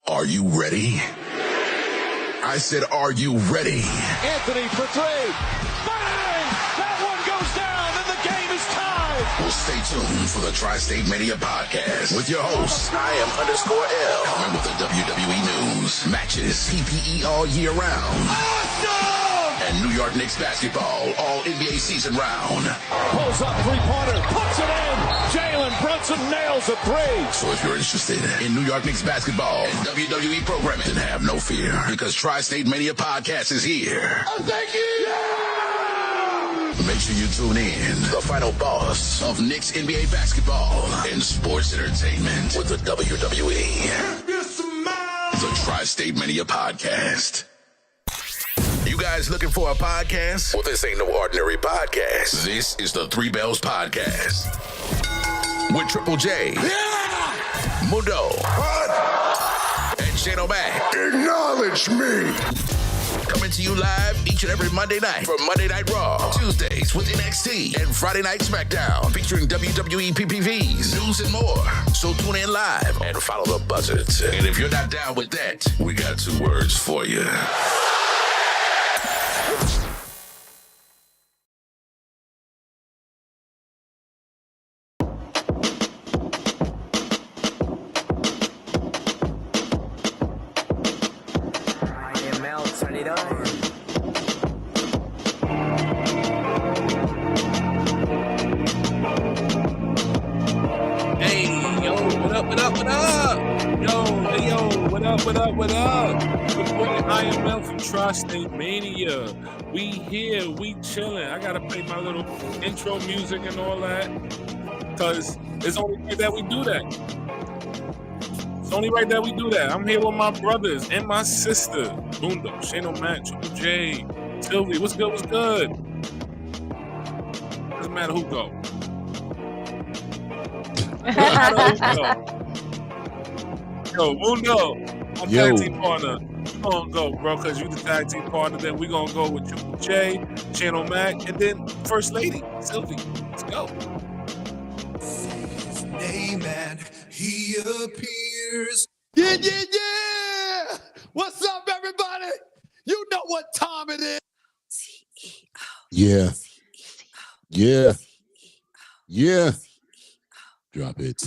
Are you ready? I said, are you ready? Anthony for three. Bang! That one goes down, and the game is tied. Well, stay tuned for the TriStateMania podcast with your host, I am _L. Coming with the WWE news, matches, PPE all year round. Awesome! And New York Knicks basketball all NBA season round. Pulls up three-pointer, puts it in. Jalen Brunson nails a three. So if you're interested in New York Knicks basketball and WWE programming, then have no fear, because TriStateMania podcast is here. Oh, thank you! Yeah! Make sure you tune in. The final boss of Knicks NBA basketball and sports entertainment with the WWE. The TriStateMania podcast. You guys looking for a podcast? Well, this ain't no ordinary podcast. This is the 3Bells podcast. With Triple J. Yeah! Mundo. What? And Shane O'Mac. Acknowledge me. Coming to you live each and every Monday night for Monday Night Raw, Tuesdays with NXT, and Friday Night SmackDown featuring WWE PPVs, news, and more. So tune in live and follow the buzzards. And if you're not down with that, we got 2 words for you. What up? Good morning, I am Mel from TriStateMania. We here, we chilling. I gotta play my little intro music and all that, because it's only right that we do that. It's only right that we do that. I'm here with my brothers and my sister, Mundo, Shane O'Mac, Triple J, Sylvie. What's good? What's good? Doesn't matter who go. Doesn't matter who go. Yo, Mundo, my tag team partner. You gonna go, bro, because you the tag team partner. Then we gonna go with Triple J, Shane O'Mac, and then First Lady, Sylvie. Let's go. His name and he appears. Yeah! What's up, everybody? You know what time it is. Yeah. Drop it.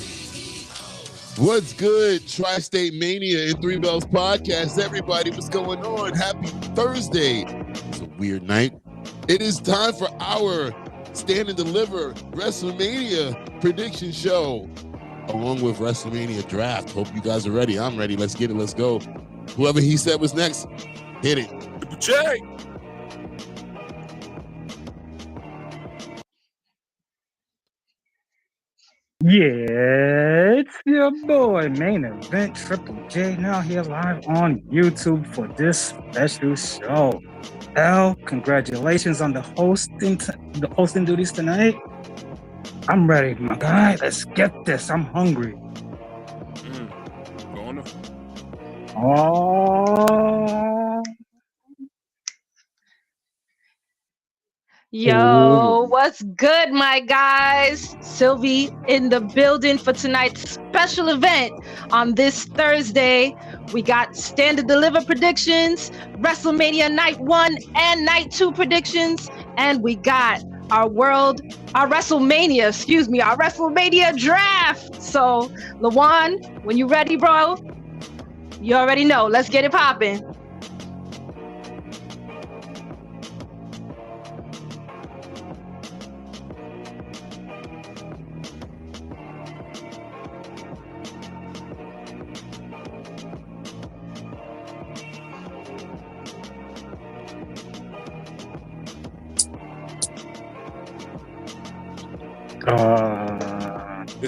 What's good? TriStateMania and 3Bells podcast. Everybody, what's going on? Happy Thursday. It's a weird night. It is time for our Stand and Deliver Wrestlemania prediction show, along with Wrestlemania draft. Hope you guys are ready. I'm ready. Let's get it. Let's go. Whoever he said was next, hit it. Triple J. Yeah, it's your boy, Main Event Triple J, now here live on YouTube for this special show. L, congratulations on the hosting duties tonight. I'm ready, my guy. Let's get this. I'm hungry. Going to... Oh. Yo, what's good, my guys? Sylvie in the building for tonight's special event on this Thursday. We got Stand and Deliver predictions, WrestleMania Night 1 and Night 2 predictions, and we got our WrestleMania draft. So, Lawan, when you ready, bro, you already know. Let's get it popping.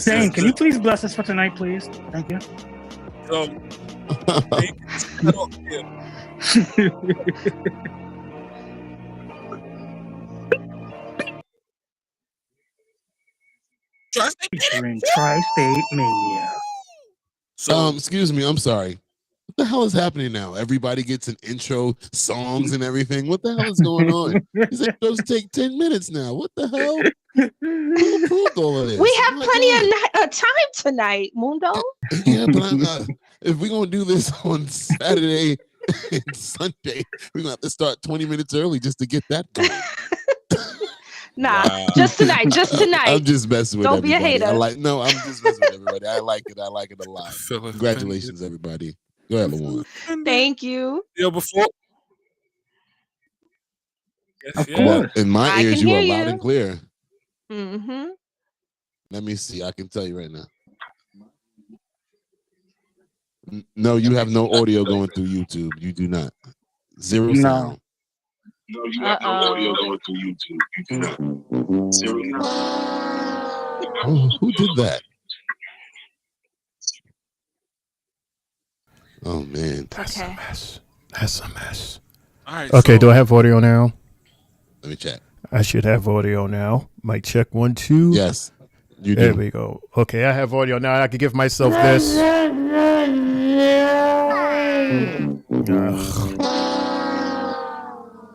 Dane, can you please bless us for tonight, please? Thank you. So, TriStateMania. So, Excuse me, I'm sorry. What the hell is happening now? Everybody gets an intro, songs, and everything. What the hell is going on? These intros take 10 minutes now. What the hell? Who approved all of this? We have plenty of time tonight, Mundo. Yeah, but if we're gonna do this on Saturday and Sunday, we're gonna have to start 20 minutes early just to get that going. Nah, Wow. just tonight. Just tonight. I'm just messing with Don't be a everybody. hater. I'm just messing with everybody. I like it. I like it a lot. Feel Congratulations, everybody. Go ahead, Lawan. Thank you. Yo, before. Yes, Of yeah. course. In my I ears, can you are hear loud you. and clear. Mm-hmm. Let me see. I can tell you right now. No, you have no audio going through YouTube. You do not. Zero No. sound. No, you have no audio going through YouTube. You do not. Zero sound. Oh, who did that? Oh man. That's Okay. a mess. That's a mess. All right. Okay, so, do I have audio now? Let me check. I should have audio now. Mic check 1, 2. Yes, you There do. we go. Okay, I have audio now. I can give myself this. Ugh.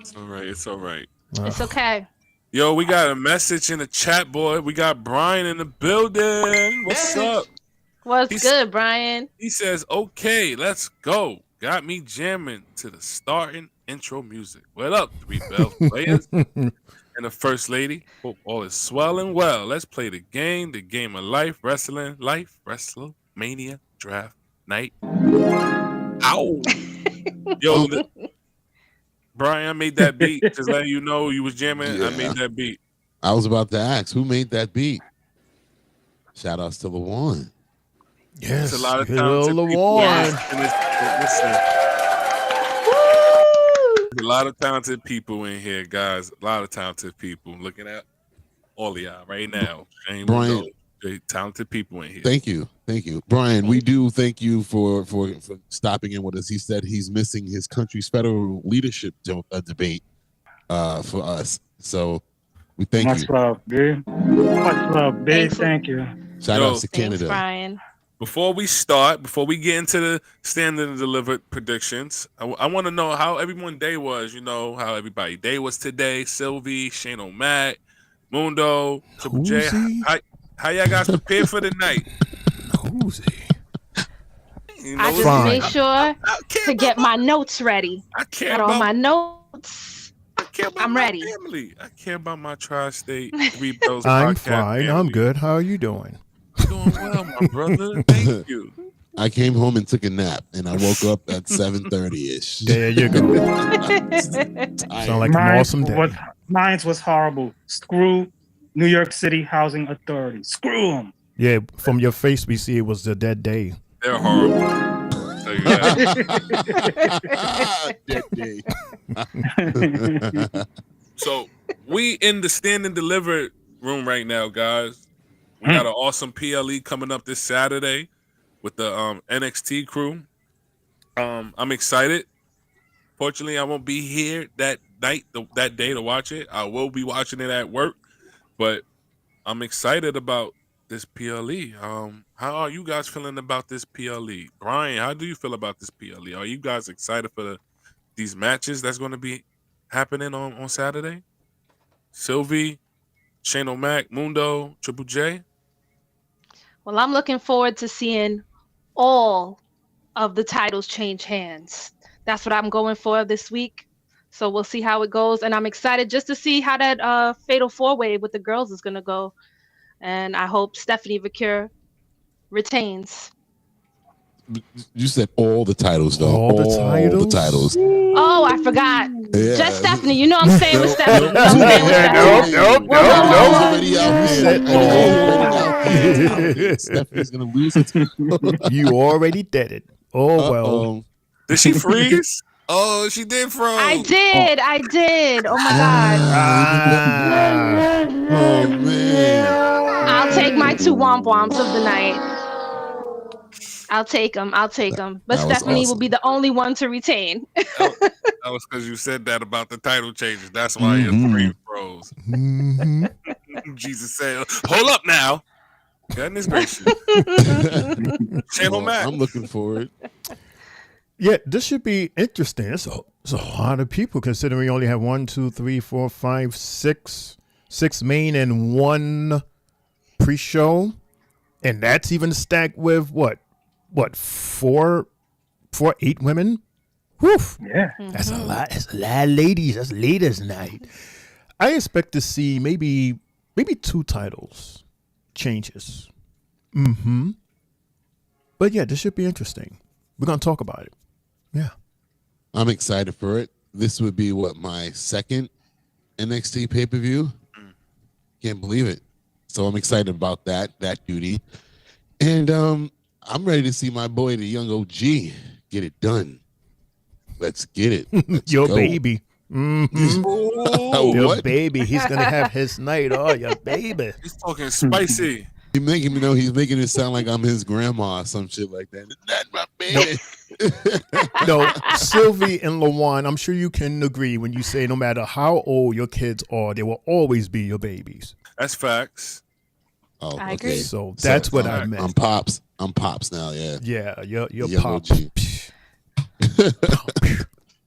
It's all right. It's all right. It's okay. Yo, we got a message in the chat, boy. We got Brian in the building. What's up? What's He's- good, Brian? He says, okay, let's go. Got me jamming to the starting intro music. What up, 3Bells players and the First Lady? Hope all is swell and well. Let's play the game of life, Wrestlemania draft night. Ow. Yo, Brian, I made that beat. Just letting you know you was jamming. I Yeah. made that beat. I was about to ask who made that beat. Shout outs to Lawan. Yes, There's a lot of good talented old people Lawan. in this. Listen, there's a lot of talented people in here, guys. A lot of talented people. Looking at all of y'all right now. Shane Brian. Mundo, great talented people in here. Thank you. Brian, we do thank you for stopping in with us. He said he's missing his country's federal leadership debate for us. So we thank Much you. love, big. Much love, big. Thanks. Thank you. Shout Yo, outs to Thanks, Canada. Brian. Before we get into the standard and delivered predictions, I want to know how everyone's day was. You know, how everybody's day was today. Sylvie, Shane O'Mac, Mundo, Triple J. Who's How y'all guys prepared for the night? Who's he? You I just Fine. made sure to get my notes ready. I care Got all about my notes. I care about I'm my ready. family. I care about my Tri-State 3Bells I'm podcast fine. family. I'm good. How are you doing? Doing well, my brother. Thank you. I came home and took a nap, and I woke up at 7:30ish. There you go. Sound like an awesome day. Mine was horrible. Screw New York City Housing Authority. Screw them. Yeah, from your face, we see it was a dead day. They're horrible. So you got Dead day. So we in the stand and deliver room right now, guys. We got an awesome PLE coming up this Saturday with the NXT crew. I'm excited. Fortunately, I won't be here that night, that day to watch it. I will be watching it at work, but I'm excited about this PLE. How are you guys feeling about this PLE? Brian, how do you feel about this PLE? Are you guys excited for these matches that's going to be happening on Saturday? Sylvie, Shane O'Mac, Mundo, Triple J. Well, I'm looking forward to seeing all of the titles change hands. That's what I'm going for this week. So we'll see how it goes. And I'm excited just to see how that fatal four-way with the girls is going to go. And I hope Stephanie Vicure retains. You said all the titles, though. All the titles? The titles. Oh, I forgot. Yeah. Just Stephanie. You know I'm staying with Nope. Stephanie. I'm staying with Stephanie. Nope. Well, It's already out there. said It's all. already out there. Stephanie's gonna lose it. You already did it. Oh, well. Uh-oh. Did she freeze? Oh, she did froze. I did. Oh my God. Ah. Oh man. I'll take my 2 womp-womps of the night. I'll take them. But That was Stephanie will awesome. be the only one to retain. That was because you said that about the title changes. That's why your screen froze. Mhm. Jesus said, "Hold up now." Goodness gracious. Channel Well, Mac. I'm looking forward. Yeah, this should be interesting. It's a lot of people considering we only have 1, 2, 3, 4, 5, 6 main and 1 pre-show. And that's even stacked with what? what, 8 women? Whew. Yeah. That's a lot. That's a lot of ladies. That's ladies' night. I expect to see maybe 2 titles changes. But yeah, this should be interesting. We're gonna talk about it. Yeah. I'm excited for it. This would be my second NXT pay-per-view. Can't believe it. So I'm excited about that duty. And I'm ready to see my boy, the young OG, get it done. Let's get it. Let's Your go. baby. Your What? baby. He's gonna have his night. Oh, your baby. He's talking spicy. He's making it sound like I'm his grandma or some shit like that. That's my baby. No, Sylvie and Lawan, I'm sure you can agree when you say no matter how old your kids are, they will always be your babies. That's facts. Oh, I agree. So that's what I meant. I'm pops now. Yeah. Yeah, your Young pop. OG.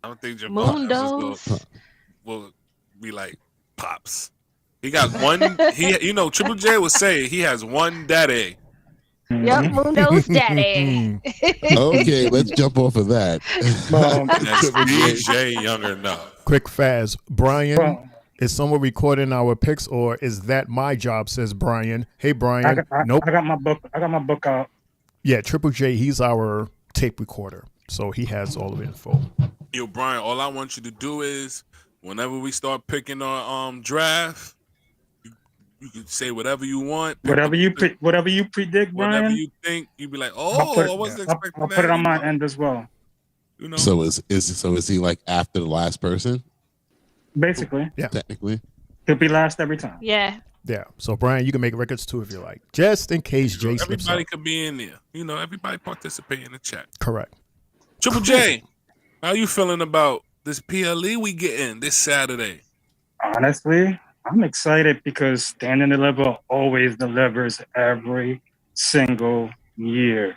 I don't think Jamal Mundos. will be like pops. He got one. Triple J would say he has one daddy. Yep, Mundo's daddy. Okay, let's jump off of that. That's DJ younger enough. Quick fast. Brian, Well, is someone recording our picks or is that my job, says Brian. Hey, Brian. Nope. I got my book out. Yeah, Triple J, he's our tape recorder. So he has all the info. Yo, Brian, all I want you to do is whenever we start picking our draft, you can say whatever you want. Whatever you predict, Brian. Whatever you think, you be like, I wasn't expecting I'll that. put it on my end as well. So is he like after the last person? Basically. Yeah. Technically. He'll be last every time. Yeah. Yeah. So Brian, you can make records too if you like, just in case Jay slips Everybody up. could be in there. Everybody participate in the chat. Correct. Triple J, how you feeling about this PLE we getting this Saturday? Honestly, I'm excited because Stand and Deliver always delivers every single year.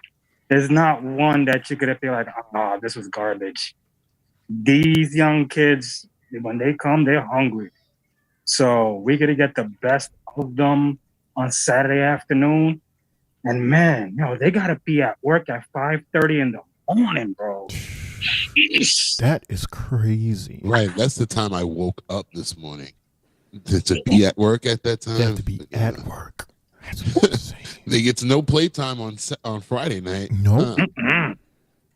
There's not one that you could be like, this was garbage. These young kids, when they come, they're hungry. So we got to get the best of them on Saturday afternoon. And man, they got to be at work at 5:30 in the morning, bro. Jeez. That is crazy. Right. That's the time I woke up this morning. To be at work at that time. They have to be at work. That's insane. They get no playtime on Friday night. Nope.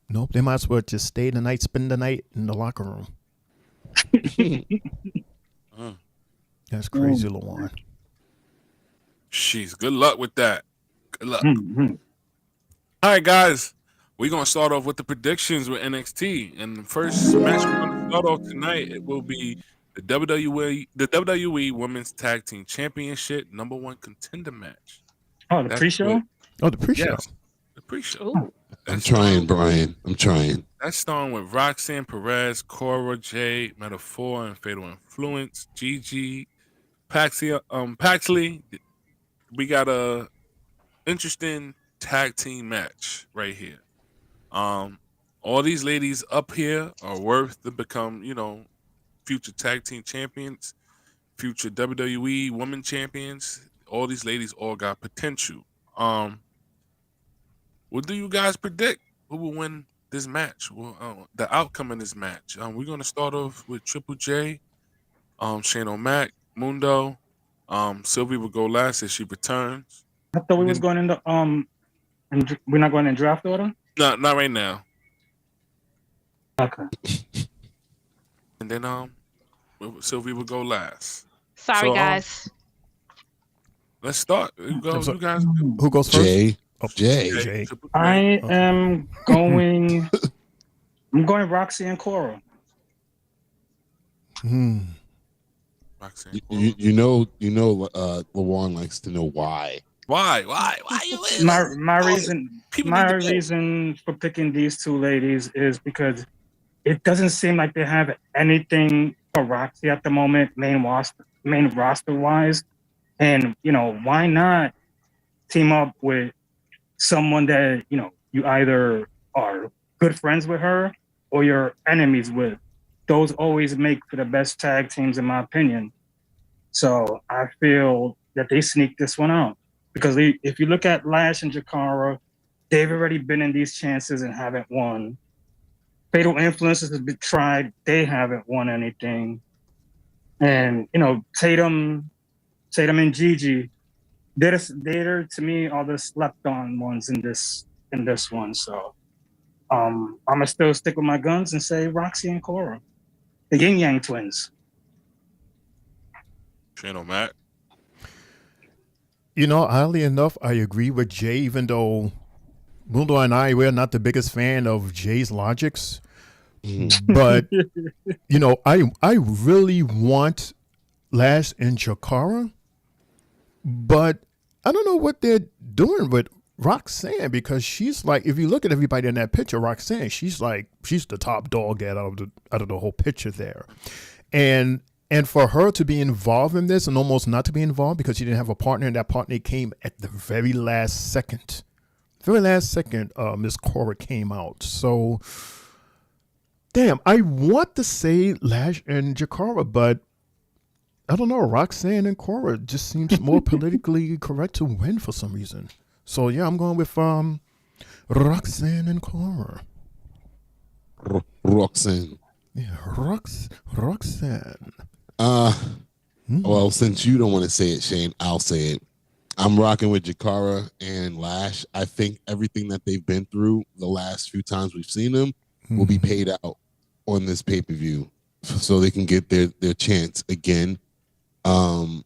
Nope. They might as well just stay the night, spend the night in the locker room. That's crazy, Lawan. Jeez, good luck with that. Good luck. All right, guys. We're going to start off with the predictions with NXT. And the first match we're going to start off tonight, it will be the WWE Women's Tag Team Championship #1 contender match. Oh, the pre-show? Oh, the pre-show. Yes, the pre-show. I'm trying, Brian. I'm trying. That's starting with Roxanne Perez, Cora Jade, Metaphor, and Fatal Influence, Gigi, Paxley. We got a interesting tag team match right here. All these ladies up here are worth to become, future tag team champions, future WWE women champions. All these ladies all got potential. What do you guys predict? Who will win this match? Well, the outcome of this match. We're gonna start off with Triple J, Shane O'Mac, Mundo. Sylvie will go last as she returns. I thought we was going in the we're not going in draft order. No, not right now. Okay. And then Sylvie will go last. Sorry, guys. Let's start. You guys. Who goes first? Jay. Jay. I am going. I'm going Roxy and Cora. Roxanne. Lawan likes to know why. Why you? My reason for picking these two ladies is because it doesn't seem like they have anything for Roxy at the moment, main roster wise, and why not team up with someone that you either are good friends with her or you're enemies with. Those always make for the best tag teams, in my opinion. So I feel that they sneak this one out. Because if you look at Lash and Jakara, they've already been in these chances and haven't won. Fatal Influences has been tried. They haven't won anything. And, Tatum and Gigi, they're to me are the slept on ones in this one. So I'm gonna still stick with my guns and say Roxy and Cora, the Yin Yang twins. Channel Matt. Oddly enough, I agree with Jay, even though Mundo and we're not the biggest fan of Jay's logics. But, I really want Lash and Chikara, but I don't know what they're doing with Roxanne, because she's like, if you look at everybody in that picture, Roxanne, she's the top dog out of the whole picture there. And for her to be involved in this and almost not to be involved because she didn't have a partner, and that partner came at the very last second. Miss Cora came out. So, damn, I want to say Lash and Jakara, but I don't know. Roxanne and Cora just seems more politically correct to win for some reason. So, yeah, I'm going with Roxanne and Cora. Roxanne. Yeah, Roxanne. Well, since you don't want to say it, Shane, I'll say it. I'm rocking with Jakara and Lash. I think everything that they've been through the last few times we've seen them will be paid out on this pay-per-view, so they can get their chance again. I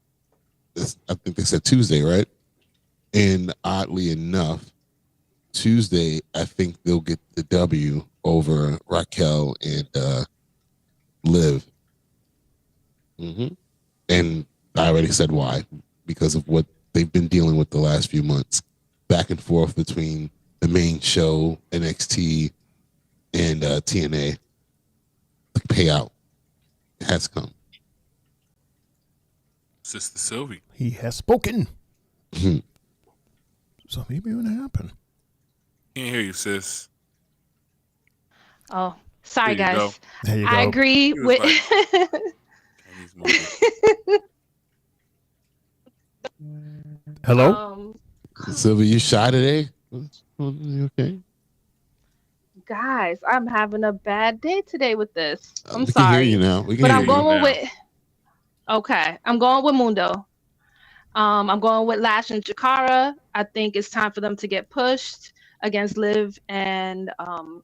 think they said Tuesday, right? And oddly enough, Tuesday, I think they'll get the W over Raquel and Liv. And I already said why, because of what they've been dealing with the last few months, back and forth between the main show, NXT, and TNA. The payout has come. Sister Sylvie. He has spoken. So maybe it would happen. Can't hear you, sis. Oh, sorry, There you guys. go. There you I go. agree with. Hello? Sylvia, you shy today? You okay? Guys, I'm having a bad day today with this. I'm we sorry. can hear you now. We can But hear I'm you going now. with. Okay, I'm going with Mundo. I'm going with Lash and Jakara. I think it's time for them to get pushed against Liv and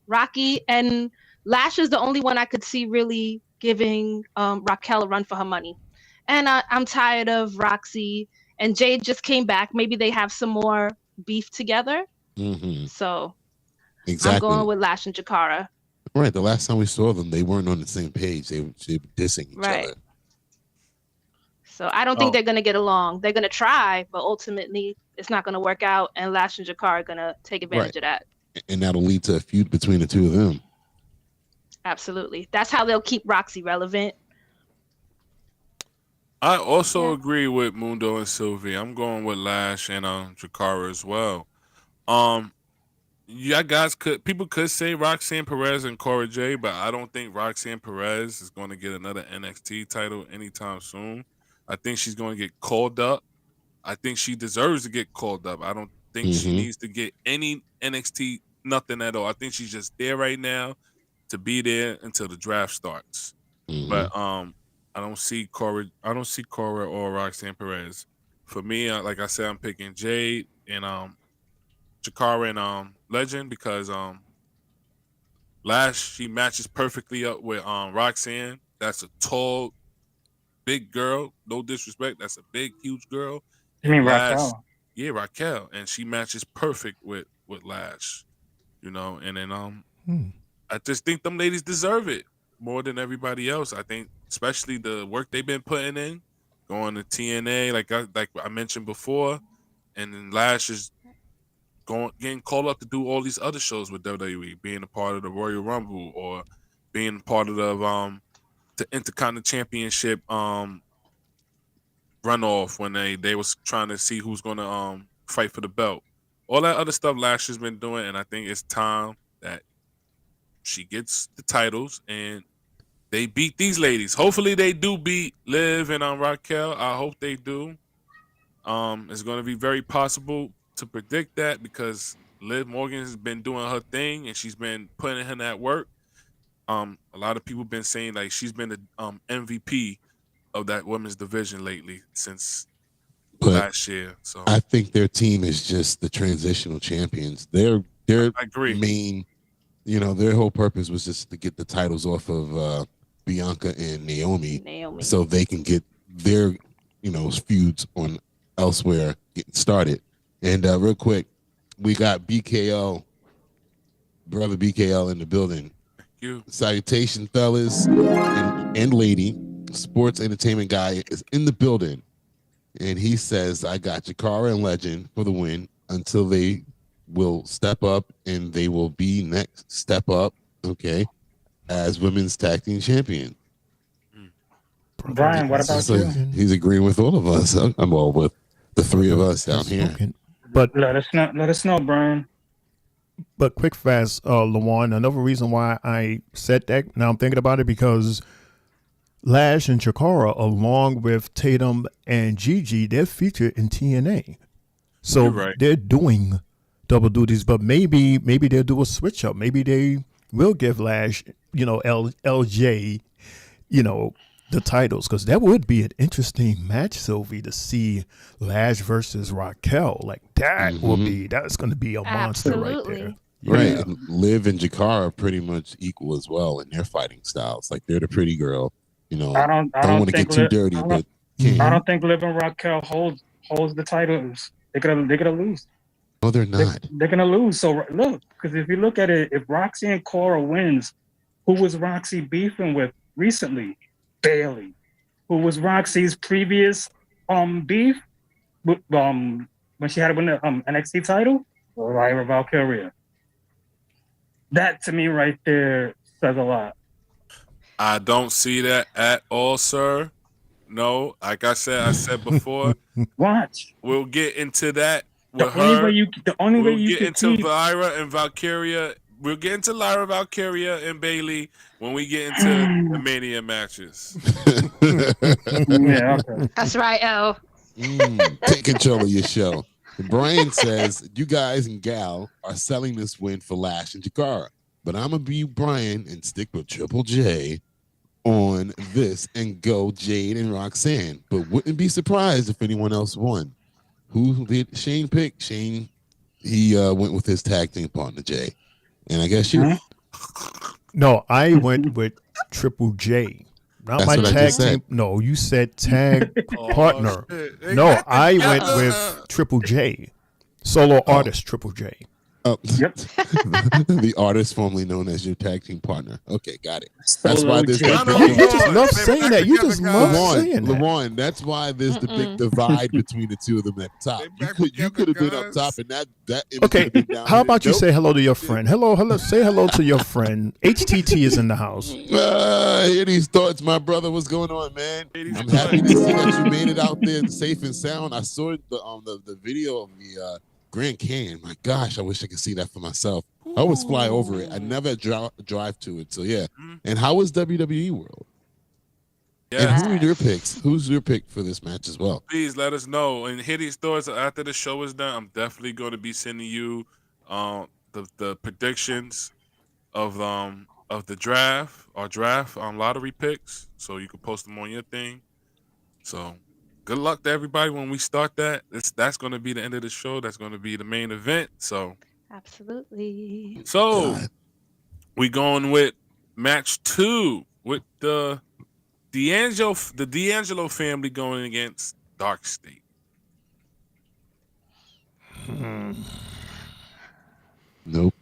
Rocky. And Lash is the only one I could see really giving Raquel a run for her money. And I'm tired of Roxy and Jade just came back. Maybe they have some more beef together. So Exactly. I'm going with Lash and Jakara. Right. The last time we saw them, they weren't on the same page. They were dissing each other. So I don't think they're going to get along. They're going to try, but ultimately it's not going to work out. And Lash and Jakara are going to take advantage of that. And that'll lead to a feud between the two of them. Absolutely. That's how they'll keep Roxy relevant. I also agree with Mundo and Sylvie. I'm going with Lash and Jakara as well. Yeah, guys, people could say Roxanne Perez and Cora J, but I don't think Roxanne Perez is going to get another NXT title anytime soon. I think she's going to get called up. I think she deserves to get called up. I don't think she needs to get any NXT, nothing at all. I think she's just there right now to be there until the draft starts. But I don't see Cora or Roxanne Perez. For me, like I said, I'm picking Jade and Jakara and Legend, because Lash, she matches perfectly up with Roxanne. That's a tall, big girl. No disrespect. That's a big, huge girl. You mean Raquel? Yeah, Raquel. And she matches perfect with Lash. And then I just think them ladies deserve it more than everybody else. I think especially the work they've been putting in, going to TNA, like I mentioned before, and then Lash is getting called up to do all these other shows with WWE, being a part of the Royal Rumble or being part of the Intercontinental Championship runoff when they was trying to see who's gonna fight for the belt. All that other stuff Lash has been doing, and I think it's time that she gets the titles and they beat these ladies. Hopefully they do beat Liv and Raquel. I hope they do. It's going to be very possible to predict that because Liv Morgan has been doing her thing, and she's been putting in that work. A lot of people been saying like she's been the MVP of that women's division lately since But last year. So I think their team is just the transitional champions. Their I agree. main, their whole purpose was just to get the titles off of Bianca and Naomi, so they can get their, feuds on elsewhere getting started. And real quick, we got BKL, brother BKL in the building. Thank you. Salutation, fellas and lady. Sports entertainment guy is in the building. And he says, I got Jakara and Legend for the win until they will step up, and they will be next step up, okay, as women's tag team champion. Brian, what about you? He's agreeing with all of us. I'm all with the three of us down here. But let us know, Brian. But quick, fast, Lawan, another reason why I said that, now I'm thinking about it, because Lash and Chikara, along with Tatum and Gigi, they're featured in TNA. So they're doing double duties, but maybe they'll do a switch up. Maybe they will give Lash, LJ, the titles, because that would be an interesting match, Sylvie, to see Lash versus Raquel. Like that that's going to be a monster right there. Yeah. Right. And Liv and Jakara are pretty much equal as well in their fighting styles. Like they're the pretty girl. I don't want to get too dirty, but I don't think Liv and Raquel holds the titles. They're gonna lose. No, they're not. They're gonna lose. So look, because if you look at it, if Roxy and Cora wins, who was Roxy beefing with recently? Bailey. Who was Roxy's previous beef? When she had to win the NXT title? Lyra Valkyria. That to me right there says a lot. I don't see that at all, sir. No, like I said before. Watch. We'll get into that with the only way you get into Lyra and Valkyria. We'll get into Lyra, Valkyria, and Bailey when we get into the Mania matches. Yeah, okay. That's right, L. Take control of your show. Brian says, you guys and Gal are selling this win for Lash and Jakara, but I'm going to be Brian and stick with Triple J on this and go Jade and Roxanne, but wouldn't be surprised if anyone else won. Who did Shane pick? Shane, he went with his tag team partner, Jay. And I guess you. No, I went with Triple J. Not my tag team. No, you said tag partner. No, I went with Triple J. Solo artist Triple J. Oh, yep. The artist formerly known as your tag team partner. Okay, got it. That's why there's you just love saying that. You just love saying that. LeBron, that's why there's the big divide between the two of them at the top. You could have been up top, and that okay. How about you say hello to your friend? Hello. Say hello to your friend. HTT is in the house. Hear these thoughts, my brother. What's going on, man? I'm happy to see that you made it out there safe and sound. I saw the video of the Grand Canyon. My gosh, I wish I could see that for myself. I always fly over it. I never drive to it. So yeah. And how was WWE World? Yeah. And who are your picks? Who's your pick for this match as well? Please let us know and hear these thoughts after the show is done. I'm definitely going to be sending you the predictions of the draft lottery picks, so you can post them on your thing. So good luck to everybody when we start that. That's going to be the end of the show. That's going to be the main event. So absolutely. So we going with match 2 with the D'Angelo family going against Dark State. Nope.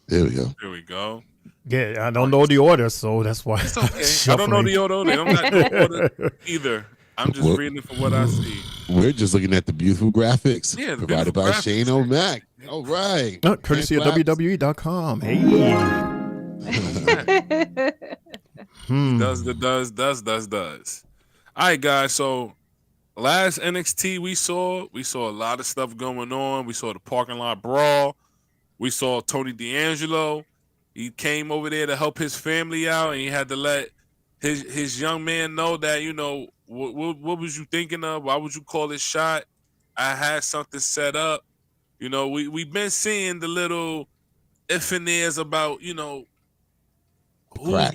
There we go. Yeah, I don't know the order, so that's why. It's okay. I don't know the order. I'm not in order either. I'm just reading it from what I see. We're just looking at the beautiful graphics provided by graphics. Shane O'Mac. All right. Courtesy of WWE.com. Hey. Does. All right, guys. So last NXT we saw a lot of stuff going on. We saw the parking lot brawl. We saw Tony D'Angelo. He came over there to help his family out, and he had to let his young man know that, what was you thinking of? Why would you call this shot? I had something set up. You know, we've been seeing the little if and there's about, you know, who's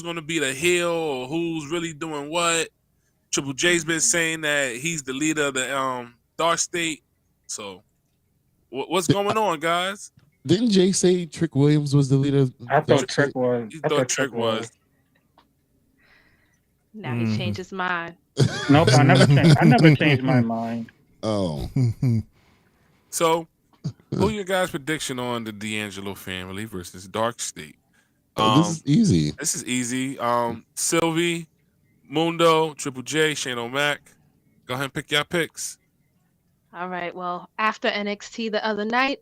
gonna be the heel or who's really doing what. Triple J's been saying that he's the leader of the Dark State. So what's going on, guys? Didn't Jay say Trick Williams was the leader of I Dark thought Trick State? was. He I thought thought Trick was. Now he changed his mind. Nope, I never changed my mind. Oh. So, who your guys' prediction on the D'Angelo family versus Dark State? This is easy. This is easy. Sylvie, Mundo, Triple J, Shane O'Mac. Go ahead and pick your picks. All right. Well, after NXT the other night,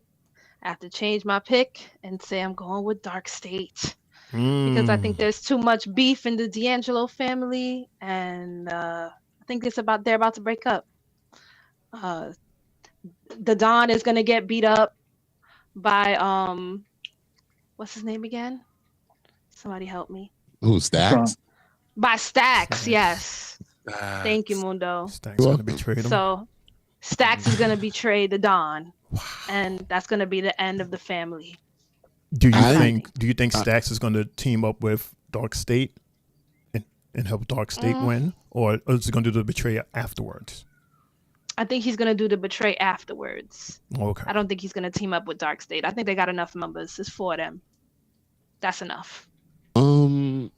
I have to change my pick and say I'm going with Dark State. Because I think there's too much beef in the D'Angelo family, and I think they're about to break up. The Don is gonna get beat up by what's his name again? Somebody help me. Who, Stacks? By Stacks, yes. Thank you, Mundo. Stacks gonna betray them. So Stacks is gonna betray the Don, and that's gonna be the end of the family. Do you think Stacks is going to team up with Dark State and help Dark State win, or is he going to do the betrayal afterwards? I think he's gonna do the betray afterwards. Okay. I don't think he's gonna team up with Dark State. I think they got enough members. It's for them. That's enough. All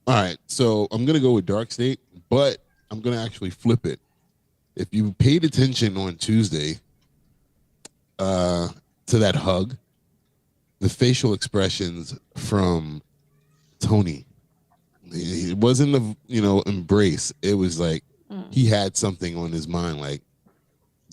right. So I'm gonna go with Dark State, but I'm gonna actually flip it. If you paid attention on Tuesday, to that hug, the facial expressions from Tony, it wasn't a embrace. It was like he had something on his mind, like,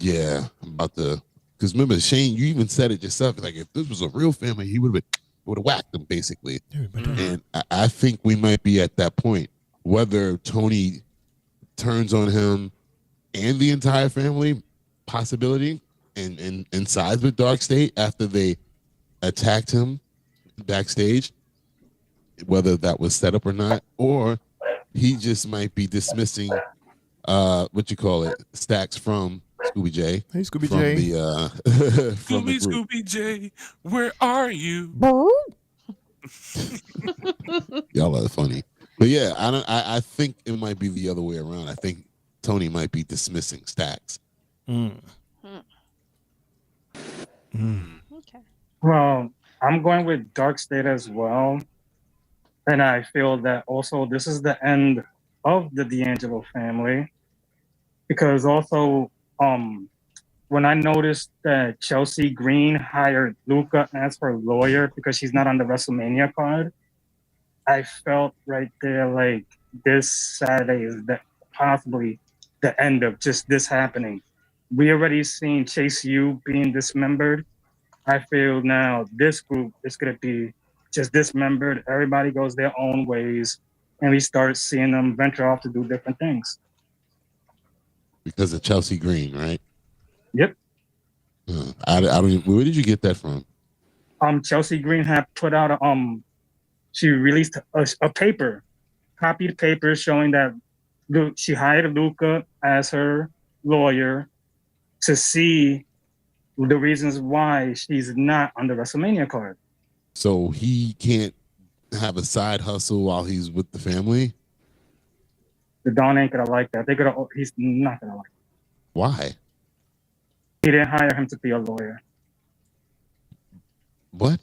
yeah, I'm about to. Because remember, Shane, you even said it yourself. Like, if this was a real family, he would have whacked them, basically. And I think we might be at that point. Whether Tony turns on him and the entire family, possibility, and sides with Dark State after they attacked him backstage, whether that was set up or not, or he just might be dismissing Stacks from Scooby J. Hey, Scooby J. Scooby J, where are you? Y'all are funny. But yeah, I think it might be the other way around. I think Tony might be dismissing Stacks. Okay. Well, I'm going with Dark State as well. And I feel that also this is the end of the D'Angelo family. Because also, when I noticed that Chelsea Green hired Luca as her lawyer because she's not on the WrestleMania card, I felt right there like this Saturday is possibly the end of just this happening. We already seen Chase U being dismembered. I feel now this group is going to be just dismembered. Everybody goes their own ways, and we start seeing them venture off to do different things. Because of Chelsea Green, right? Yep. I don't. Where did you get that from? Chelsea Green had put out she released a paper, copied paper showing that she hired Luca as her lawyer to see the reasons why she's not on the WrestleMania card. So he can't have a side hustle while he's with the family? The Don ain't gonna like that. He's not gonna like it. Why? He didn't hire him to be a lawyer. What?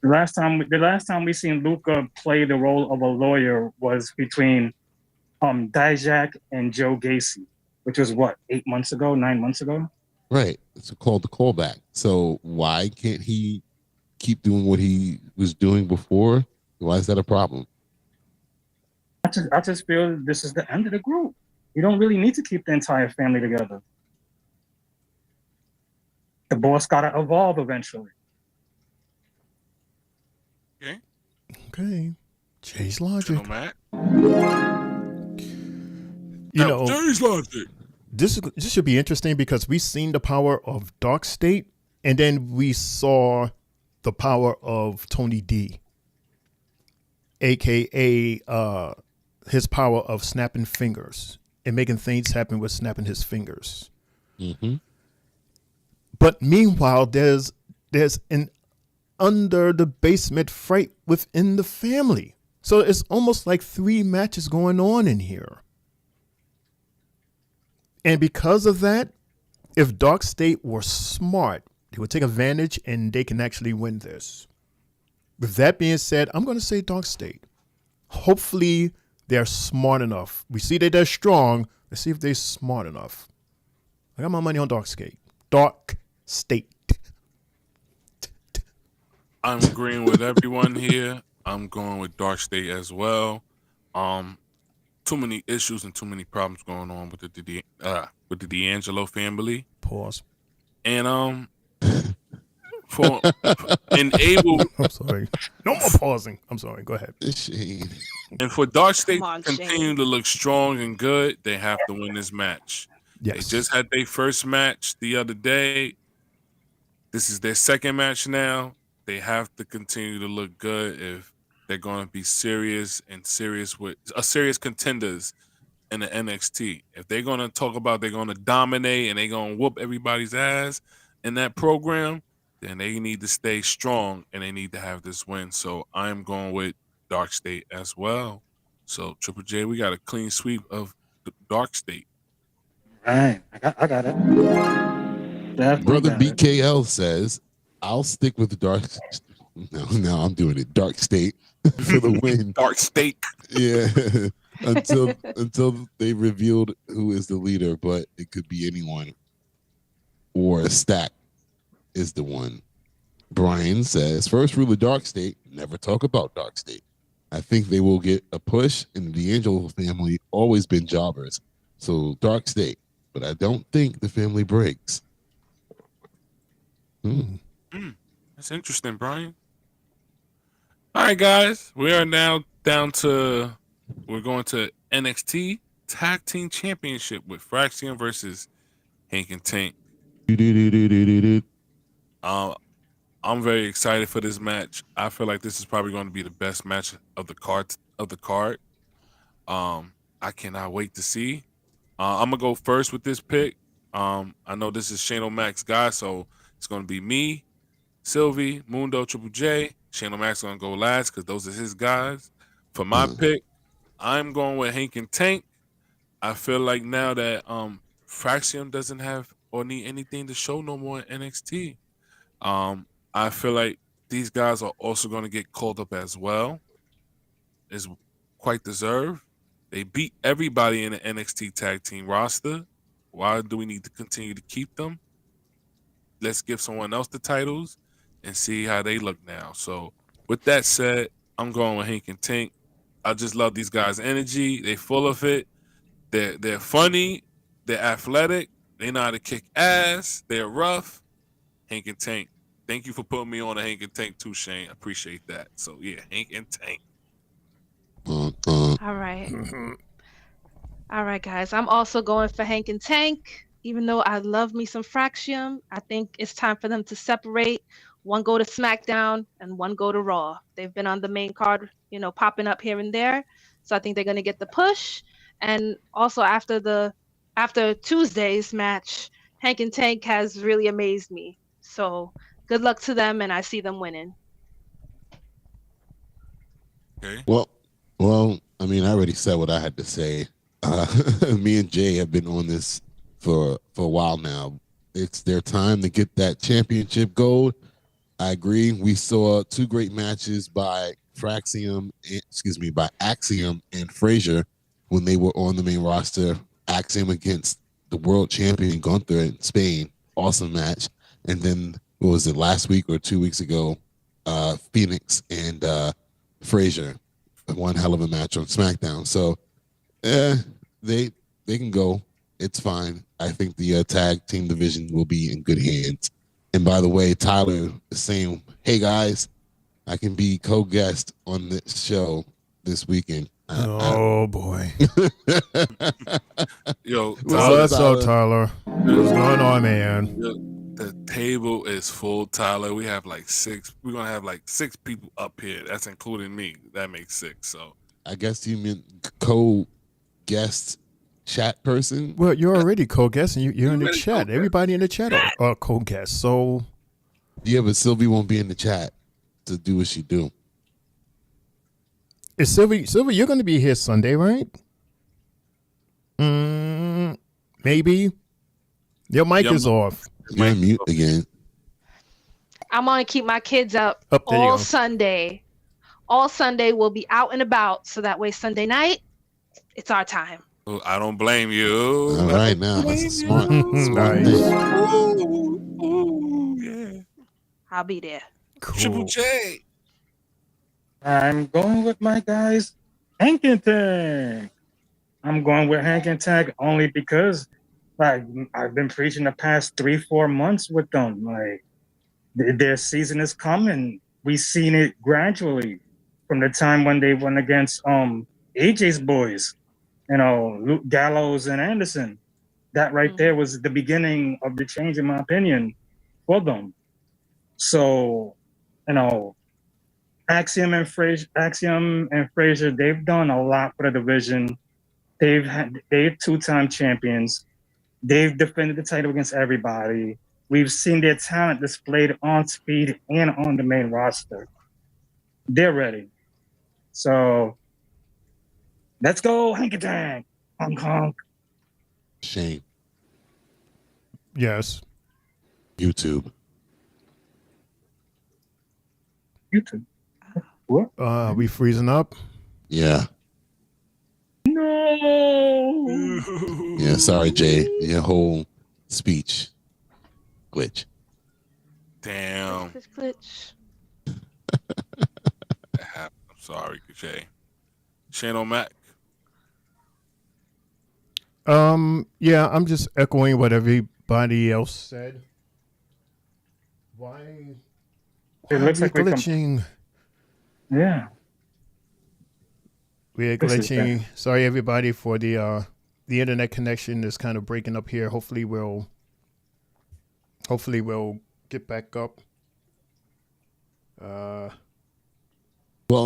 The last time we seen Luca play the role of a lawyer was between Dijak and Joe Gacy, which was what, 9 months ago? Right. It's called the callback. So why can't he keep doing what he was doing before? Why is that a problem? I just feel this is the end of the group. You don't really need to keep the entire family together. The boss gotta evolve eventually. Okay. Jay's logic. Jay's logic. This should be interesting because we've seen the power of Dark State, and then we saw the power of Tony D, aka his power of snapping fingers and making things happen with snapping his fingers. Mm-hmm. But meanwhile, there's an under the basement fight within the family. So it's almost like 3 matches going on in here. And because of that, if Dark State were smart, they would take advantage and they can actually win this. With that being said, I'm going to say Dark State. Hopefully, they're smart enough. We see that they're strong. Let's see if they're smart enough. I got my money on Dark State. Dark State. I'm agreeing with everyone here. I'm going with Dark State as well. Too many issues and too many problems going on with the D'Angelo family. Pause. And for enable. I'm sorry. No more pausing. I'm sorry. Go ahead. And for Dark State to continue to look strong and good, they have to win this match. Yes. They just had their first match the other day. This is their second match now. They have to continue to look good if they're going to be serious contenders in the NXT. If they're going to talk about they're going to dominate and they're going to whoop everybody's ass in that program, then they need to stay strong and they need to have this win. So I'm going with Dark State as well. So Triple J, we got a clean sweep of the Dark State. Right, I got it. Definitely Brother got it. BKL says, I'll stick with the Dark. No, I'm doing it. Dark State for the win. Dark State. Yeah. until they revealed who is the leader, but it could be anyone. Or a stack is the one. Brian says, first rule of Dark State, never talk about Dark State. I think they will get a push, and the D'Angelo family always been jobbers. So Dark State. But I don't think the family breaks. That's interesting, Brian. All right, guys. We are now we're going to NXT Tag Team Championship with Fraxion versus Hank and Tank. I'm very excited for this match. I feel like this is probably going to be the best match of the card. I cannot wait to see. I'm gonna go first with this pick. I know this is Shane O'Mac's guy, so it's gonna be me, Sylvie, Mundo, Triple J. Shane O'Mac's gonna go last because those are his guys. For my pick, I'm going with Hank and Tank. I feel like now that Fraxion doesn't have or need anything to show no more in NXT. I feel like these guys are also going to get called up as well. It's quite deserved. They beat everybody in the NXT tag team roster. Why do we need to continue to keep them? Let's give someone else the titles and see how they look now. So with that said, I'm going with Hank and Tank. I just love these guys' energy. They full of it. They're funny. They're athletic. They know how to kick ass. They're rough. Hank and Tank. Thank you for putting me on a Hank and Tank too, Shane. I appreciate that. So yeah, Hank and Tank. All right. All right, guys. I'm also going for Hank and Tank. Even though I love me some Fraxium, I think it's time for them to separate. One go to SmackDown and one go to Raw. They've been on the main card, popping up here and there. So I think they're going to get the push. And also after Tuesday's match, Hank and Tank has really amazed me. So good luck to them, and I see them winning. Okay. Well, I mean, I already said what I had to say. Me and Jay have been on this for a while now. It's their time to get that championship gold. I agree. We saw 2 great matches by Axiom and Frazier when they were on the main roster. Axiom against the world champion Gunther in Spain. Awesome match. And then, what was it, last week or 2 weeks ago, Phoenix and Frazier. One hell of a match on SmackDown. So, they can go. It's fine. I think the tag team division will be in good hands. And by the way, Tyler is saying, hey, guys, I can be co-guest on this show this weekend. Boy. Yo, What's up, Tyler? What's going on, man? The table is full, Tyler. We have like 6. We're going to have like 6 people up here. That's including me. That makes 6. So I guess you meant co-guests chat person. Well, you're already co-guest, and you're in the chat. Everybody in the chat are co-guests. So yeah, but Sylvie won't be in the chat to do what she do. is Sylvie, you're going to be here Sunday, right? Maybe. Your mic is off. You're on mute again. I'm gonna keep my kids up There you all go. Sunday. All Sunday we'll be out and about, so that way Sunday night, it's our time. Oh, I don't blame you. All right, now that's smart. Smart Nice. thing. Ooh, yeah. I'll be there. Cool. Triple J. I'm going with my guys, Hank and Tank. I'm going with Hank and Tank only because, like, I've been preaching the past 3-4 months with them. Like, their season is coming. We've seen it gradually from the time when they went against AJ's boys, Luke Gallows and Anderson. That right there was the beginning of the change, in my opinion, for them. So, Axiom and Frazier, they've done a lot for the division. They're 2-time champions. They've defended the title against everybody. We've seen their talent displayed on Speed and on the main roster. They're ready. So let's go, Hank and Tank. Honk honk. Shame. Yes. YouTube. What? We freezing up? Yeah. No. Yeah, sorry, Jay. Your whole speech glitch. Damn. Glitch. I'm sorry, Jay. Shane O'Mac. Yeah, I'm just echoing what everybody else said. Why It looks like we're glitching? Yeah. We're glitching. Sorry, everybody, for the internet connection is kind of breaking up here. Hopefully we'll get back up. Well,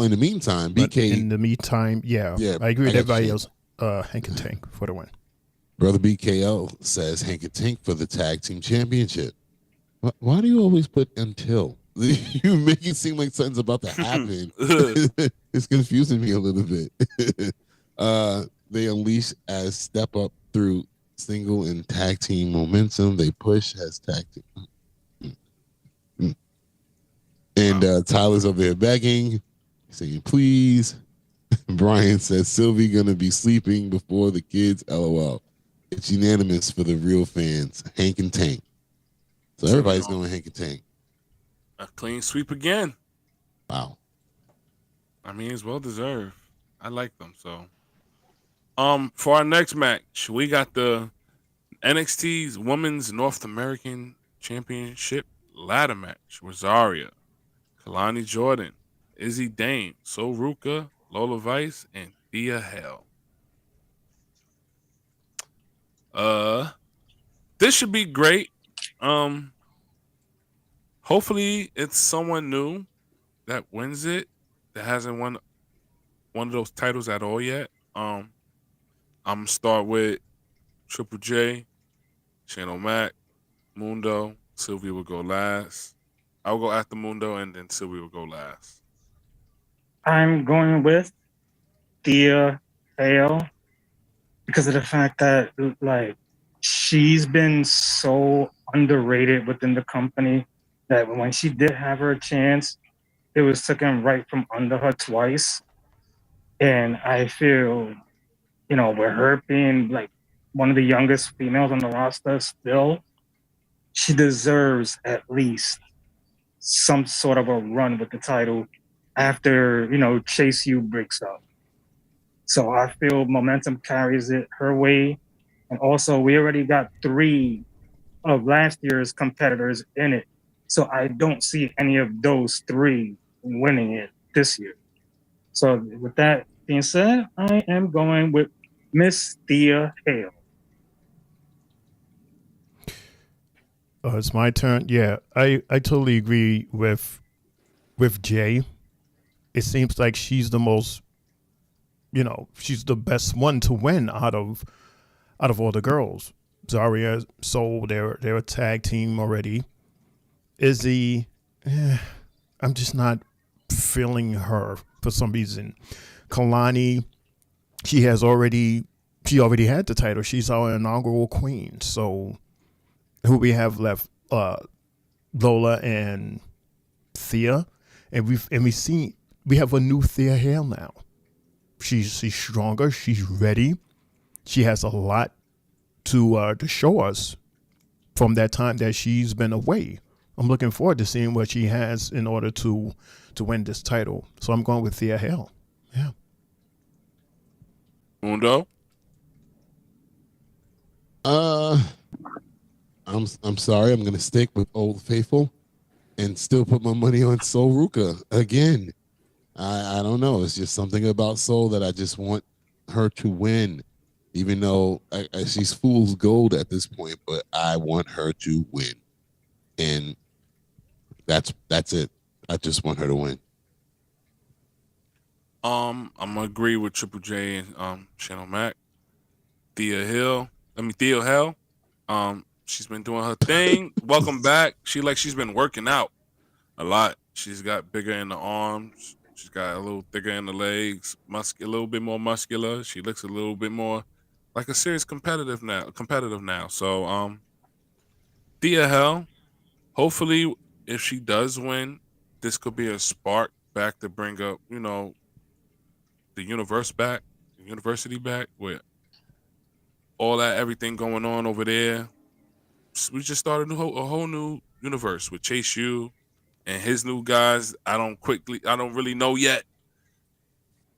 in the meantime, BK. In the meantime, yeah, I agree with everybody else. Hank and Tank for the win. Brother BKL says Hank and Tank for the tag team championship. Why do you always put until? You make it seem like something's about to happen. It's confusing me a little bit. They unleash as step up through single and tag team momentum. They push as tag team. And Tyler's over there begging, saying, please. Brian says, Sylvie gonna be sleeping before the kids, LOL. It's unanimous for the real fans. Hank and Tank. So everybody's going Hank and Tank. A clean sweep again. Wow. I mean, it's well deserved. I like them. So, for our next match, we got the NXT's Women's North American Championship ladder match. Rosaria, Kalani Jordan, Izzy Dane, Soruka, Lola Vice, and Thea Hale. This should be great. Hopefully it's someone new that wins it, that hasn't won one of those titles at all yet. I'm gonna start with Triple J, Shane O'Mac, Mundo. Sylvia will go last. I'll go after Mundo, and then Sylvia will go last. I'm going with Thea Hale because of the fact that, like, she's been so underrated within the company that when she did have her chance, it was taken right from under her twice. And I feel, with her being like one of the youngest females on the roster still, she deserves at least some sort of a run with the title after, Chase U breaks up. So I feel momentum carries it her way. And also, we already got 3 of last year's competitors in it. So I don't see any of those 3 winning it this year. So with that being said, I am going with Miss Thea Hale. It's my turn. Yeah, I totally agree with Jay. It seems like she's the most, she's the best one to win out of out of all the girls. Zarya, Soul, they're a tag team already. Izzy, I'm just not feeling her for some reason. Kalani, she already had the title. She's our inaugural queen. So who we have left? Lola and Thea, and we have a new Thea Hale now. She's stronger. She's ready. She has a lot to show us from that time that she's been away. I'm looking forward to seeing what she has in order to win this title. So I'm going with Thea Hale. Yeah. Mundo. I'm sorry. I'm gonna stick with Old Faithful, and still put my money on Sol Ruka again. I don't know. It's just something about Sol that I just want her to win, even though she's fool's gold at this point. But I want her to win, and that's it. I just want her to win. I'm gonna agree with Triple J and Channel Mac. Thea Hale. She's been doing her thing. Welcome back. She's been working out a lot. She's got bigger in the arms. She's got a little thicker in the legs. A little bit more muscular. She looks a little bit more like a serious competitive now. So Thea Hale. Hopefully, if she does win, this could be a spark back to bring up, the university back with all that everything going on over there. We just started a whole new universe with Chase U and his new guys. I don't really know yet.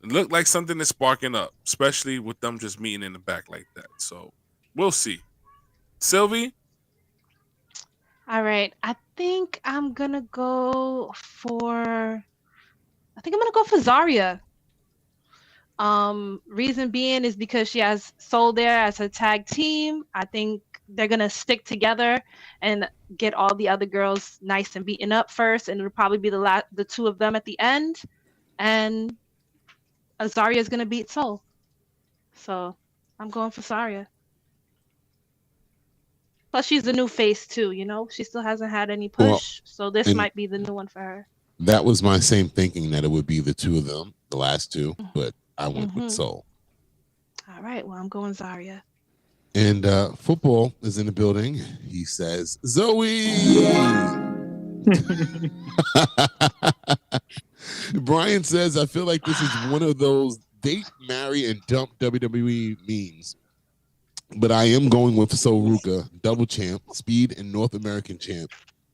It looked like something is sparking up, especially with them just meeting in the back like that. So we'll see. Sylvie? All right. I think I'm gonna go for Zarya. Reason being is because she has Soul there as her tag team. I think they're gonna stick together and get all the other girls nice and beaten up first, and it'll probably be the two of them at the end, and Zarya is gonna beat Soul. So I'm going for Zarya. Plus, she's the new face too. She still hasn't had any push, so this might be the new one for her. That was my same thinking, that it would be the two of them, the last two, but I went with Soul. All right, well, I'm going Zarya. And football is in the building. He says, Zoe! Brian says, I feel like this is one of those date, marry, and dump WWE memes. But I am going with Sol Ruka, double champ, speed and North American champ,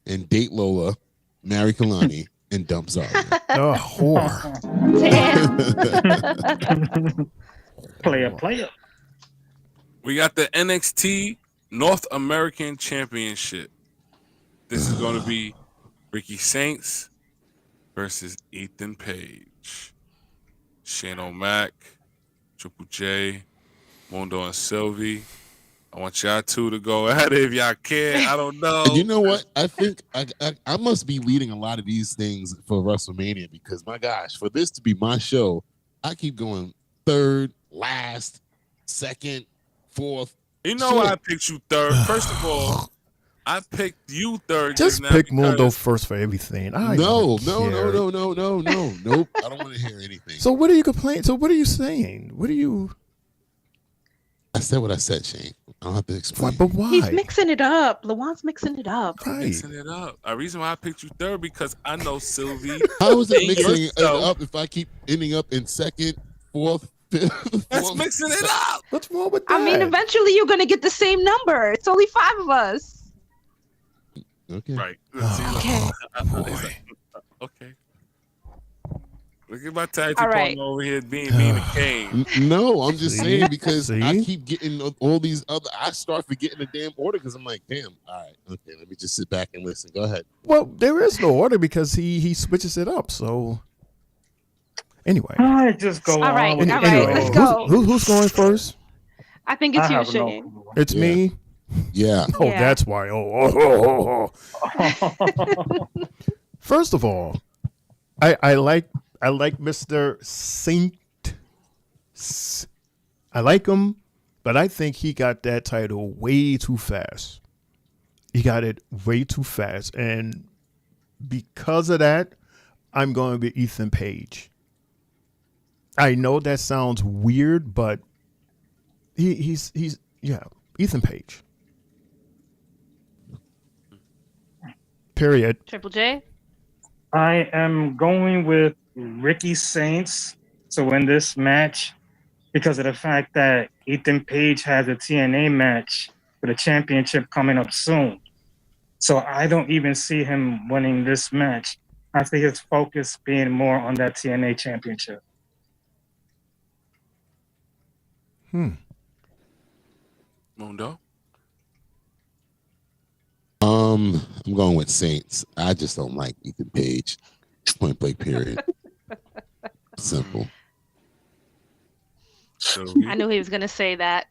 and date Lola, marry Kalani, and dump Zarya. Oh, whore. Player. We got the NXT North American Championship. This is going to be Ricky Saints versus Ethan Page. Shane O'Mac, Triple J, Mundo and Sylvie. I want y'all two to go at it if y'all can. I don't know. And you know what? I think I must be leading a lot of these things for WrestleMania because, my gosh, for this to be my show, I keep going third, last, second, fourth. You know why I picked you third? First of all, I picked you third. Just pick Mundo first for everything. No. Nope. I don't want to hear anything. So what are you complaining? So what are you saying? What are you? I said what I said, Shane. I don't have to explain. But why? He's mixing it up. Lawan's mixing it up. Right. Mixing it up. A reason why I picked you third because I know Sylvie. How is it mixing it up if I keep ending up in second, fourth, fifth? That's mixing it up. What's wrong with that? I mean, eventually you're going to get the same number. It's only 5 of us. Okay. Right. Okay. Okay. Look at my tag team All right. partner over here being mean to Kane. No, I'm just saying because See? I keep getting all these other. I start forgetting the damn order because I'm like, damn. All right, okay. Let me just sit back and listen. Go ahead. Well, there is no order because he switches it up. So anyway, All right, just go. All right, on. all right, let's go. Who's going first? I think it's I you, have no Shane. clue. It's me. Yeah. Oh, Yeah. that's why. Oh. First of all, I like Mr. Saint. I like him, but I think he got that title way too fast. He got it way too fast. And because of that, I'm going with Ethan Page. I know that sounds weird, but he's Ethan Page. Period. Triple J? I am going with Ricky Saints to win this match because of the fact that Ethan Page has a TNA match for the championship coming up soon. So I don't even see him winning this match. I see his focus being more on that TNA championship. Mundo? I'm going with Saints. I just don't like Ethan Page. Point blank, period. Simple. I knew he was going to say that.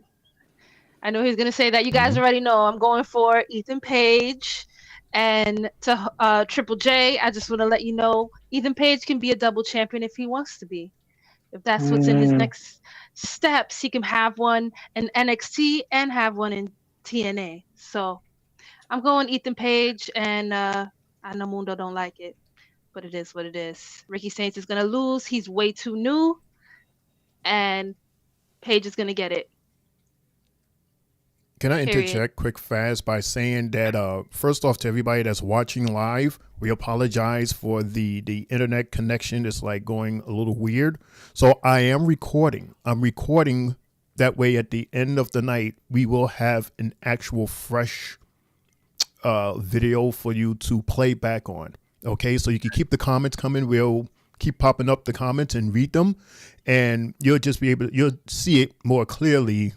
You guys already know I'm going for Ethan Page. And to Triple J, I just want to let you know Ethan Page can be a double champion if he wants to be. If that's what's in his next steps, he can have one in NXT and have one in TNA. So I'm going Ethan Page, and I know Mundo don't like it, but it is what it is. Ricky Saints is going to lose. He's way too new, and Page is going to get it. Can I interject quick fast by saying that first off, to everybody that's watching live, we apologize for the internet connection. It's like going a little weird. So I am recording. I'm recording that way at the end of the night. We will have an actual fresh video for you to play back on. Okay, so you can keep the comments coming. We'll keep popping up the comments and read them, and you'll see it more clearly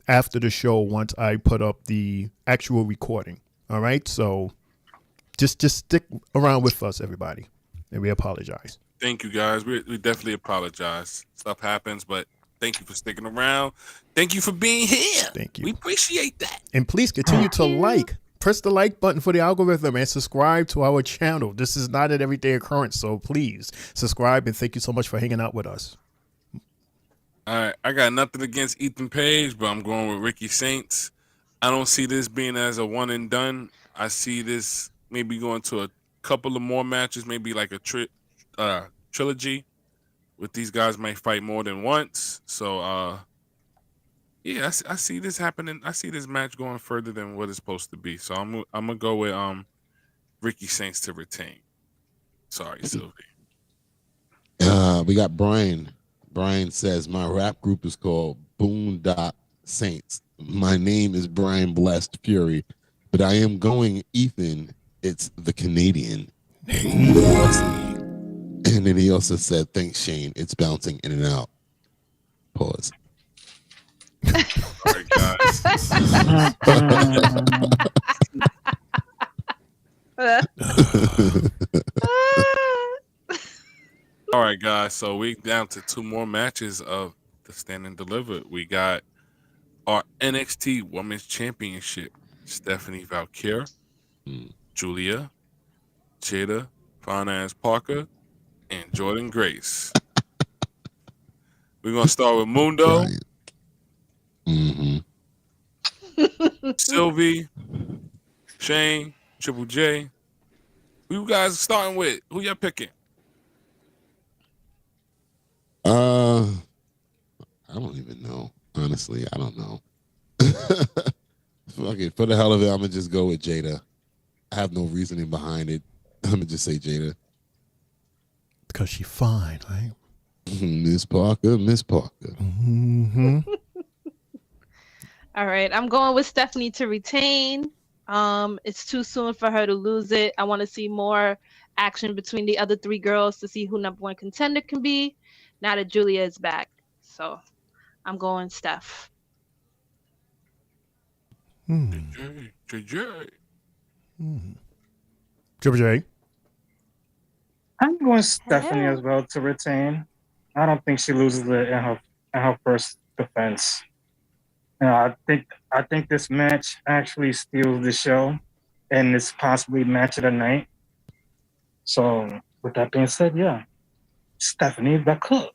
after the show once I put up the actual recording. All right, so just stick around with us, everybody, and we apologize. Thank you, guys. We definitely apologize. Stuff happens, but thank you for sticking around. Thank you for being here. Thank you. We appreciate that. And please continue to press the like button for the algorithm and subscribe to our channel. This is not an everyday occurrence, so please subscribe, and thank you so much for hanging out with us. All right, I got nothing against Ethan Page, but I'm going with Ricky Saints. I don't see this being as a one and done. I see this maybe going to a couple of more matches, maybe like a trilogy, with these guys might fight more than once. So, I see this happening. I see this match going further than what it's supposed to be. So I'm gonna go with Ricky Saints to retain. Sorry, Sylvie. We got Brian. Brian says, my rap group is called Boondock Saints. My name is Brian Blessed Fury, but I am going Ethan. It's the Canadian. And then he also said, thanks, Shane. It's bouncing in and out. Pause. All right, guys. All right, guys. So we down to two more matches of the Stand and Deliver. We got our NXT Women's Championship. Stephanie Valkyrie, Julia, Jada, Fana Parker, and Jordan Grace. We're gonna start with Mundo, Sylvie, Shane, Triple J. Who you guys starting with? Who y'all picking? I don't even know. Honestly, I don't know. Fuck it. For the hell of it, I'm gonna just go with Jada. I have no reasoning behind it. I'm gonna just say Jada. Because she's fine, right? Miss Parker. Mm-hmm. All right, I'm going with Stephanie to retain. It's too soon for her to lose it. I want to see more action between the other three girls to see who number one contender can be. Now that Julia is back, so I'm going Steph. JJ. Triple J. I'm going Stephanie as well to retain. I don't think she loses it in her first defense. You know, I think this match actually steals the show, and it's possibly match of the night. So, with that being said, yeah, Stephanie Valkyrie.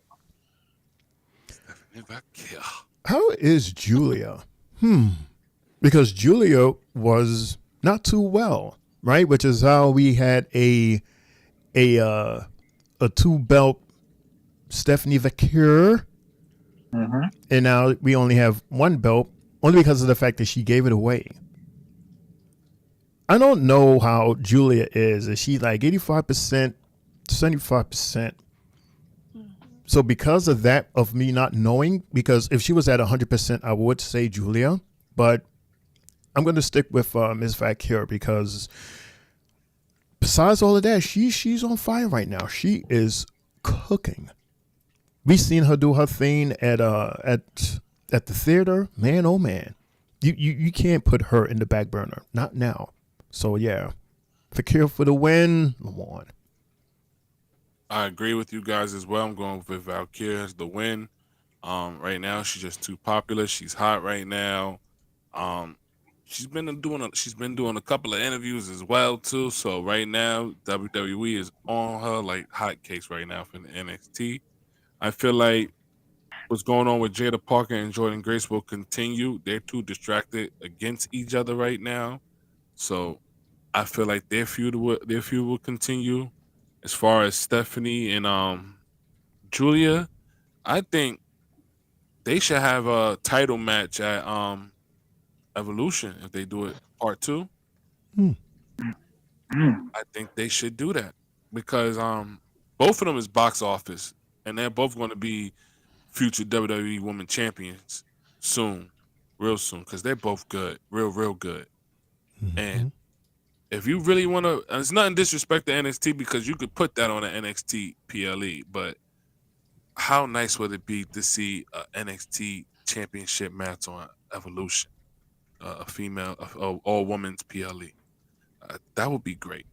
How is Julia? Because Julia was not too well, right? Which is how we had a 2-belt Stephanie Vaquer, and now we only have 1 belt, only because of the fact that she gave it away. I don't know how Julia is. Is she like 85%, 75%? So because of that, of me not knowing, because if she was at 100%, I would say Julia, but I'm going to stick with Ms. Vaquer because besides all of that, she's on fire right now. She is cooking. We seen her do her thing at the theater. Man, oh man, you can't put her in the back burner. Not now. So yeah, Vaquer for the win. Lamont. I agree with you guys as well. I'm going with Valkyrie as the win. Right now, she's just too popular. She's hot right now. She's been doing a couple of interviews as well too. So right now, WWE is on her like hotcakes right now for the NXT. I feel like what's going on with Jada Parker and Jordan Grace will continue. They're too distracted against each other right now. So I feel like their feud will continue. As far as Stephanie and Julia, I think they should have a title match at Evolution if they do it part 2. I think they should do that because both of them is box office and they're both going to be future WWE Women Champions soon, real soon, because they're both good, real good. And if you really want to, it's nothing disrespect to NXT because you could put that on an NXT PLE, but how nice would it be to see an NXT championship match on Evolution, a female, all women's PLE? That would be great.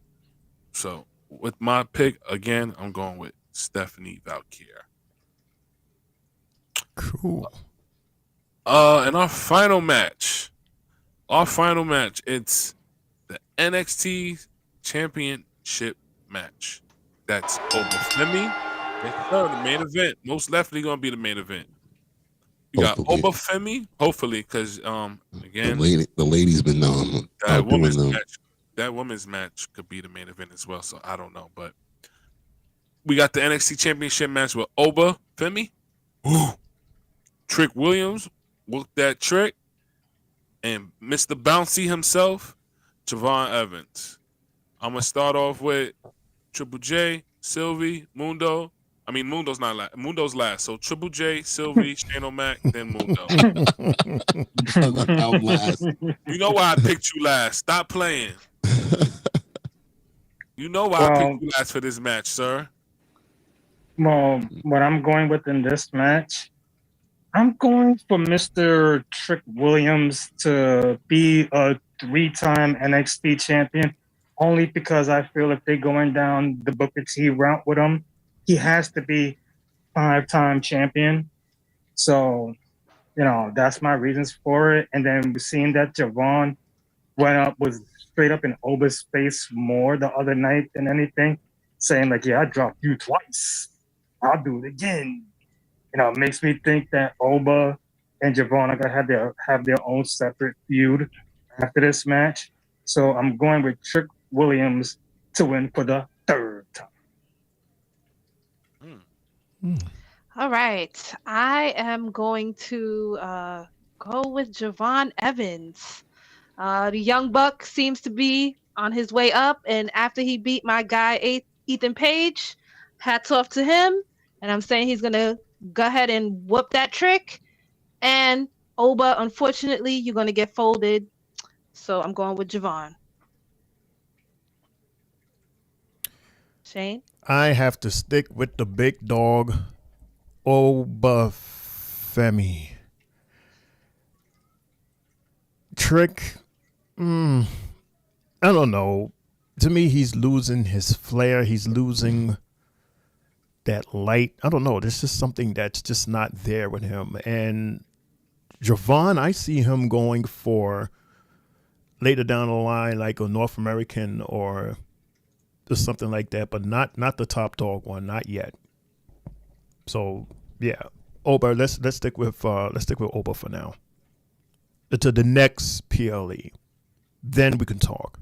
So with my pick, again, I'm going with Stephanie Valkyrie. Cool. And our final match, it's the NXT Championship match. That's Obafemi. Yes, sir, the main event. Most likely going to be the main event. You got Obafemi, hopefully, because again, the lady's been that women's match could be the main event as well. So I don't know, but we got the NXT Championship match with Obafemi. Trick Williams worked that trick, and Mr. Bouncy himself, Javon Evans. I'm gonna start off with Triple J, Sylvie, Mundo. I mean, Mundo's not last. Mundo's last. So Triple J, Sylvie, Shane O'Mac, then Mundo. I'm last. You know why I picked you last. Stop playing. You know why I picked you last for this match, sir. Well, what I'm going with in this match, I'm going for Mr. Trick Williams to be a 3-time NXT champion, only because I feel if they're going down the Booker T route with him, he has to be 5-time champion. So, that's my reasons for it. And then we're seeing that Javon was straight up in Oba's face more the other night than anything, saying like, yeah, I dropped you twice. I'll do it again. It makes me think that Oba and Javon are gonna have their own separate feud after this match. So I'm going with Trick Williams to win for the 3rd time. All right. I am going to go with Javon Evans. The Young Buck seems to be on his way up, and after he beat my guy Ethan Page, hats off to him. And I'm saying he's gonna go ahead and whoop that trick. And Oba, unfortunately, you're gonna get folded. So I'm going with Javon. Shane? I have to stick with the big dog, Obafemi. Trick, I don't know. To me, he's losing his flair. He's losing that light. I don't know. There's just something that's just not there with him. And Javon, I see him going for later down the line, like a North American or just something like that, but not the top dog one, not yet. So yeah, Oba. Let's stick with Oba for now. To the next PLE, then we can talk.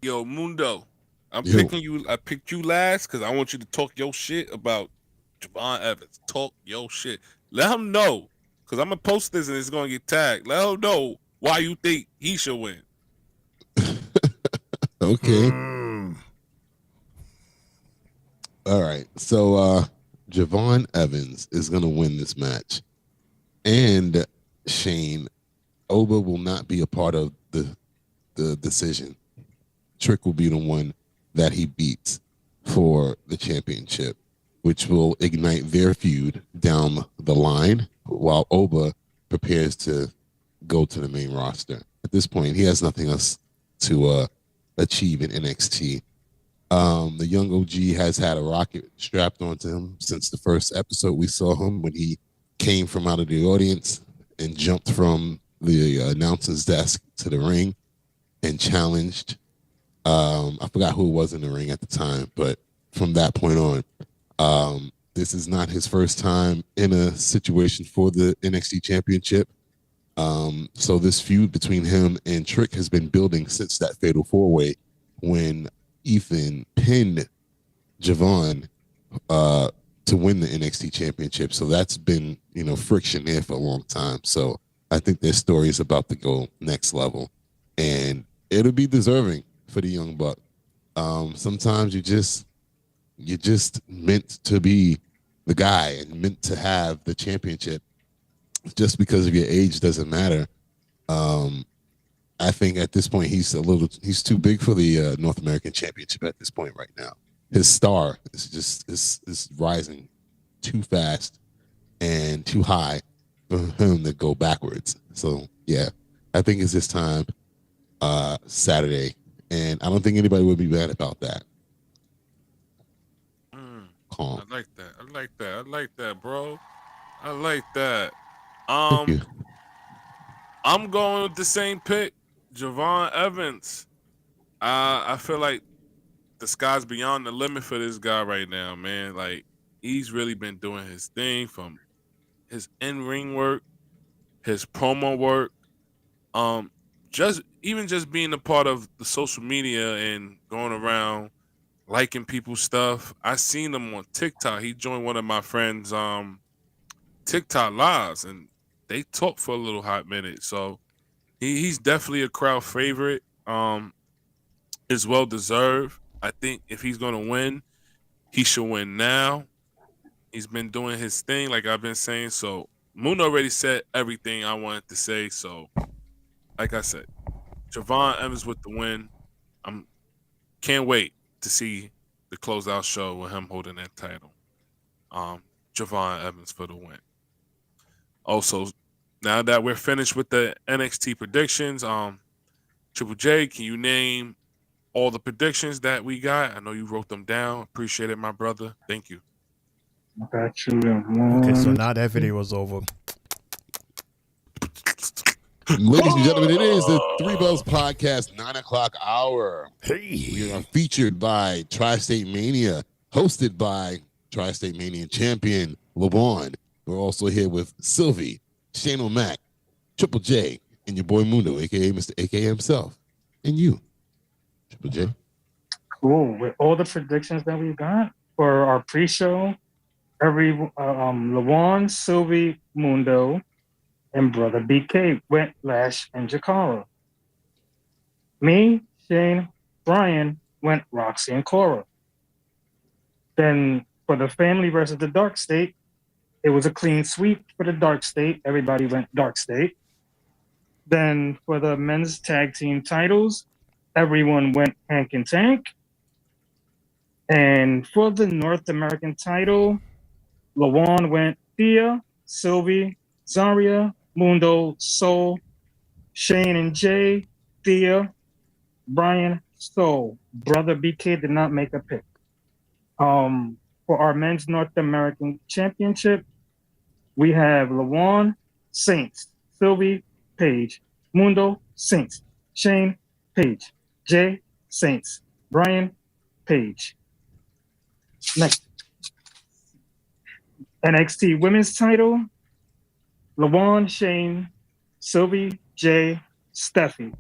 Yo, Mundo, I picked you last because I want you to talk your shit about Javon Evans. Talk your shit. Let him know, because I'm gonna post this and it's gonna get tagged. Let him know why you think he should win. Okay. All right. So Javon Evans is gonna win this match. And Shane, Oba will not be a part of the decision. Trick will be the one that he beats for the championship, which will ignite their feud down the line while Oba prepares to go to the main roster. At this point, he has nothing else to achieve in NXT. The young OG has had a rocket strapped onto him since the first episode we saw him when he came from out of the audience and jumped from the announcer's desk to the ring and challenged. I forgot who it was in the ring at the time, but from that point on, this is not his first time in a situation for the NXT championship. So this feud between him and Trick has been building since that fatal four-way when Ethan pinned Javon to win the NXT championship. So that's been, friction there for a long time. So I think their story is about to go next level, and it'll be deserving for the young buck. Sometimes you're just meant to be the guy and meant to have the championship. Just because of your age doesn't matter. I think at this point he's too big for the North American Championship at this point right now. His star is rising too fast and too high for him to go backwards. So yeah, I think it's his time Saturday, and I don't think anybody would be mad about that. Calm. I like that, bro. I like that. Thank you. I'm going with the same pick, Javon Evans. I feel like the sky's beyond the limit for this guy right now, man. Like, he's really been doing his thing, from his in-ring work, his promo work, just being a part of the social media and going around liking people's stuff. I seen him on TikTok. He joined one of my friends' TikTok lives, and they talked for a little hot minute. So he's definitely a crowd favorite. Is well deserved. I think if he's gonna win, he should win now. He's been doing his thing, like I've been saying. So Moon already said everything I wanted to say. So, like I said, Javon Evans with the win. Can't wait to see the closeout show with him holding that title. Javon Evans for the win. Also, now that we're finished with the NXT predictions, Triple J, can you name all the predictions that we got? I know you wrote them down. Appreciate it, my brother. Thank you. I got you. Okay, so now that video was over. Ladies and gentlemen, it is the 3Bells Podcast 9:00 hour. Hey. We are featured by TriStateMania, hosted by TriStateMania champion LeBron. We're also here with Sylvie, Shane O'Mac, Triple J, and your boy Mundo, aka Mr. AKA himself, and you, Triple J. Cool. With all the predictions that we got for our pre-show, Lawan, Sylvie, Mundo, and Brother BK went Lash and Jakara. Me, Shane, Brian went Roxy and Cora. Then for the family versus the Dark State, it was a clean sweep for the Dark State. Everybody went Dark State. Then for the men's tag team titles, everyone went Hank and Tank. And for the North American title, Lawan went Thea, Sylvie, Zaria, Mundo, Soul, Shane and Jay, Thea, Brian, Soul. Brother BK did not make a pick. For our men's North American Championship, we have Lawan, Saints, Sylvie, Page, Mundo, Saints, Shane, Page, Jay, Saints, Brian, Page. Next. NXT Women's title, LaVon, Shane, Sylvie, Jay, Steffi,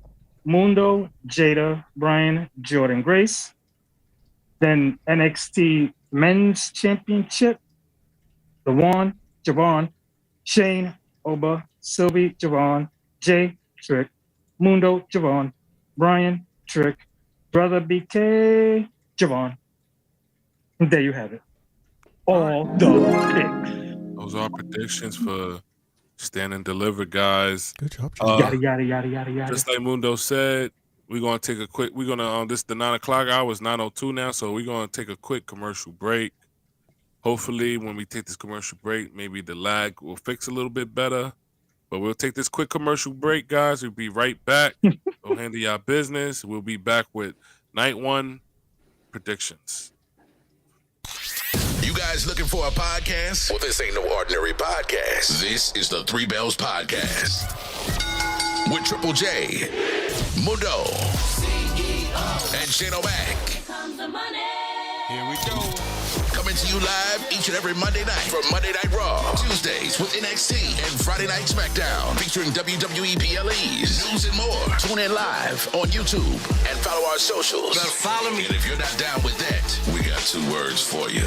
Mundo, Jada, Brian, Jordan, Grace. Then NXT Men's Championship, LaVon, Javon, Shane, Oba, Sylvie, Javon, Jay, Trick, Mundo, Javon, Brian, Trick, Brother BK, Javon. And there you have it. All the picks. Those are our predictions for Stand and Deliver, guys. Good job, Yada, yada, yada, yada, yada. Just like Mundo said, we're gonna take a quick. We're gonna this the 9:00 hour is 9:02 now, so we're gonna take a quick commercial break. Hopefully, when we take this commercial break, maybe the lag will fix a little bit better. But we'll take this quick commercial break, guys. We'll be right back. Go handle your business. We'll be back with night one predictions. You guys looking for a podcast? Well, this ain't no ordinary podcast. This is the 3Bells Podcast with Triple J, Mundo, and Shane O'Mac. Here we go. Coming to you live each and every Monday night from Monday Night Raw, Tuesdays with NXT, and Friday Night SmackDown featuring WWE PLEs, news and more. Tune in live on YouTube and follow our socials. Better follow me. And if you're not down with that, we got 2 words for you.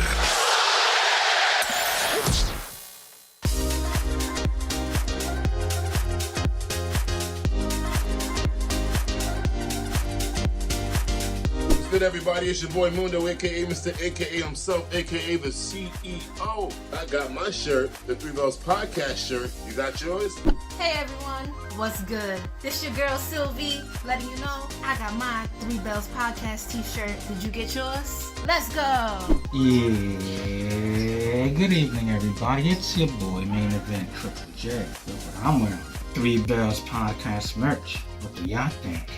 Good, everybody. It's your boy Mundo, aka Mr. AKA himself, aka the CEO. I got my shirt, the 3Bells Podcast shirt. You got yours? Hey everyone, what's good? This your girl Sylvie, letting you know I got my 3Bells Podcast t-shirt. Did you get yours? Let's go! Yeah, good evening, everybody. It's your boy, Main Event Triple J. Look what I'm wearing. 3Bells Podcast merch. What do y'all think?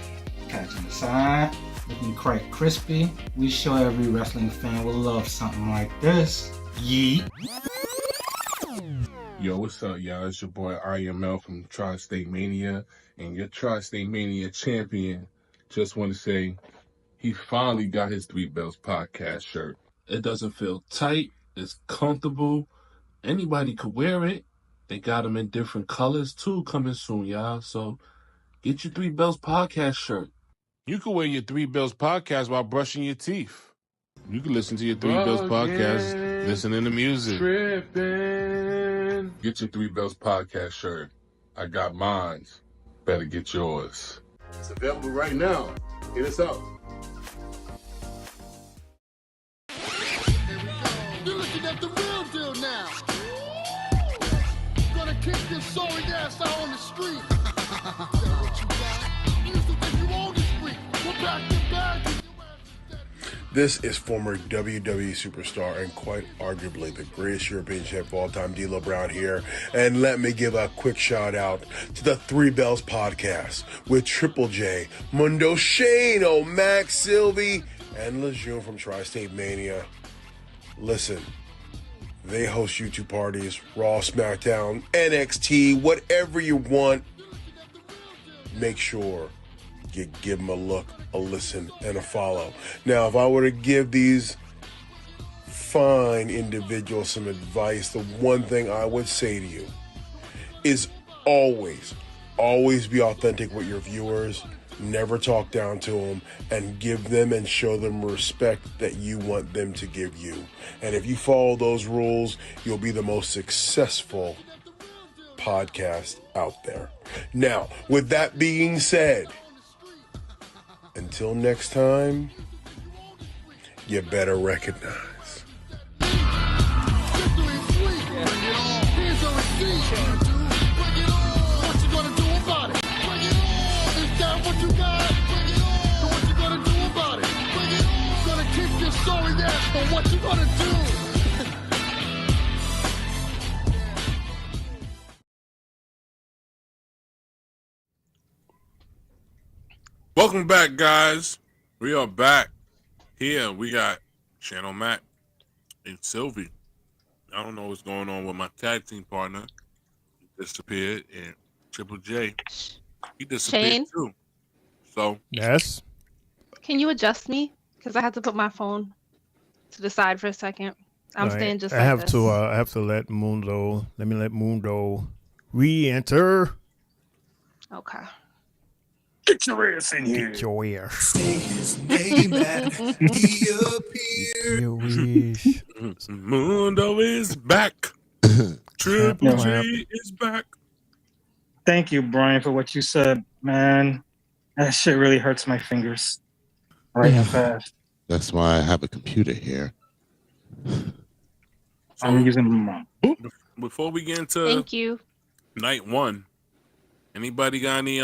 Catching the side, looking quite crispy. We sure every wrestling fan will love something like this. Yeet. Yo, what's up, y'all? It's your boy IML from TriStateMania and your TriStateMania champion. Just want to say he finally got his 3Bells Podcast shirt. It doesn't feel tight. It's comfortable. Anybody could wear it. They got them in different colors, too, coming soon, y'all. So get your 3Bells Podcast shirt. You can wear your 3Bells Podcast while brushing your teeth. You can listen to your 3Bells Podcast, listening to music. Trippin'. Get your 3Bells Podcast shirt. I got mine. Better get yours. It's available right now. Hit us up. You're looking at the real deal now. Gonna kick this sorry ass out on the street. What you got? You used to think you owned the street. We're back to back. This is former WWE superstar and quite arguably the greatest European champ of all time, D'Lo Brown here. And let me give a quick shout out to the 3Bells Podcast with Triple J, Mundo, Shane, O'Mac, Sylvie, and Lejeune from TriStateMania. Listen, they host YouTube parties, Raw, SmackDown, NXT, whatever you want. Make sure you give them a look, a listen, and a follow. Now, if I were to give these fine individuals some advice, the one thing I would say to you is always be authentic with your viewers. Never talk down to them, and give them and show them respect that you want them to give you. And if you follow those rules, you'll be the most successful podcast out there. Now, with that being said, until next time, you better recognize. What you gonna do? Welcome back, guys. We are back. Here we got Channel Mac and Sylvie. I don't know what's going on with my tag team partner. He disappeared, and Triple J, he disappeared Shane? too. So Yes. Can you adjust me? Because I had to put my phone to the side for a second. I'm All staying right. just I like have this. to. I have to let Mundo. Let me let Mundo re-enter. Okay. Get your ass in here. Get your ass. Say his name and he appears. Your wish. Mundo is back. Triple Clap, G clap. is back. Thank you, Brian, for what you said, man. That shit really hurts my fingers. Right and fast. That's why I have a computer here. I'm using my. Before we get into Thank you. night one, anybody got any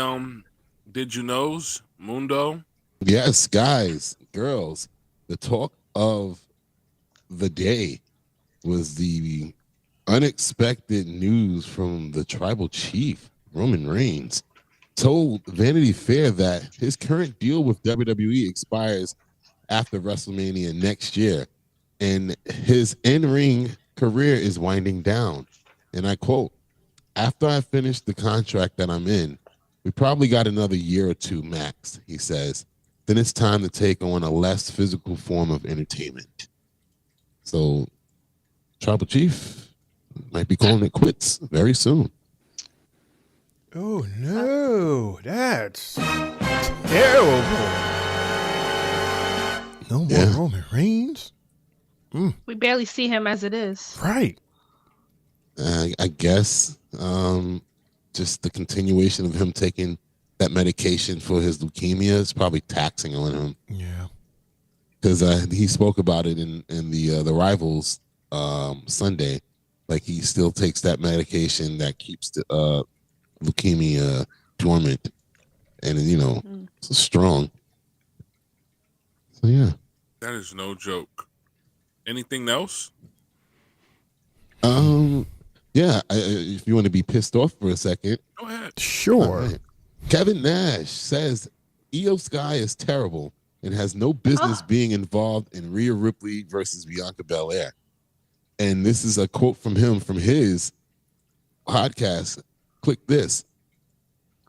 did you knows? Mundo? Yes, guys, girls, the talk of the day was the unexpected news from the tribal chief, Roman Reigns, told Vanity Fair that his current deal with WWE expires after WrestleMania next year, and his in-ring career is winding down. And I quote, "After I finish the contract that I'm in, we probably got another year or two max," he says. "Then it's time to take on a less physical form of entertainment." So, Tribal Chief might be calling it quits very soon. Oh no, that's terrible. No more Roman Reigns. We barely see him as it is. Right. I guess just the continuation of him taking that medication for his leukemia is probably taxing on him. Yeah. Because he spoke about it in the Rivals Sunday. Like, he still takes that medication that keeps the leukemia dormant, and it's strong. So yeah. That is no joke. Anything else? Yeah. If you want to be pissed off for a second, go ahead. Sure. Right. Kevin Nash says Io Sky is terrible and has no business being involved in Rhea Ripley versus Bianca Belair. And this is a quote from him from his podcast. Click this.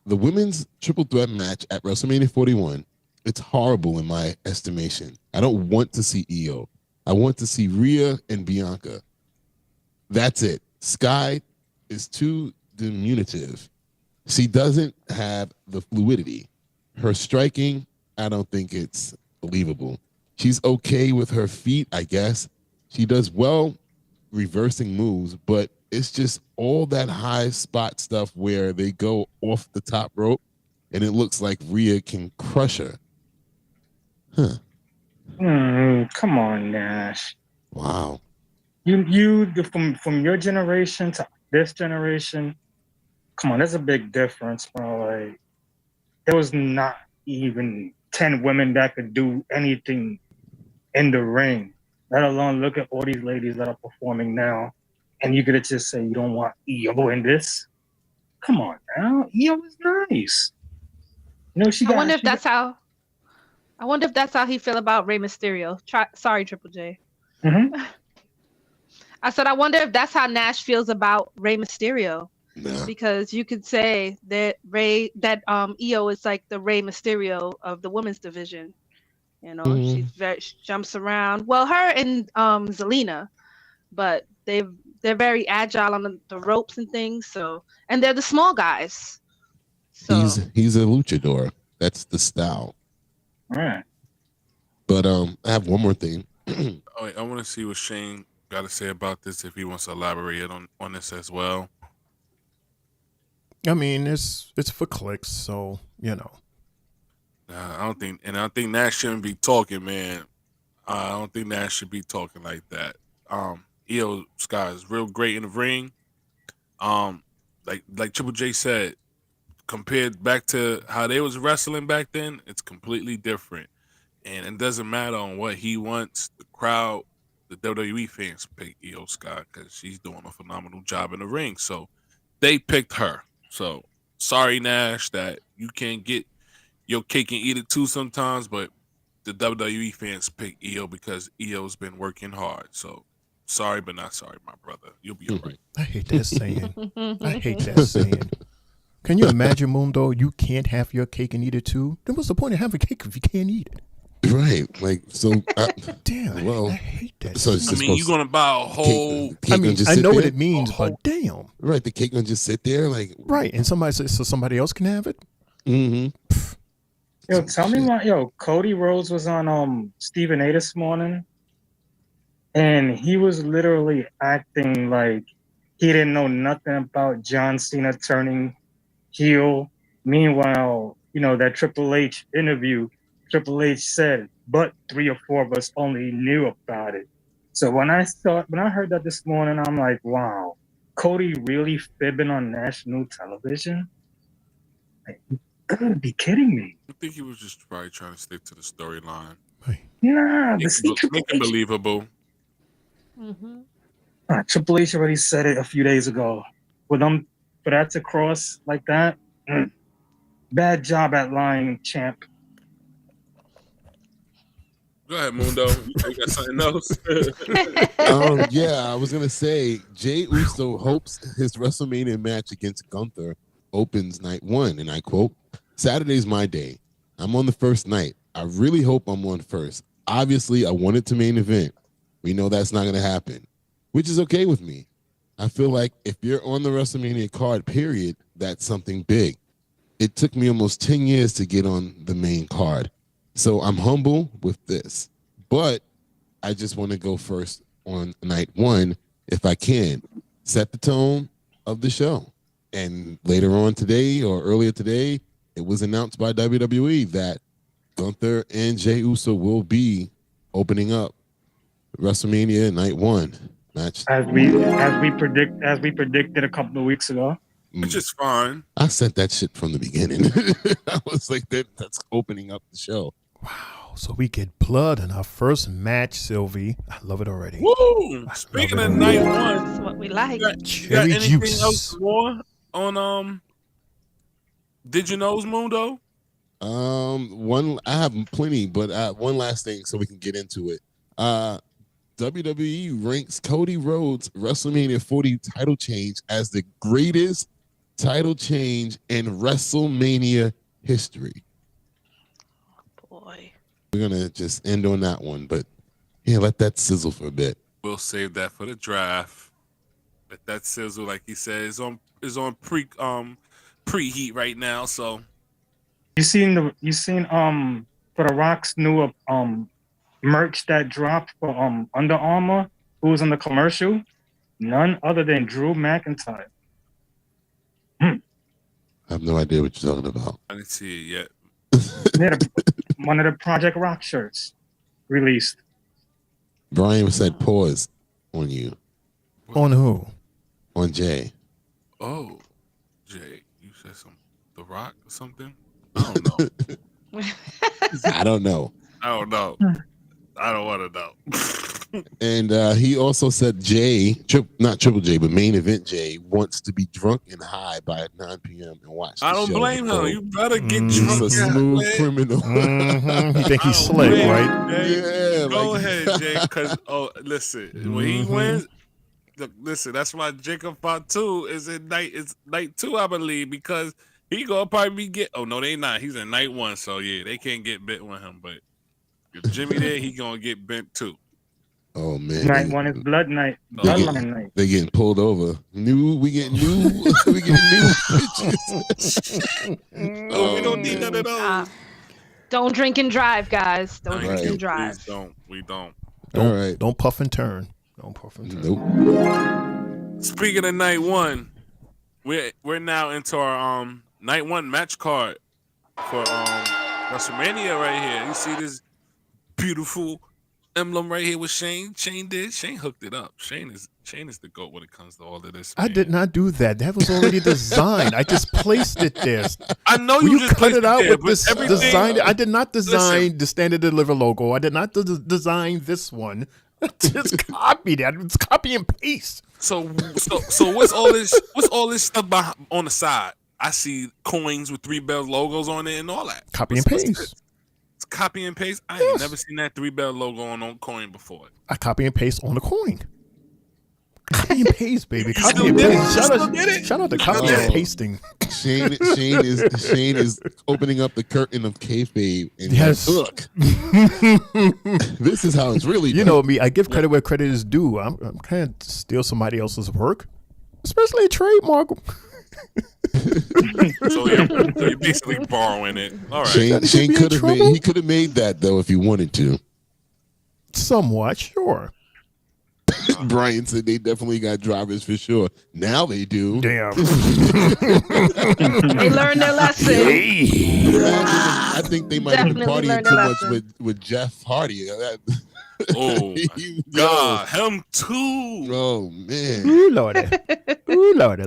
"The women's triple threat match at WrestleMania 41, it's horrible in my estimation. I don't want to see Io. I want to see Rhea and Bianca. That's it. Sky is too diminutive. She doesn't have the fluidity. Her striking, I don't think it's believable. She's okay with her feet, I guess. She does well reversing moves, but it's just all that high spot stuff where they go off the top rope and it looks like Rhea can crush her." Huh. Come on, Nash. Wow. You from your generation to this generation, come on, there's a big difference, bro. Like, there was not even 10 women that could do anything in the ring, let alone look at all these ladies that are performing now, and you could just say you don't want Io in this. Come on now, Io is nice. I wonder if that's how he feel about Rey Mysterio. Sorry, Triple J. Mm-hmm. I said, I wonder if that's how Nash feels about Rey Mysterio. Nah. Because you could say that Io is like the Rey Mysterio of the women's division. She jumps around. Well, her and Zelina, but they're very agile on the ropes and things. So, and they're the small guys. So He's a luchador. That's the style. All right. But I have one more thing. I want to see what Shane got to say about this, if he wants to elaborate on this as well. I mean, it's for clicks, so I don't think Nash shouldn't be talking, man. I don't think Nash should be talking like that. Io Sky is real great in the ring. Like Triple J said, compared back to how they was wrestling back then, it's completely different. And it doesn't matter on what he wants. The crowd, the WWE fans pick Io Sky because she's doing a phenomenal job in the ring. So they picked her. So sorry, Nash, that you can't get your cake and eat it too sometimes, but the WWE fans pick Io because Io's been working hard. So sorry, but not sorry, my brother. You'll be all right. I hate that saying. Can you imagine, Mundo? You can't have your cake and eat it too. Then what's the point of having cake if you can't eat it? Right. Like, so. Damn. Well, I hate that. So it's I just mean, you're gonna buy a whole. cake gonna just I sit know what there? it means, but damn. Right. The cake gonna just sit there, like. Right, and somebody says so somebody else can have it. Mm-hmm. Yo, tell me why. Yo, Cody Rhodes was on Stephen A this morning, and he was literally acting like he didn't know nothing about John Cena turning heel. Meanwhile, that Triple H interview, Triple H said, but 3 or 4 of us only knew about it. So when I heard that this morning, I'm like, wow, Cody really fibbing on national television? Like, you gotta be kidding me. I think he was just probably trying to stick to the storyline. Nah, Make it believable. Triple H already said it a few days ago. For that to cross like that, bad job at lying, champ. Go ahead, Mundo. You got something else? Yeah, I was gonna say Jey Uso hopes his WrestleMania match against Gunther opens night 1, and I quote, "Saturday's my day. I'm on the first night. I really hope I'm on first. Obviously, I want it to main event. We know that's not gonna happen, which is okay with me. I feel like if you're on the WrestleMania card, period, that's something big. It took me almost 10 years to get on the main card. So I'm humble with this, but I just want to go first on night 1 if I can. Set the tone of the show." And later on today or earlier today, it was announced by WWE that Gunther and Jey Uso will be opening up WrestleMania night 1 match. As we predicted a couple of weeks ago. Which is fine. I said that shit from the beginning. I was like, that's opening up the show. Wow. So we get blood in our first match, Sylvie. I love it already. Woo! Speaking of night 1, That's what we like. you got Cherry anything juice. else more on Did You Know's, Mundo? I have plenty, but one last thing so we can get into it. WWE ranks Cody Rhodes' WrestleMania 40 title change as the greatest title change in WrestleMania history. Oh, boy. We're gonna just end on that one, but yeah, let that sizzle for a bit. We'll save that for the draft. Let that sizzle, like he said, is on preheat right now. So You seen for the Rock's new merch that dropped for Under Armour? Who was on the commercial? None other than Drew McIntyre. I have no idea what you're talking about. I didn't see it yet. One of the Project Rock shirts released. Brian said pause on you. On who? On Jay. Oh, Jay, you said something. The Rock or something? I don't know. I don't know. I don't know. I don't want to know. And he also said not Triple J, but main event Jay wants to be drunk and high by 9 p.m. and watch the I don't show. blame him. You better get He's drunk. a smooth criminal. You think he's slick, right? Yeah. Go ahead, Jay. Because listen, when he wins, listen. That's why Jacob Fatu is in night 2, I believe, because he gonna probably get. Oh no, they not. He's in night 1, so yeah, they can't get bit with him. But if Jimmy there, he gonna get bent too. Oh man. Night 1 is blood night. Bloodline night. They getting pulled over. We getting new bitches. Oh, we don't need none of those. Don't drink and drive, guys. Don't drink Right. and drive. Please don't. We don't. All right. Don't puff and turn. Don't puff and turn. Nope. Speaking of night 1, we're now into our night 1 match card for WrestleMania right here. You see this beautiful emblem right here with Shane. Shane hooked it up. Shane is the GOAT when it comes to all of this. I did not do that. That was already designed. I just placed it there. I know Will you just cut placed it out there, with but this everything- design. I did not design Listen. the Stand and Deliver logo. I did not design this one. I just copied it. It's copy and paste. So what's all this? What's all this stuff on the side? I see coins with 3Bells logos on it and all that. Copy and What's paste. this? It's copy and paste. I ain't never seen that 3Bell logo on coin before. I copy and paste on the coin. Copy and paste, baby. You Copy still and did it? paste. You still did it? Shout out to copy and pasting. Shane is opening up the curtain of kayfabe and Yes. look, this is how it's really You done. know me. I give credit where credit is due. I'm kind of steal somebody else's work, especially a trademark. So you're basically borrowing it. All right. Shane could have made that though if he wanted to. Somewhat, sure. Brian said they definitely got drivers for sure. Now they do. Damn. They learned their lesson. I think they might have been Definitely partying learned too their much lesson. with Jeff Hardy. Oh, God. Him too. Oh, man. Ooh, Lordy. Ooh, Lordy.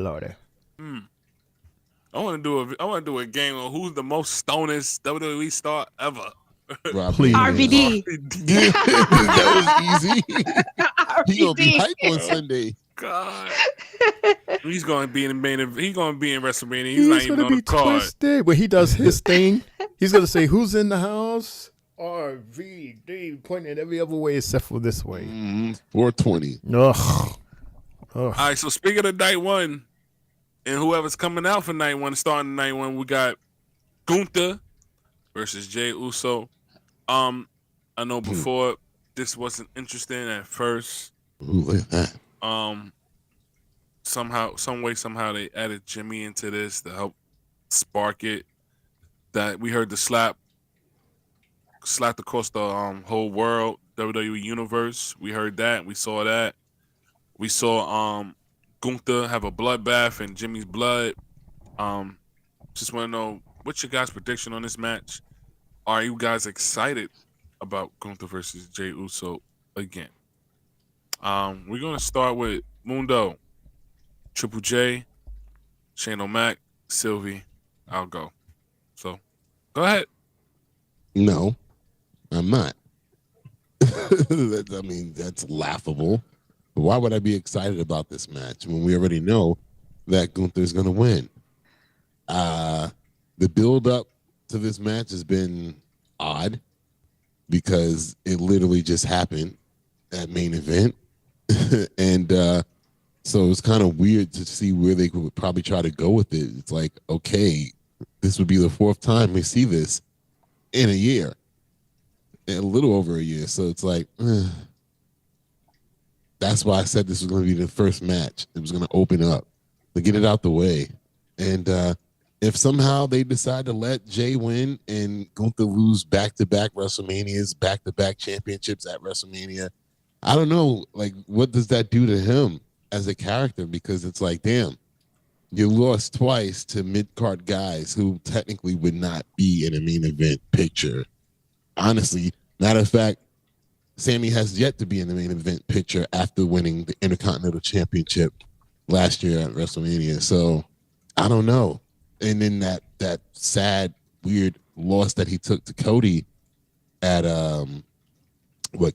I want to do a game on who's the most stonest WWE star ever. Please. RVD. That was easy. He gonna be hype on Sunday. God. He's going to be in the main event. He's going to be in WrestleMania. He's not He's even gonna on the be card. twisted when he does his thing. He's gonna say, "Who's in the house?" RVD, pointing in every other way except for this way. 420. Ugh. All right, so speaking of night one, and whoever's coming out for night one, starting night one, we got Gunther versus Jey Uso. I know before this wasn't interesting at first. Ooh, look at that. Somehow they added Jimmy into this to help spark it. That we heard the slap across the whole world, WWE universe. We heard that. We saw that. We saw Gunther have a bloodbath in Jimmy's blood. Just want to know what's your guys' prediction on this match. Are you guys excited about Gunther versus Jey Uso again? We're gonna start with Mundo, Triple J, Shane O'Mac, Sylvie. I'll go. So, go ahead. No, I'm not. That's laughable. Why would I be excited about this match when we already know that Gunther's going to win? The build up to this match has been odd because it literally just happened at main event. And so it's kind of weird to see where they would probably try to go with it. It's like, okay, this would be the fourth time we see this in a year, a little over a year. So it's like, that's why I said this was going to be the first match. It was going to open up to get it out the way. And if somehow they decide to let Jay win and Gunther lose back-to-back WrestleManias, back-to-back championships at WrestleMania, I don't know, like, what does that do to him as a character? Because it's like, damn, you lost twice to mid-card guys who technically would not be in a main event picture. Honestly, matter of fact, Sammy has yet to be in the main event picture after winning the Intercontinental Championship last year at WrestleMania. So I don't know. And then that sad, weird loss that he took to Cody at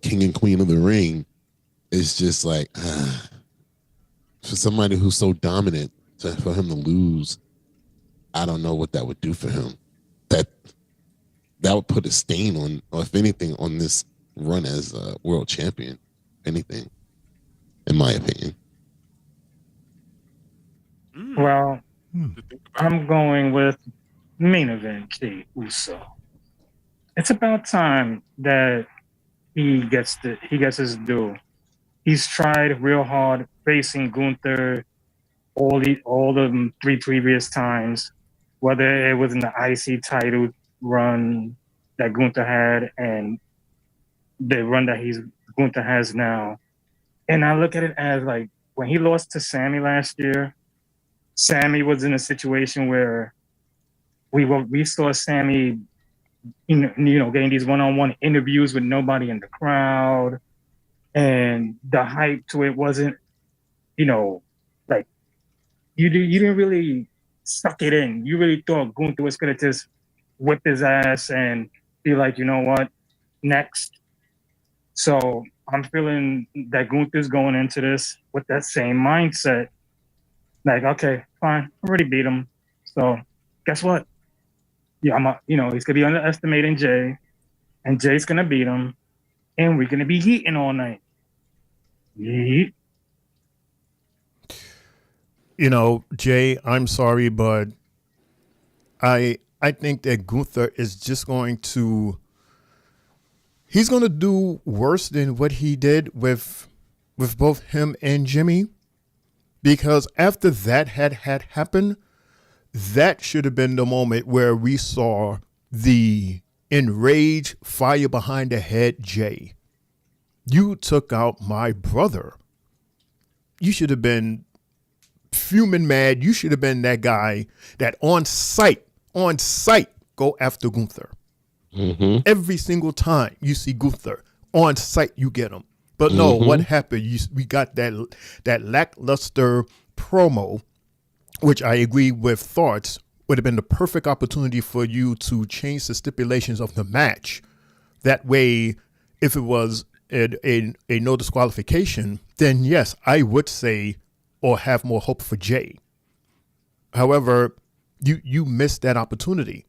King and Queen of the Ring is just like for somebody who's so dominant, for him to lose, I don't know what that would do for him. That would put a stain on, or if anything, on this run as a world champion. Anything, in my opinion. Well, I'm going with main event Jey Uso. It's about time that he gets his due. He's tried real hard facing Gunther all the three previous times, whether it was in the IC title run that Gunther had and the run that Gunther has now. And I look at it as like when he lost to Sammy last year, Sammy was in a situation where we saw Sammy, getting these one-on-one interviews with nobody in the crowd, and the hype to it wasn't, like you didn't really suck it in. You really thought Gunther was gonna just whip his ass and be like, you know what, next. So I'm feeling that Gunther's going into this with that same mindset. Like, okay, fine, I already beat him. So guess what? Yeah, he's gonna be underestimating Jay, and Jay's gonna beat him, and we're gonna be heating all night. Yeet. Jay, I'm sorry, but I think that Gunther is just he's going to do worse than what he did with both him and Jimmy, because after that had happened, that should have been the moment where we saw the enraged, fire behind the head Jay. You took out my brother. You should have been fuming mad. You should have been that guy that on sight, go after Gunther. Mm-hmm. Every single time you see Gunther on sight, you get him. But no, what happened? We got that lackluster promo, which I agree with thoughts would have been the perfect opportunity for you to change the stipulations of the match. That way, if it was a no disqualification, then yes, I would say or have more hope for Jay. However, you missed that opportunity.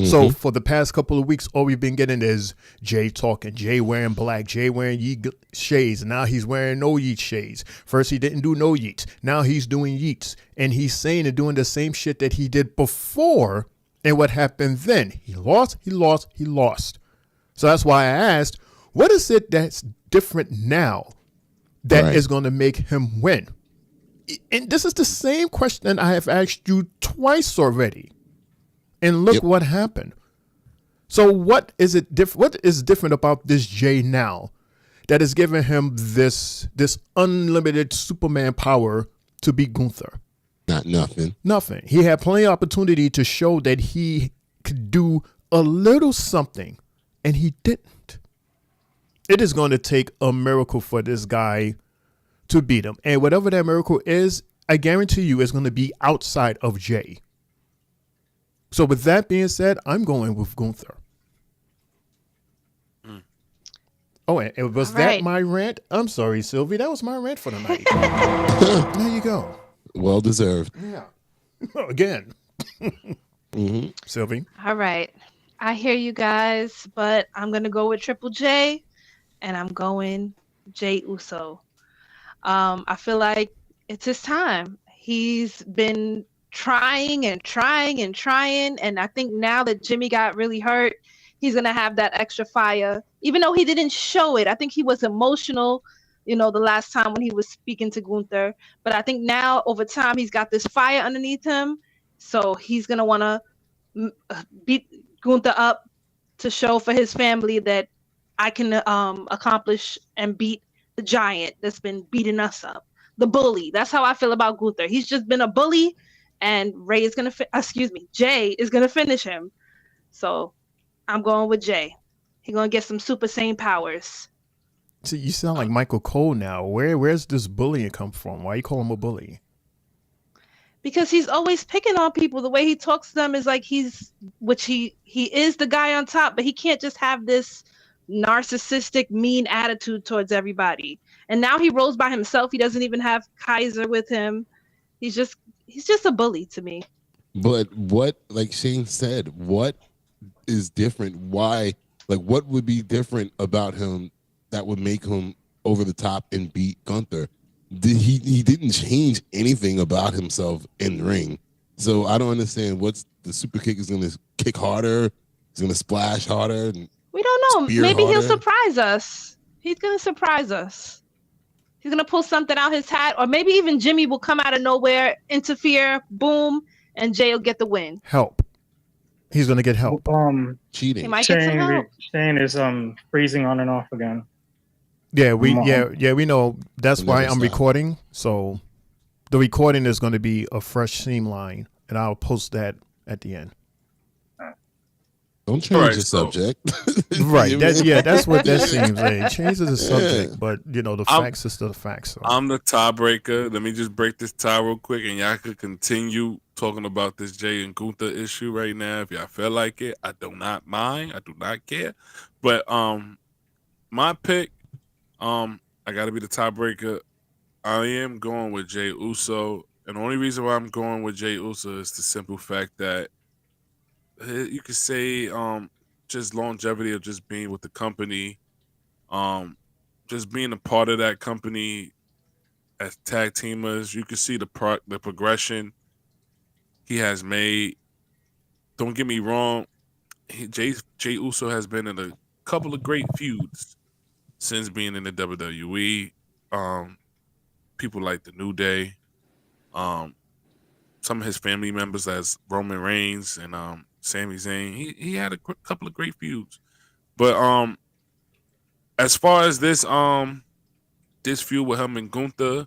So for the past couple of weeks, all we've been getting is Jay talking, Jay wearing black, Jay wearing yeet shades. Now he's wearing no yeet shades. First he didn't do no yeets. Now he's doing yeets. And he's saying and doing the same shit that he did before. And what happened then? He lost. So that's why I asked, what is it that's different now that is going to make him win? And this is the same question I have asked you twice already. And look what happened. So what is different about this Jay now that is giving him this unlimited Superman power to beat Gunther? Nothing. He had plenty of opportunity to show that he could do a little something, and he didn't. It is going to take a miracle for this guy to beat him. And whatever that miracle is, I guarantee you it's going to be outside of Jay. So with that being said, I'm going with Gunther. Oh, and was that my rant? I'm sorry, Sylvie. That was my rant for the night. There you go. Well deserved. Yeah. Again. Sylvie. All right. I hear you guys, but I'm going to go with Triple J, and I'm going Jay Uso. I feel like it's his time. He's been trying, and I think now that Jimmy got really hurt, he's gonna have that extra fire, even though he didn't show it. I think he was emotional, the last time when he was speaking to Gunther, but I think now over time he's got this fire underneath him, so he's gonna want to beat Gunther up to show for his family that I can accomplish and beat the giant that's been beating us up, the bully. That's how I feel about Gunther. He's just been a bully, and Jay is gonna finish him. So I'm going with Jay. He's gonna get some Super Saiyan powers. See, you sound like Michael Cole now. Where's this bullying come from? Why you call him a bully? Because he's always picking on people. The way he talks to them is like he is the guy on top, but he can't just have this narcissistic, mean attitude towards everybody. And now he rolls by himself. He doesn't even have Kaiser with him. He's just a bully to me. But what, like Shane said, what is different? Why? Like, what would be different about him that would make him over the top and beat Gunther? He didn't change anything about himself in the ring. So I don't understand. What's the super kick is going to kick harder? He's going to splash harder? We don't know. Maybe harder? He'll surprise us. He's going to surprise us. He's going to pull something out his hat, or maybe even Jimmy will come out of nowhere, interfere, boom, and Jay will get the win. Help. He's going to get help. Cheating. He might get some help. Shane is freezing on and off again. Yeah, we know. That's why I'm recording. So the recording is going to be a fresh seam line, and I'll post that at the end. Don't change the subject. Right. That's what that seems like. Change the subject, but the facts are still the facts. So. I'm the tiebreaker. Let me just break this tie real quick, and y'all could continue talking about this Jay and Gunther issue right now if y'all feel like it. I do not mind. I do not care. But my pick, I got to be the tiebreaker. I am going with Jay Uso, and the only reason why I'm going with Jay Uso is the simple fact that you could say just longevity of just being with the company, just being a part of that company as tag teamers. You can see the progression he has made. Don't get me wrong, Jay Uso has been in a couple of great feuds since being in the WWE. People like the New Day, some of his family members as Roman Reigns and Sami Zayn. He had a couple of great feuds, but as far as this feud with him and Gunther,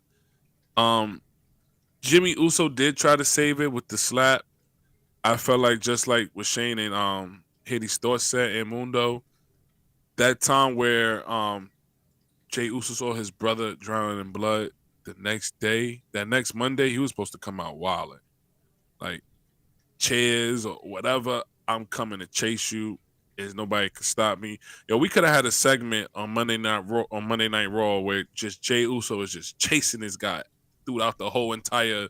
Jimmy Uso did try to save it with the slap. I felt like just like with Shane and Hedy Storset and Mundo, that time where Jay Uso saw his brother drowning in blood the next day, that next Monday, he was supposed to come out wilding. Like, chairs or whatever, I'm coming to chase you. There's nobody can stop me. Yo, we could have had a segment on Monday Night Raw where just Jay Uso is just chasing this guy throughout the whole entire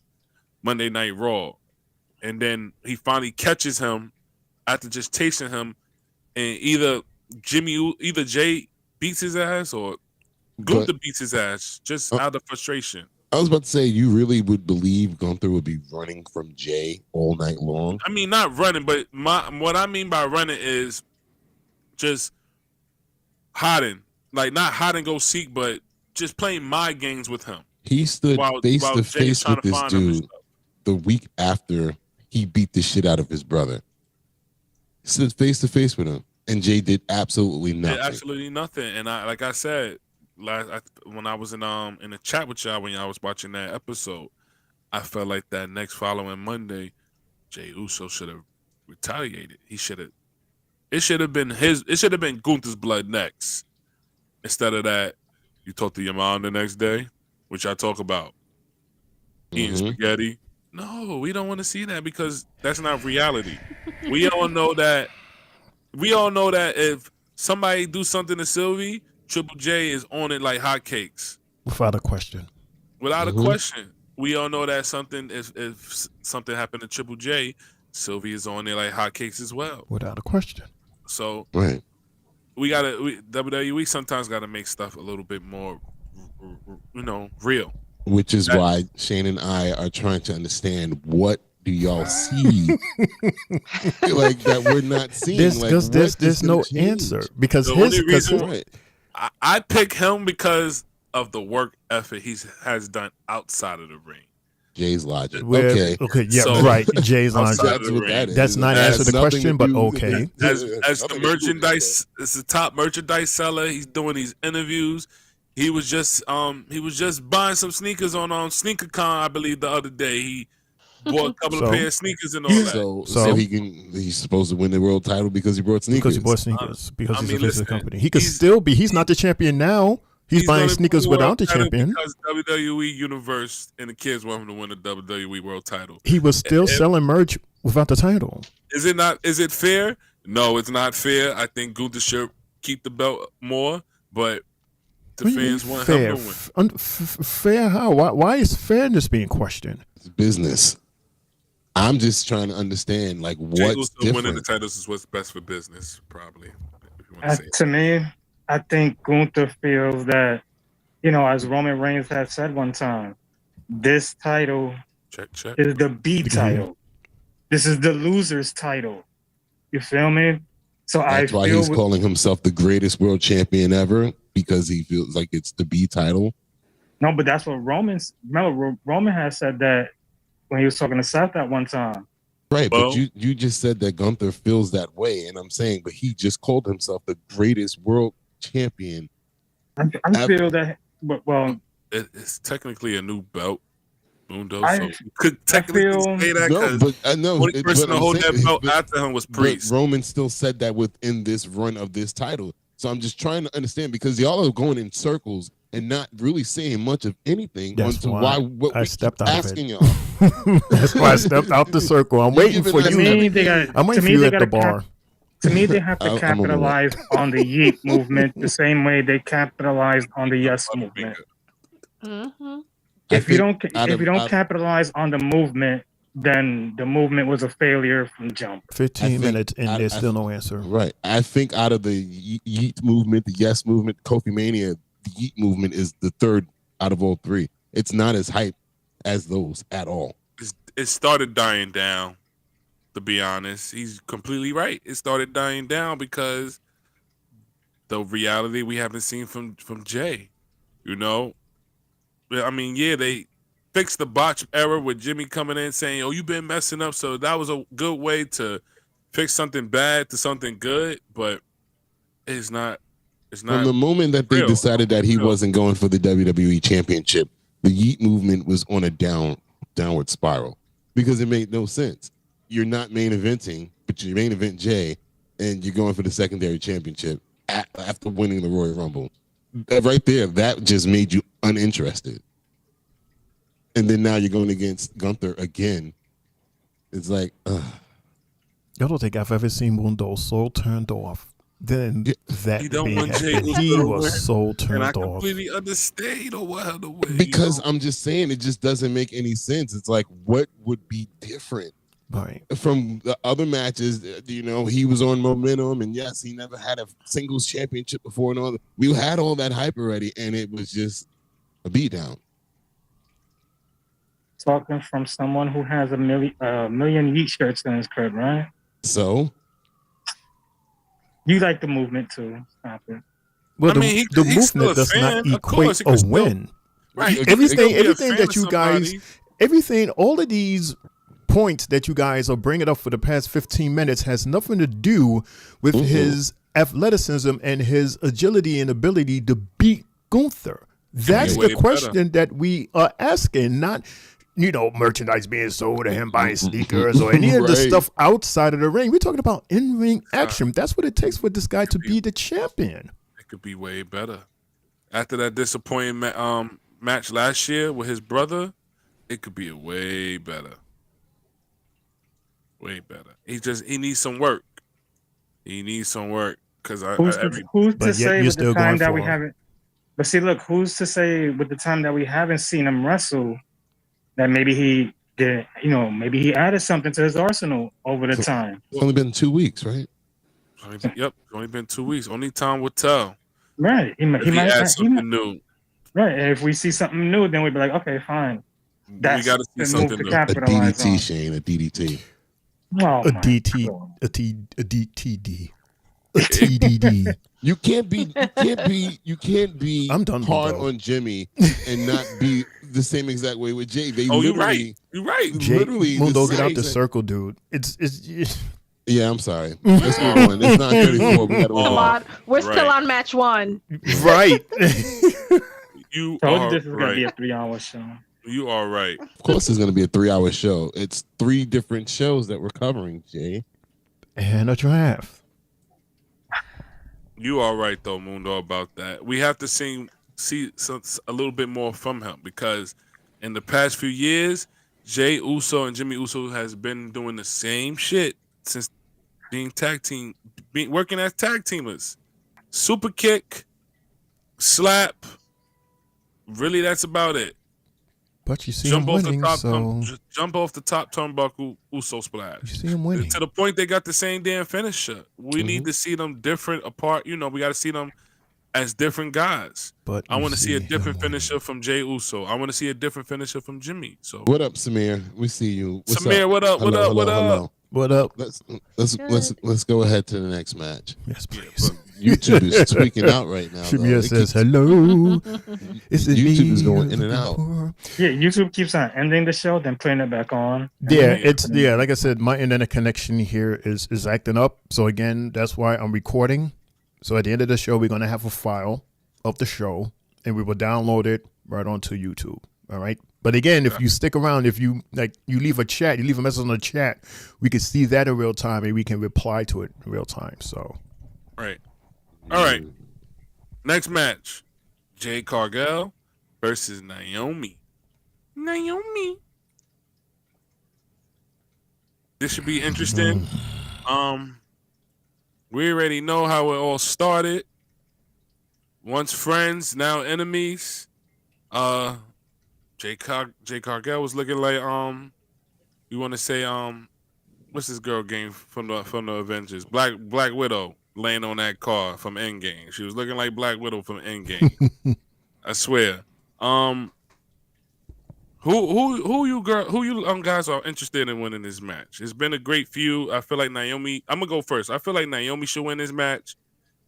Monday Night Raw. And then he finally catches him after just chasing him, and either Jay beats his ass or Gunther beats his ass just out of frustration. I was about to say, you really would believe Gunther would be running from Jay all night long? I mean, not running, but what I mean by running is just hiding. Like, not hide and go seek, but just playing mind games with him. He stood face to face with this dude the week after he beat the shit out of his brother. He stood face to face with him, and Jay did absolutely nothing. Did absolutely nothing. And like I said, when I was in the chat with y'all when y'all was watching that episode, I felt like that next following Monday, Jay Uso should have retaliated. It should have been Gunther's blood next. Instead of that, you talk to your mom the next day, which I talk about. Eating spaghetti. No, we don't want to see that because that's not reality. We all know that if somebody do something to Sylvie, Triple J is on it like hotcakes. Without a question. Without a question. We all know that if something happened to Triple J, Sylvie is on there like hotcakes as well. Without a question. So right. WWE sometimes gotta make stuff a little bit more real. Which is why Shane and I are trying to understand, what do y'all see like that we're not seeing? There's no answer because the only reason I pick him because of the work effort he has done outside of the ring. Jay's logic. Okay, yeah, so, right. Jay's logic. That's not answer the question, but okay. As the merchandise, as the top merchandise seller, he's doing these interviews. He was just buying some sneakers on SneakerCon, I believe, the other day. He bought a couple of pair of sneakers and all that. So he's supposed to win the world title because he brought sneakers. Because he bought sneakers. Because he's a face of the company. He could still be. He's not the champion now. He's buying sneakers without the champion. Because WWE Universe and the kids want him to win the WWE World Title. He was still selling merch without the title. Is it not? Is it fair? No, it's not fair. I think Gunther should keep the belt more, but the fans want him to win. Fair how? Why is fairness being questioned? It's business. I'm just trying to understand, like, what's different. Winning the titles is what's best for business, probably. To me, I think Gunther feels that, as Roman Reigns had said one time, this title is the B title. This is the loser's title. You feel me? So that's why he's calling himself the greatest world champion ever, because he feels like it's the B title. No, but that's what Roman has said that when he was talking to Seth that one time. Right, but you just said that Gunther feels that way, and I'm saying, but he just called himself the greatest world champion. I feel that, well, it's technically a new belt, Mundo. So you could technically say that because the only person to hold that belt after him was Priest. But Roman still said that within this run of this title. So I'm just trying to understand, because y'all are going in circles and not really saying much of anything. That's why I stepped out asking of it. Y'all. That's why I stepped out the circle. I'm waiting for you. I'm waiting for you at the bar. To me, they have to capitalize on the Yeet movement the same way they capitalized on the Yes movement. Mm-hmm. If you don't capitalize on the movement, then the movement was a failure from jump. 15 minutes and there's still no answer. Right. I think out of the Yeet movement, the Yes movement, Kofi Mania, the Yeet movement is the third out of all three. It's not as hype as those at all. It started dying down. To be honest, he's completely right. It started dying down because the reality we haven't seen from Jay. You know, I mean, yeah, they fixed the botch error with Jimmy coming in saying, "Oh, you've been messing up," so that was a good way to fix something bad to something good. But it's not. It's not From the moment that they real. decided that he wasn't going for the WWE Championship, the Yeet movement was on a downward spiral because it made no sense. You're not main eventing, but you main event Jay, and you're going for the secondary championship after winning the Royal Rumble. Right there, that just made you uninterested. And then now you're going against Gunther again. It's like, I don't think I've ever seen Mundo so turned off. Then that He don't want Jay happened. Uso He to was win, so and I turned off. completely understand. You know what? The way because I'm just saying, it just doesn't make any sense. It's like, what would be different? Right. From the other matches, you know, he was on momentum, and yes, he never had a singles championship before, and all that. We had all that hype already, and it was just a beatdown. Talking from someone who has a million Yeet shirts in his crib, right? So you like the movement too? Stop it. Well, I mean, the he's still movement a does fan. not Of course, equate he a can still- win. Right, he can still Everything be a that fan you of guys, all of these points that you guys are bringing up for the past 15 minutes has nothing to do with his athleticism and his agility and ability to beat Gunther. That's the question that we are asking, not, you know, merchandise being sold to him, buying sneakers or any of the stuff outside of the ring. We're talking about in-ring action. That's what it takes for this guy to be the champion. It could be way better. After that disappointing match last year with his brother, it could be way better. Way better. He needs some work. He needs some work because who's to say with the time that we haven't? But see, look, who's to say with the time that we haven't seen him wrestle that maybe he did, you know, maybe he added something to his arsenal over the time. It's only been 2 weeks, right? Yep, it's only been 2 weeks. Only time will tell. Right. He might add something new. Right. And if we see something new, then we'd be like, okay, fine. We got to see something new. A DDT, Shane, a DDT. Oh, a DT, a DTD, a TDD. You can't be I'm done hard on Jimmy and not be the same exact way with Jay. You're right. You're right. Literally, Mundo, get out the circle, dude. It's Yeah, I'm sorry. Let's move on. It's 9:34. We gotta move Come on. on. We're still on match one. Right. You told are you this is gonna be a right. 3-hour show. You are right. Of course, it's going to be a 3-hour show. It's 3 different shows that we're covering, Jay. And a draft. You are right though, Mundo, about that. We have to see a little bit more from him because in the past few years, Jay Uso and Jimmy Uso has been doing the same shit since being working as tag teamers. Super kick, slap. Really, that's about it. But you see him winning, jump off the top turnbuckle, Uso splash. You see him winning. To the point they got the same damn finisher. We need to see them different apart. You know, we got to see them as different guys. But I want to see a different finisher from Jay Uso. I want to see a different finisher from Jimmy. So what up, Samir? We see you. What's Samir, up? what up? What Hello, up? What hello, up? What up? Let's go ahead to the next match. Yes, please. YouTube is tweaking out right now. Shamir says hello. YouTube is going in and out. Yeah, YouTube keeps on ending the show, then putting it back on. Yeah, like I said, my internet connection here is acting up. So again, that's why I'm recording. So at the end of the show, we're gonna have a file of the show, and we will download it right onto YouTube. All right. But again, if you stick around, if you leave a message on the chat, we can see that in real time and we can reply to it in real time. So, right. All right. Next match, Jade Cargill versus Naomi. This should be interesting. We already know how it all started. Once friends, now enemies. Jade Cargill was looking like you want to say what's this girl game from the Avengers? Black Widow laying on that car from Endgame. She was looking like Black Widow from Endgame. I swear. Who you guys are interested in winning this match? It's been a great feud. I feel like Naomi. I'm gonna go first. I feel like Naomi should win this match.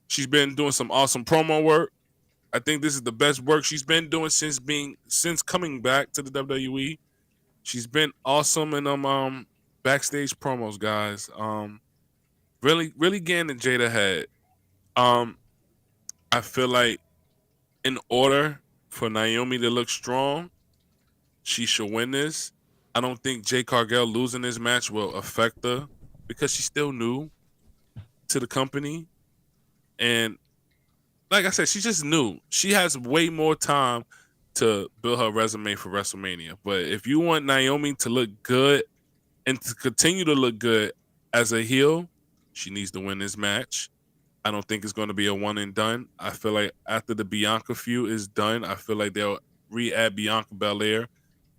She's been doing some awesome promo work. I think this is the best work she's been doing since coming back to the WWE. She's been awesome in backstage promos, guys. Really getting in Jada head. I feel like in order for Naomi to look strong, she should win this. I don't think Jade Cargill losing this match will affect her because she's still new to the company. And like I said, she's just new. She has way more time to build her resume for WrestleMania. But if you want Naomi to look good and to continue to look good as a heel, she needs to win this match. I don't think it's going to be a one and done. I feel like after the Bianca feud is done, I feel like they'll re-add Bianca Belair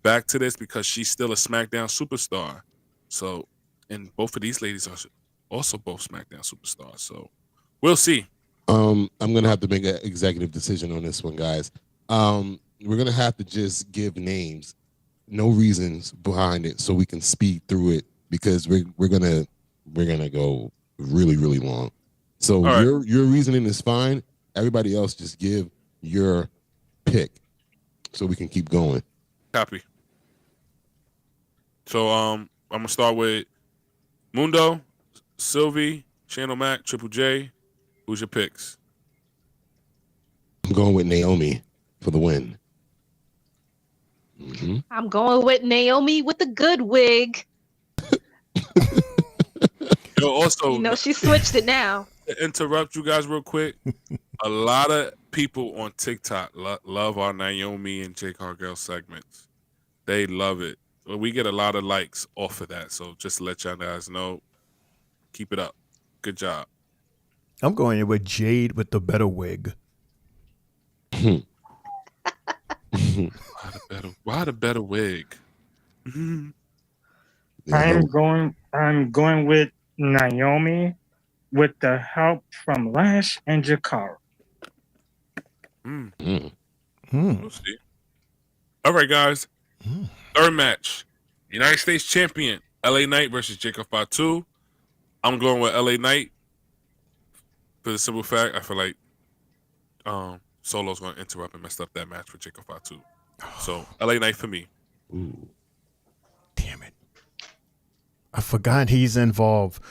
back to this because she's still a SmackDown superstar. So, and both of these ladies are also both SmackDown superstars. So, we'll see. I'm gonna have to make an executive decision on this one, guys. We're gonna have to just give names, no reasons behind it, so we can speed through it because we're gonna go really long. So your reasoning is fine. Everybody else just give your pick so we can keep going. Copy. So I'm gonna start with Mundo, Sylvie, Channel Mac, Triple J. Who's your picks? I'm going with Naomi for the win. Mm-hmm. I'm going with Naomi with the good wig. Also, she switched it now. To interrupt you guys real quick, a lot of people on TikTok love our Naomi and Jade Cargill segments. They love it. We get a lot of likes off of that. So just to let y'all guys know, keep it up. Good job. I'm going with Jade with the better wig. Why the better wig? I'm going with Naomi with the help from Lash and Jakara. We'll see. All right, guys. Third match. United States Champion LA Knight versus Jacob Fatu. I'm going with LA Knight for the simple fact I feel like Solo's going to interrupt and mess up that match for Jacob Fatu. So LA Knight for me. Ooh. Damn it. I forgot he's involved.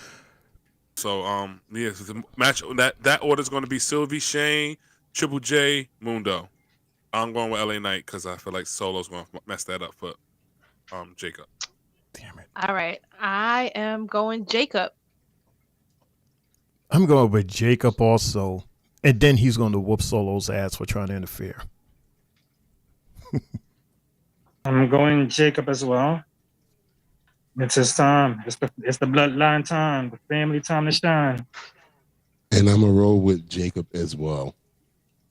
So so the match that order is going to be Sylvie, Shane, Triple J, Mundo. I'm going with LA Knight because I feel like Solo's going to mess that up for Jacob. Damn it. All right. I am going Jacob. I'm going with Jacob also. And then he's going to whoop Solo's ass for trying to interfere. I'm going Jacob as well. It's his time. It's the bloodline time, the family time to shine. And I'm going to roll with Jacob as well.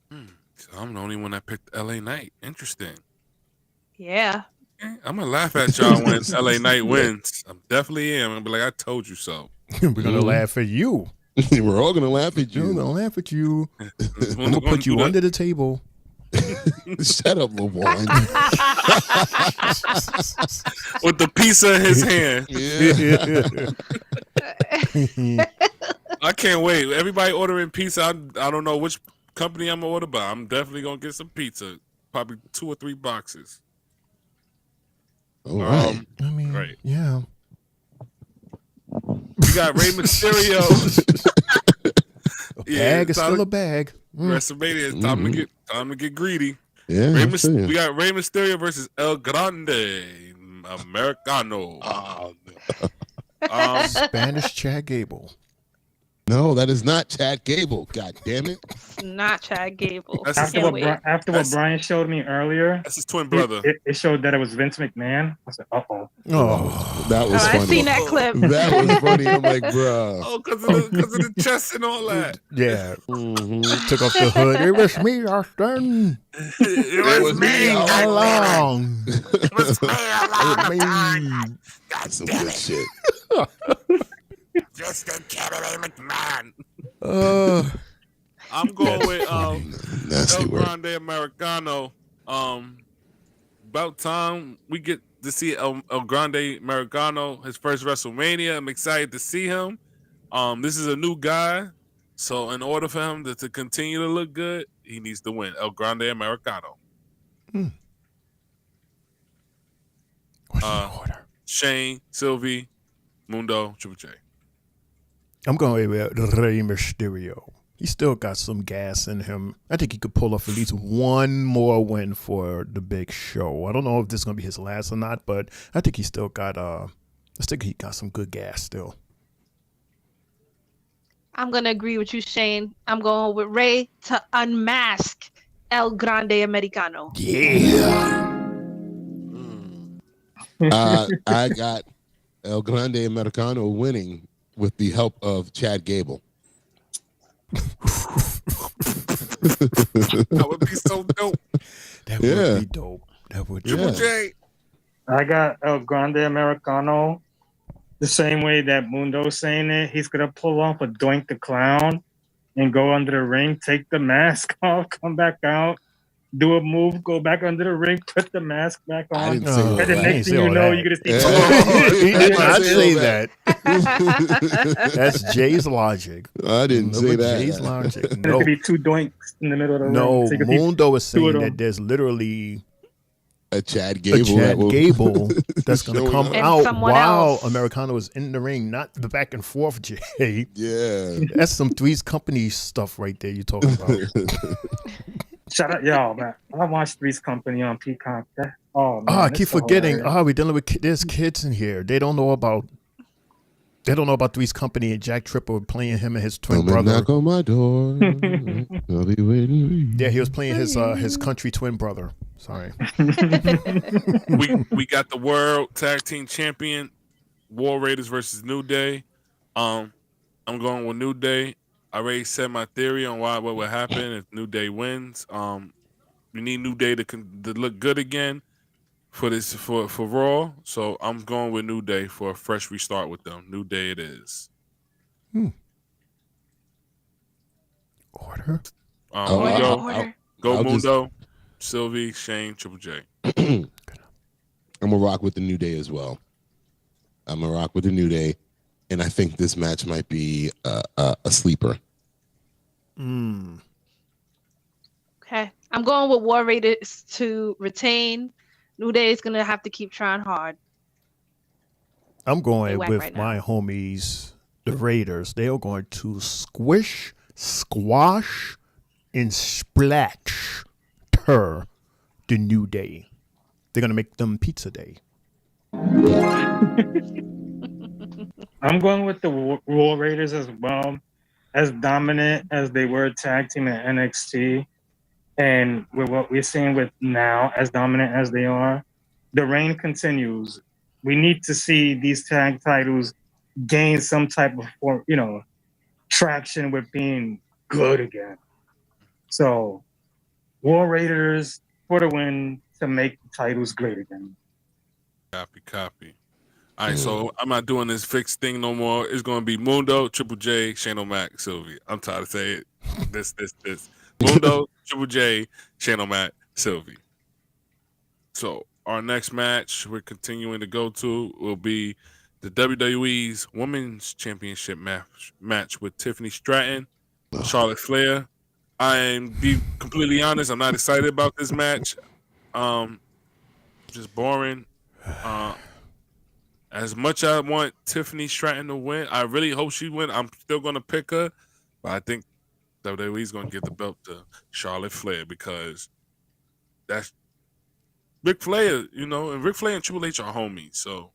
So I'm the only one that picked LA Knight. Interesting. Yeah. I'm going to laugh at y'all when LA Knight wins. I definitely am. I'm going to be like, I told you so. We're going to laugh at you. We're all going to laugh at you. We're going to laugh at you. I'm going to put you under the table. Shut up, LeBron. With the pizza in his hand. Yeah. I can't wait. Everybody ordering pizza. I don't know which company I'm going to order, but I'm definitely going to get some pizza. Probably 2 or 3 boxes. All right. I mean, right. Yeah. We got Rey Mysterio. A bag is still a bag. WrestleMania is time to get greedy. Yeah, we got Rey Mysterio versus El Grande Americano. Spanish Chad Gable. No, that is not Chad Gable. God damn it. It's not Chad Gable. After what Brian showed me earlier, that's his twin brother. It showed that it was Vince McMahon. I said, Oh, that was funny. I seen that clip. That was funny. I'm like, bro. Oh, because of the chest and all that. Yeah. Took off the hood. It was me, Austin. It was me all along. It was me all along. That's some good shit. Just a Kennedy McMahon. I'm going with Nasty El word. Grande Americano. about time we get to see El Grande Americano, his first WrestleMania. I'm excited to see him. This is a new guy, so in order for him to continue to look good, he needs to win El Grande Americano. What's your order? Shane, Sylvie, Mundo, Triple J. I'm going with Rey Mysterio. He still got some gas in him. I think he could pull off at least one more win for the big show. I don't know if this is going to be his last or not, but I think he still got he got some good gas still. I'm going to agree with you, Shane. I'm going with Ray to unmask El Grande Americano. Yeah. I got El Grande Americano winning with the help of Chad Gable. That would be so dope. That would be dope. That would. Triple J. I got El Grande Americano the same way that Mundo's saying it. He's gonna pull off a Doink the Clown and go under the ring, take the mask off, come back out, do a move, go back under the ring, put the mask back on. I didn't say all and the that. next thing you know, you're gonna see. He did not say that. That's Jay's logic. I didn't say that. Jay's logic. There's No, gonna be two doinks in the middle of the no. ring. So you can see Mundo is two of saying them. that there's literally a Chad Gable, that's going to come And out someone while else. Americano is in the ring, not the back and forth, Jay. Yeah. That's some Three's Company stuff right there you're talking about. Shout out, y'all, man. I watched Three's Company on Peacock. Man, I keep it's so forgetting. hilarious. We're dealing with there's kids in here. They don't know about Three's Company and Jack Tripper playing him and his twin Come and brother. knock on my door. I'll be waiting. Yeah, he was playing his country twin brother. Sorry. we got the World Tag Team Champion War Raiders versus New Day. I'm going with New Day. I already said my theory on what would happen if New Day wins. We need New Day to look good again for Raw. So I'm going with New Day for a fresh restart with them. New Day it is. Order. Go Mundo, Sylvie, Shane, Triple J. I'm gonna rock with the New Day as well. I'm gonna rock with the New Day, and I think this match might be a sleeper. Okay. I'm going with War Raiders to retain. New Day is going to have to keep trying hard. I'm going whack with right my homies, the Raiders. They are going to squish, squash, and splash the New Day. They're going to make them Pizza Day. I'm going with the War Raiders as well. As dominant as they were tag team at NXT, and with what we're seeing with now, as dominant as they are, the reign continues. We need to see these tag titles gain some type of, traction with being good again. So, War Raiders for the win to make the titles great again. Copy. All right, so I'm not doing this fixed thing no more. It's going to be Mundo, Triple J, Shane O'Mac, Sylvie. I'm tired of saying this. Mundo, Triple J, Shane O'Mac, Sylvie. So our next match we're continuing to go to will be the WWE's Women's Championship match with Tiffany Stratton, Charlotte Flair. Be completely honest, I'm not excited about this match. Just boring. As much as I want Tiffany Stratton to win, I really hope she win. I'm still going to pick her, but I think WWE's going to give the belt to Charlotte Flair because that's Ric Flair, and Ric Flair and Triple H are homies. So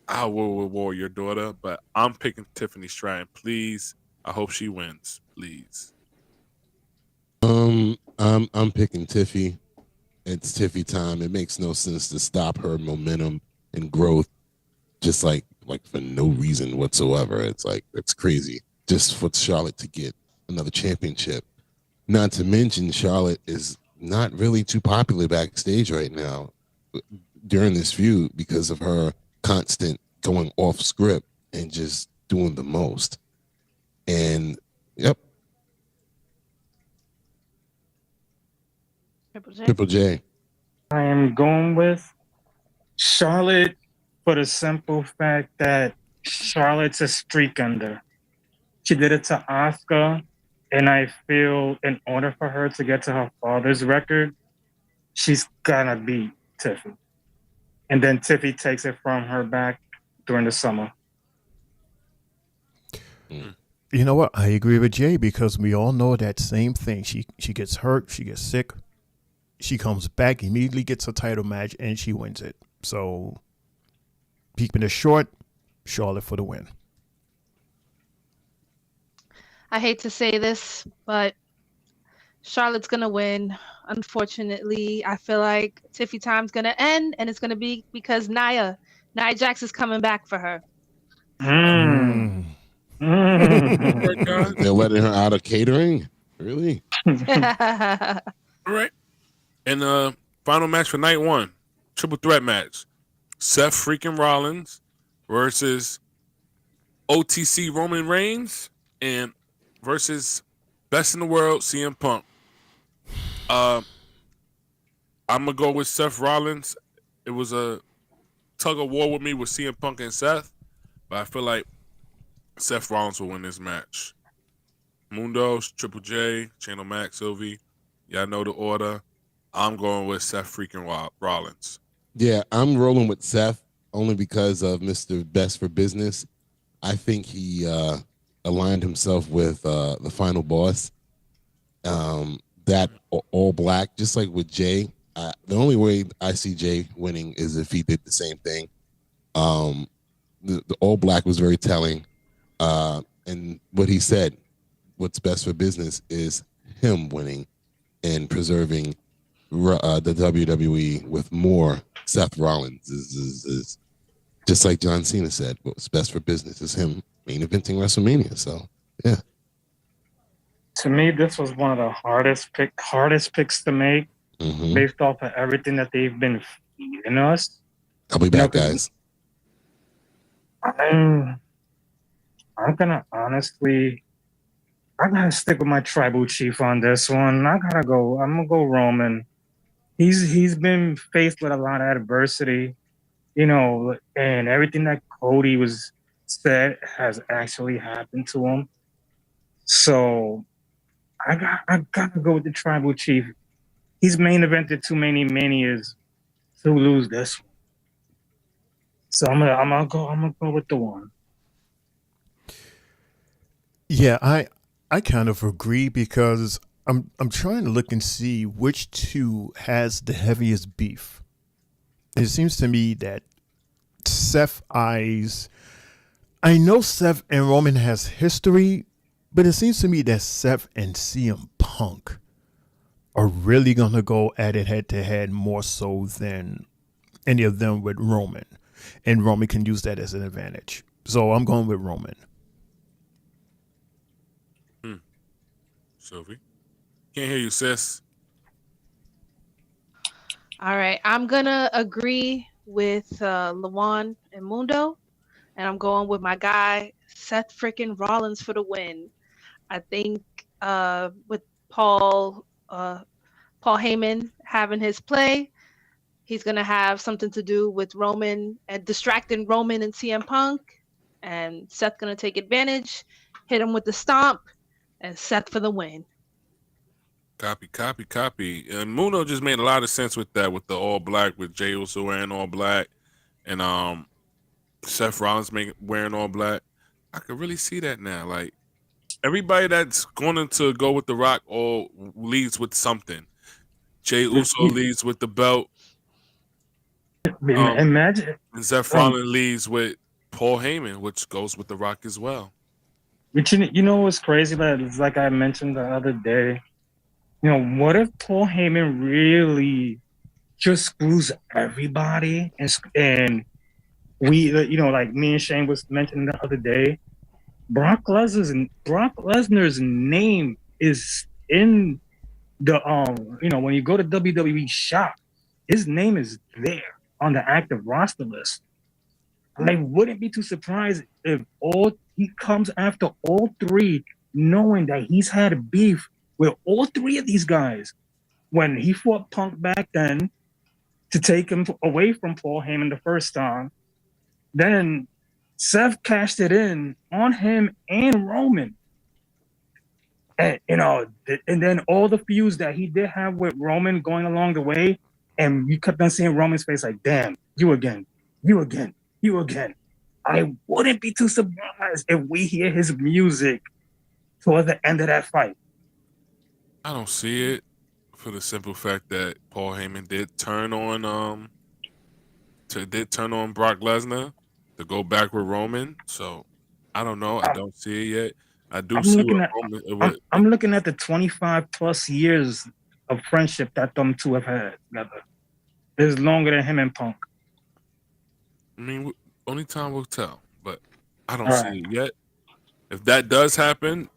I will reward your daughter, but I'm picking Tiffany Stratton. Please, I hope she wins. Please. I'm picking Tiffy. It's Tiffy time. It makes no sense to stop her momentum and growth. Just like for no reason whatsoever. It's crazy. Just for Charlotte to get another championship. Not to mention Charlotte is not really too popular backstage right now during this feud because of her constant going off script and just doing the most. And Triple J. I am going with Charlotte for the simple fact that Charlotte's a streak under. She did it to Asuka, and I feel in order for her to get to her father's record, she's gonna beat Tiffy. And then Tiffy takes it from her back during the summer. You know what? I agree with Jay because we all know that same thing. She gets hurt, she gets sick, she comes back, immediately gets a title match, and she wins it. So keeping it short, Charlotte for the win. I hate to say this, but Charlotte's gonna win. Unfortunately, I feel like Tiffy time's gonna end, and it's gonna be because Nia Jax is coming back for her. They're letting her out of catering? Really? All right. And final match for night one. Triple threat match. Seth freaking Rollins versus OTC Roman Reigns and versus Best in the World CM Punk. I'm gonna go with Seth Rollins. It was a tug of war with me with CM Punk and Seth, but I feel like Seth Rollins will win this match. Mundos, Triple J, Channel Max, Sylvie. Y'all know the order. I'm going with Seth freaking Rollins. Yeah, I'm rolling with Seth only because of Mr. Best for Business. I think he aligned himself with the final boss. That all black, just like with Jay. The only way I see Jay winning is if he did the same thing. The all black was very telling. And what he said, what's best for business is him winning and preserving the WWE with more Seth Rollins. Is just like John Cena said, what's best for business is him main eventing WrestleMania. So, yeah. To me, this was one of the hardest picks to make based off of everything that they've been feeding us. I'll be back, guys. I'm gonna honestly, I gotta stick with my tribal chief on this one. I'm gonna go Roman. He's been faced with a lot of adversity, and everything that Cody was said has actually happened to him. So I gotta go with the tribal chief. He's main evented too many manias to lose this one. So I'm gonna go with the one. Yeah, I kind of agree because I'm trying to look and see which two has the heaviest beef. It seems to me that Seth eyes. I know Seth and Roman has history, but it seems to me that Seth and CM Punk are really gonna go at it head to head more so than any of them with Roman, and Roman can use that as an advantage. So I'm going with Roman. Sylvie, can't hear you, sis. All right, I'm gonna agree with Lawan and Mundo, and I'm going with my guy Seth freaking Rollins for the win. I think with Paul Heyman having his play, he's gonna have something to do with Roman and distracting Roman and CM Punk, and Seth gonna take advantage, hit him with the stomp, and Seth for the win. Copy. And Muno just made a lot of sense with that, with the all black, with Jey Uso wearing all black, and Seth Rollins wearing all black. I could really see that now. Like everybody that's going to go with The Rock all leads with something. Jey Uso leads with the belt. Imagine. And Seth Rollins leads with Paul Heyman, which goes with The Rock as well. But you know what's crazy? That it's like I mentioned the other day. What if Paul Heyman really just screws everybody and we, like me and Shane was mentioning the other day, Brock Lesnar's name is in the when you go to WWE shop, his name is there on the active roster list. I wouldn't be too surprised if he comes after all three, knowing that he's had beef with all three of these guys. When he fought Punk back then, to take him away from Paul Heyman the first time. Then Seth cashed it in on him and Roman. And, and then all the feuds that he did have with Roman going along the way, and you kept on seeing Roman's face like, damn, you again, you again, you again. I wouldn't be too surprised if we hear his music toward the end of that fight. I don't see it for the simple fact that Paul Heyman did turn on Brock Lesnar to go back with Roman. So I don't know. I don't see it yet. I do see what Roman. I'm looking at the 25 plus years of friendship that them two have had together. It's longer than him and Punk. I mean, only time will tell, but I don't see it yet. If that does happen,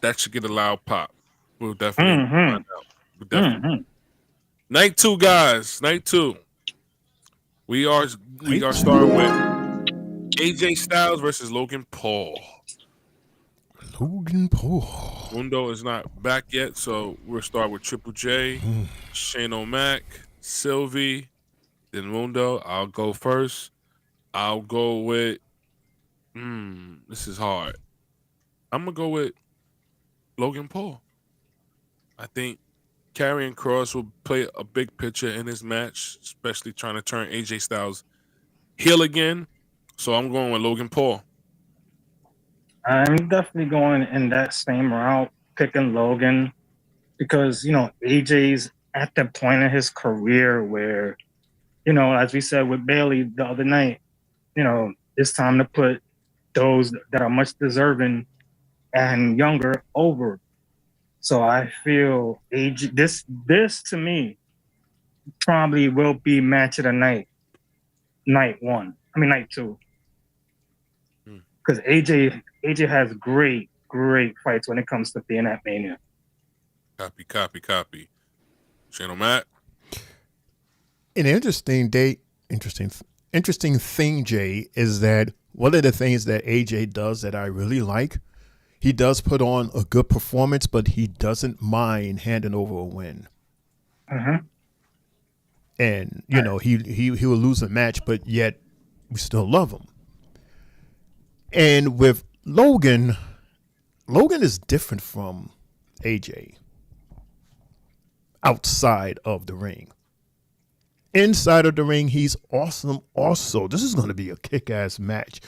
that should get a loud pop. We'll definitely find out. We'll definitely. Night 2, guys. Night 2. We are starting with AJ Styles versus Logan Paul. Logan Paul. Mundo is not back yet, so we'll start with Triple J, Shane O'Mac, Sylvie, then Mundo. I'll go first. I'll go with. This is hard. I'm gonna go with Logan Paul. I think Karrion Kross will play a big picture in this match, especially trying to turn AJ Styles heel again. So I'm going with Logan Paul. I'm definitely going in that same route, picking Logan, because, AJ's at the point in his career where, as we said with Bailey the other night, it's time to put those that are much deserving and younger over. So I feel AJ, this to me probably will be match of the night 2. Because AJ has great fights when it comes to being at Mania. Copy. Shane O'Mac. An interesting thing, Jay, is that one of the things that AJ does that I really like, he does put on a good performance, but he doesn't mind handing over a win. And, he will lose a match, but yet we still love him. And with Logan is different from AJ outside of the ring. Inside of the ring, he's awesome also. This is going to be a kick-ass match.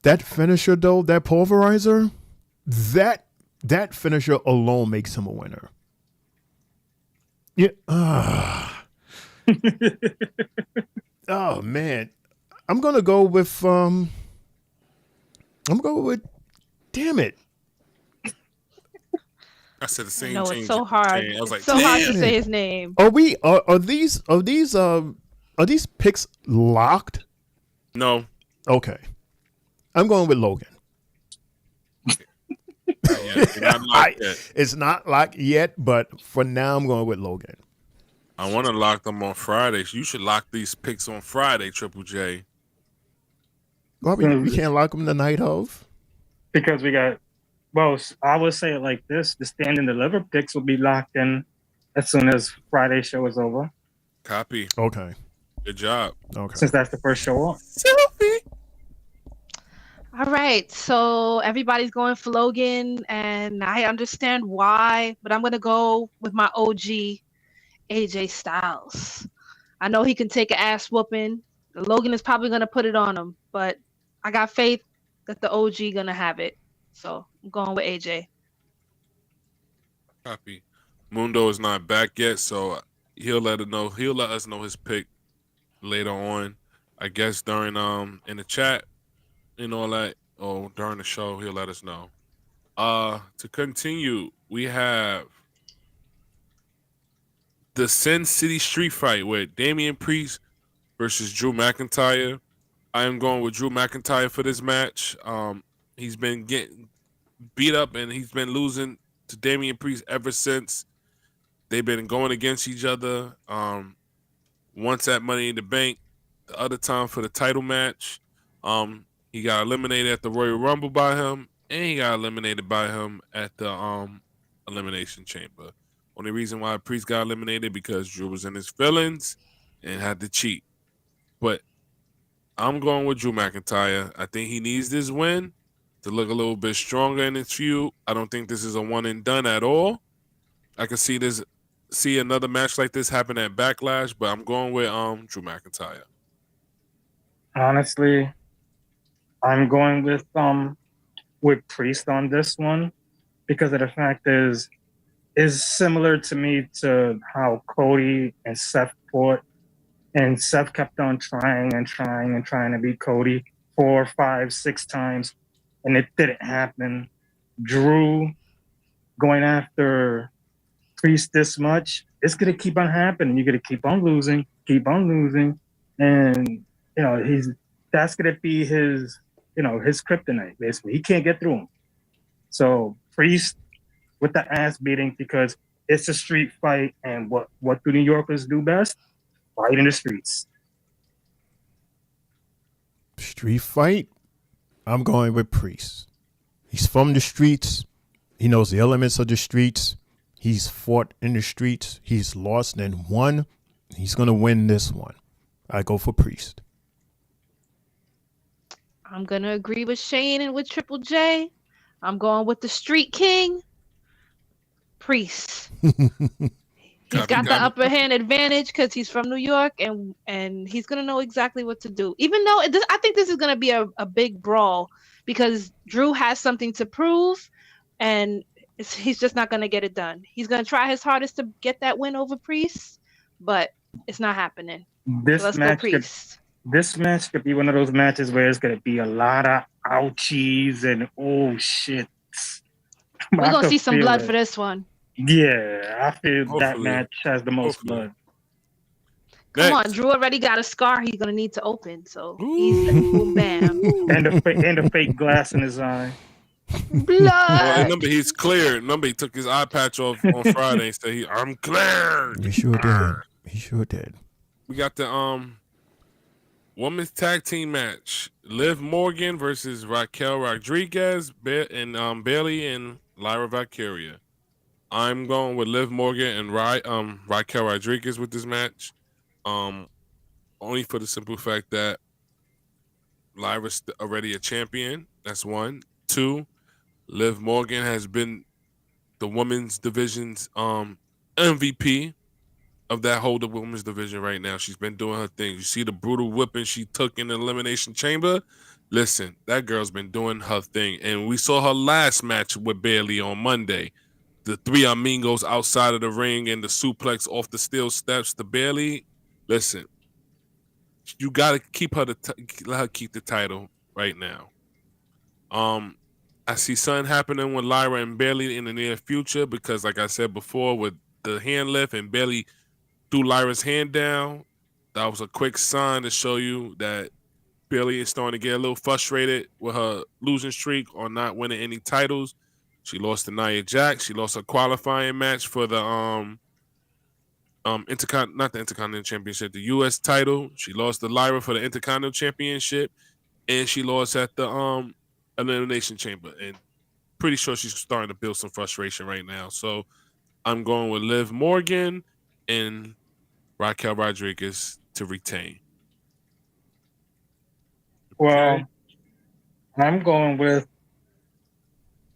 That finisher, though, that pulverizer, that finisher alone makes him a winner. Yeah. Oh, man. I'm going to go with... damn it. I said the same. No, it's so hard. I was like, it's so hard to say his name. Are these picks locked? No. Okay. I'm going with Logan. It's not locked yet, but for now I'm going with Logan. I want to lock them on Fridays. You should lock these picks on Friday, Triple J. Well, we can't lock them the night of. Because we got, I would say it like this: the stand and deliver picks will be locked in as soon as Friday's show is over. Copy. Okay. Good job. Okay. Since that's the first show on. All right, so everybody's going for Logan, and I understand why, but I'm going to go with my OG, AJ Styles. I know he can take an ass whooping. Logan is probably going to put it on him, but I got faith that the OG going to have it. So I'm going with AJ. Copy. Mundo is not back yet, so he'll let us know his pick later on. I guess during in the chat and all that, or during the show, he'll let us know. To continue, we have the Sin City Street Fight with Damian Priest versus Drew McIntyre. I am going with Drew McIntyre for this match. He's been getting beat up and he's been losing to Damian Priest ever since. They've been going against each other. Once at Money in the Bank, the other time for the title match. He got eliminated at the Royal Rumble by him, and he got eliminated by him at the Elimination Chamber. Only reason why Priest got eliminated because Drew was in his feelings, and had to cheat. But I'm going with Drew McIntyre. I think he needs this win to look a little bit stronger in his feud. I don't think this is a one and done at all. I can see another match like this happen at Backlash, but I'm going with Drew McIntyre. Honestly, I'm going with Priest on this one because of the fact is similar to me to how Cody and Seth fought, and Seth kept on trying and trying and trying to beat Cody 4, 5, 6 times, and it didn't happen. Drew going after Priest this much, it's gonna keep on happening. You're gonna keep on losing, and that's gonna be his kryptonite. Basically, he can't get through him. So Priest with the ass beating because it's a street fight, and what do New Yorkers do best? Fight in the streets. Street fight? I'm going with Priest. He's from the streets. He knows the elements of the streets. He's fought in the streets. He's lost and won. He's going to win this one. I go for Priest. I'm going to agree with Shane and with Triple J. I'm going with the Street King, Priest. He's got the upper hand advantage because he's from New York, and he's going to know exactly what to do. Even though I think this is going to be a big brawl because Drew has something to prove, and he's just not going to get it done. He's going to try his hardest to get that win over Priest, but it's not happening. Let's go Priest. This match could be one of those matches where it's going to be a lot of ouchies and oh shit. We're going to see some blood for this one. Yeah, I feel that match has the most blood. Come on, Drew already got a scar he's going to need to open, so he's boom bam. And a fake glass in his eye. Blood. Well, remember, he's clear. Remember, he took his eye patch off on Friday and said, I'm clear. He sure did. He sure did. We got the women's tag team match. Liv Morgan versus Raquel Rodriguez and Bailey and Lyra Valkyria. I'm going with Liv Morgan and Raquel Rodriguez with this match. Only for the simple fact that Lyra's already a champion. That's one. 2, Liv Morgan has been the women's division's MVP of that whole women's division right now. She's been doing her thing. You see the brutal whipping she took in the Elimination Chamber? Listen, that girl's been doing her thing. And we saw her last match with Bailey on Monday. The 3 amigos outside of the ring and the suplex off the steel steps to Bailey. Listen, you got to keep her let her keep the title right now. I see something happening with Lyra and Bailey in the near future because, like I said before, with the hand lift and Bailey threw Lyra's hand down, that was a quick sign to show you that Bailey is starting to get a little frustrated with her losing streak or not winning any titles. She lost to Nia Jax. She lost a qualifying match for the not the Intercontinental Championship, the U.S. title. She lost to Lyra for the Intercontinental Championship, and she lost at the Elimination Chamber. And pretty sure she's starting to build some frustration right now. So I'm going with Liv Morgan and Raquel Rodriguez to retain. Well, I'm going with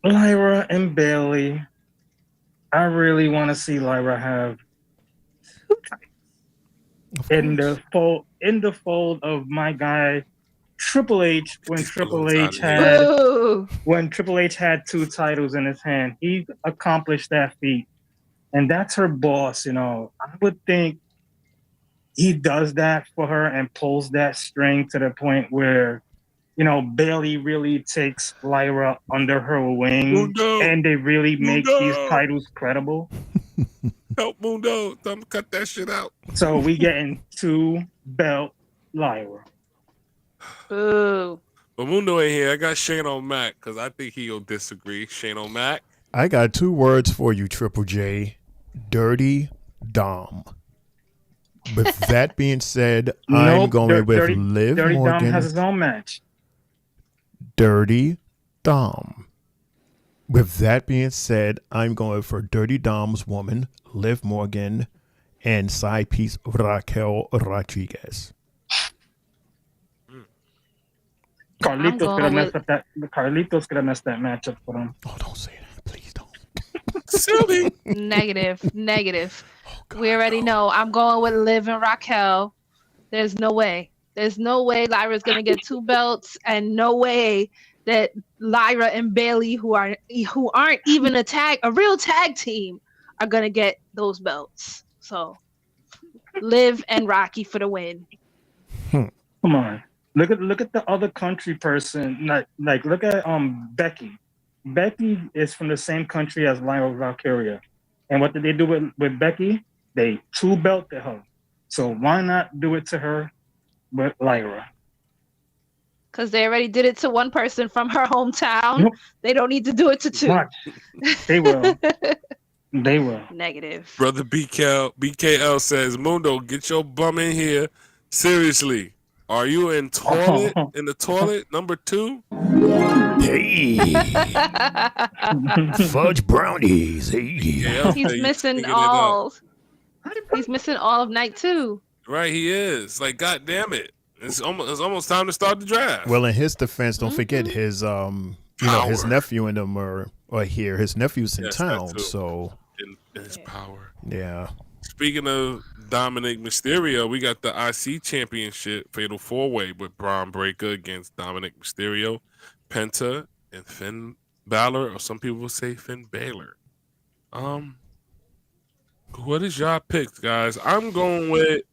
Lyra and Bailey. I really want to see Lyra have 2 titles in the fold of my guy Triple H when Triple H had 2 titles in his hand. He accomplished that feat, and that's her boss. I would think he does that for her and pulls that string to the point where Bailey really takes Lyra under her wing, and they really make these titles credible. Help Mundo, don't cut that shit out. So we getting 2-belt Lyra. Boo. But Mundo ain't here. I got Shane on Mac because I think he'll disagree. Shane on Mac. I got 2 words for you, Triple J. Dirty Dom. With that being said, I'm going with Liv Dirty Morgan. Dom has his own match. Dirty Dom. With that being said, I'm going for Dirty Dom's woman, Liv Morgan, and side piece Raquel Rodriguez. Carlitos could have messed up that. Carlitos could have messed that matchup for him. Oh, don't say that, please don't. Silly. Negative. We already know. I'm going with Liv and Raquel. There's no way. There's no way Lyra's gonna get 2 belts, and no way that Lyra and Bailey, who aren't even a real tag team, are gonna get those belts. So, Liv and Rocky for the win. Come on, look at the other country person. Like look at Becky. Becky is from the same country as Lyra Valkyria, and what did they do with Becky? They 2 belted her. So why not do it to her with Lyra? Because they already did it to one person from her hometown. Nope. They don't need to do it to 2. Watch. They will. They will. Negative. Brother BKL says, Mundo, get your bum in here. Seriously. Are you in the toilet number 2? Hey. Fudge brownies. Hey. Yeah, He's missing all. He's missing all of night 2. Right, he is. Like, God damn it. It's almost time to start the draft. Well, in his defense, don't forget his his nephew and them are here. His nephew's in town, so in his power. Yeah. Speaking of Dominic Mysterio, we got the IC Championship Fatal 4-Way with Braun Breaker against Dominic Mysterio, Penta, and Finn Balor, or some people will say Finn Balor. What is y'all picks, guys? I'm going with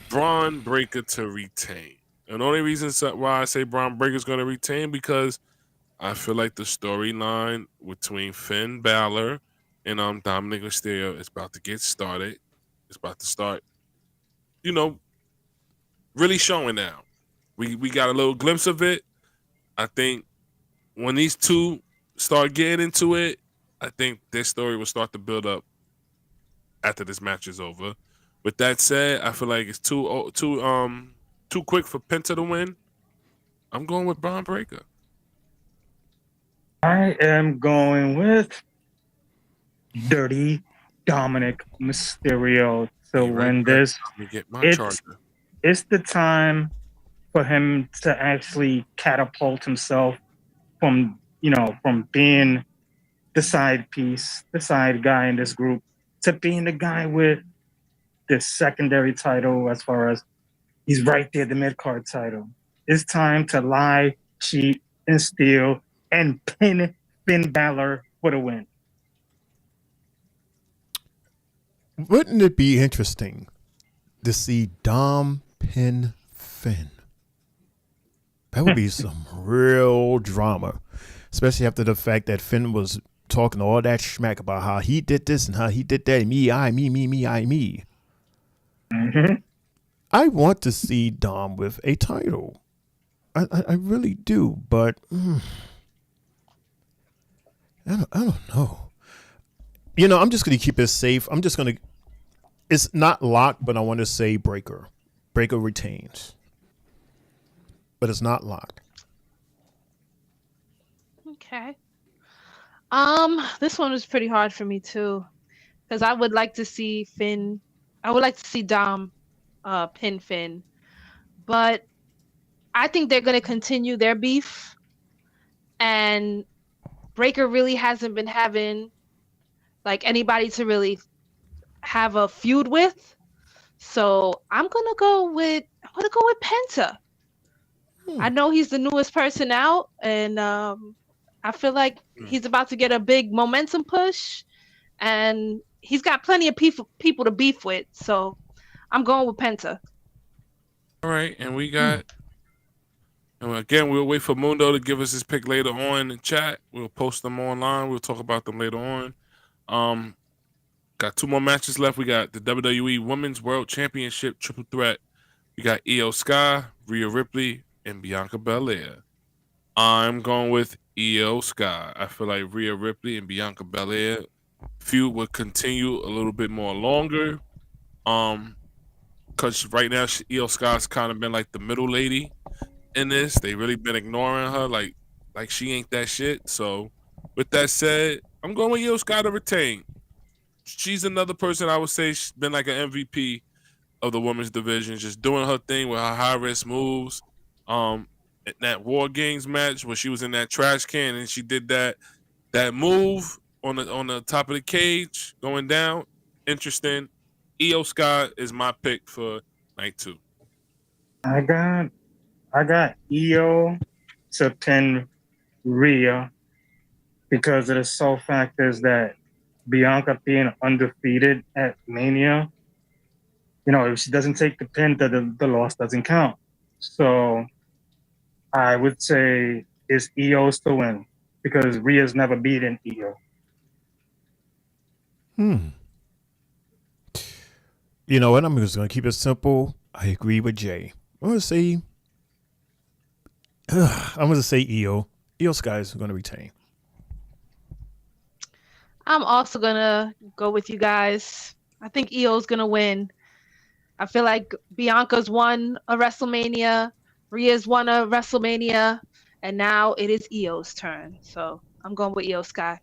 Braun Breaker to retain. And the only reason why I say Braun Breaker is going to retain because I feel like the storyline between Finn Balor and Dominic Mysterio is about to get started. It's about to start, really showing now. We got a little glimpse of it. I think when these two start getting into it, I think their story will start to build up after this match is over. With that said, I feel like it's too quick for Penta to win. I'm going with Braun Breaker. I am going with Dirty Dominic Mysterio to win this. Let me get my charger. It's the time for him to actually catapult himself from being the side piece, the side guy in this group, to being the guy with the secondary title, as far as he's right there, the mid-card title. It's time to lie, cheat, and steal, and pin Finn Balor for the win. Wouldn't it be interesting to see Dom pin Finn? That would be some real drama, especially after the fact that Finn was talking all that smack about how he did this and how he did that. Me. Mm-hmm. I want to see Dom with a title. I really do, but I don't know. I'm just going to keep it safe. It's not locked, but I want to say Breaker. Breaker retains. But it's not locked. Okay. This one was pretty hard for me too, because I would like to see Finn. I would like to see Dom pin Finn, but I think they're gonna continue their beef, and Breaker really hasn't been having like anybody to really have a feud with. So I'm gonna go with Penta. I know he's the newest person out, and I feel like he's about to get a big momentum push, and he's got plenty of people to beef with. So I'm going with Penta. All right, and we got. And again, we'll wait for Mundo to give us his pick later on in the chat. We'll post them online. We'll talk about them later on. Got 2 more matches left. We got the WWE Women's World Championship Triple Threat. We got Io Sky, Rhea Ripley, and Bianca Belair. I'm going with Io Sky. I feel like Rhea Ripley and Bianca Belair feud would continue a little bit more longer. Because right now Io Sky's kind of been like the middle lady in this. They really been ignoring her like she ain't that shit. So with that said, I'm going with Io Sky to retain. she's another person I would say she's been like an MVP of the women's division, just doing her thing with her high risk moves. In that War Games match where she was in that trash can and she did that move on the top of the cage going down. Interesting. Io Sky is my pick for night 2. I got Io to pin Rhea because of the sole factors that Bianca being undefeated at Mania, if she doesn't take the pin, the loss doesn't count. So I would say it's Io's to win because Rhea's never beaten Io. You know what? I'm just going to keep it simple. I agree with Jay. I'm going to say Io. Io Sky is going to retain. I'm also gonna go with you guys. I think Io's gonna win. I feel like Bianca's won a WrestleMania, Rhea's won a WrestleMania, and now it is Io's turn. So I'm going with Io Sky.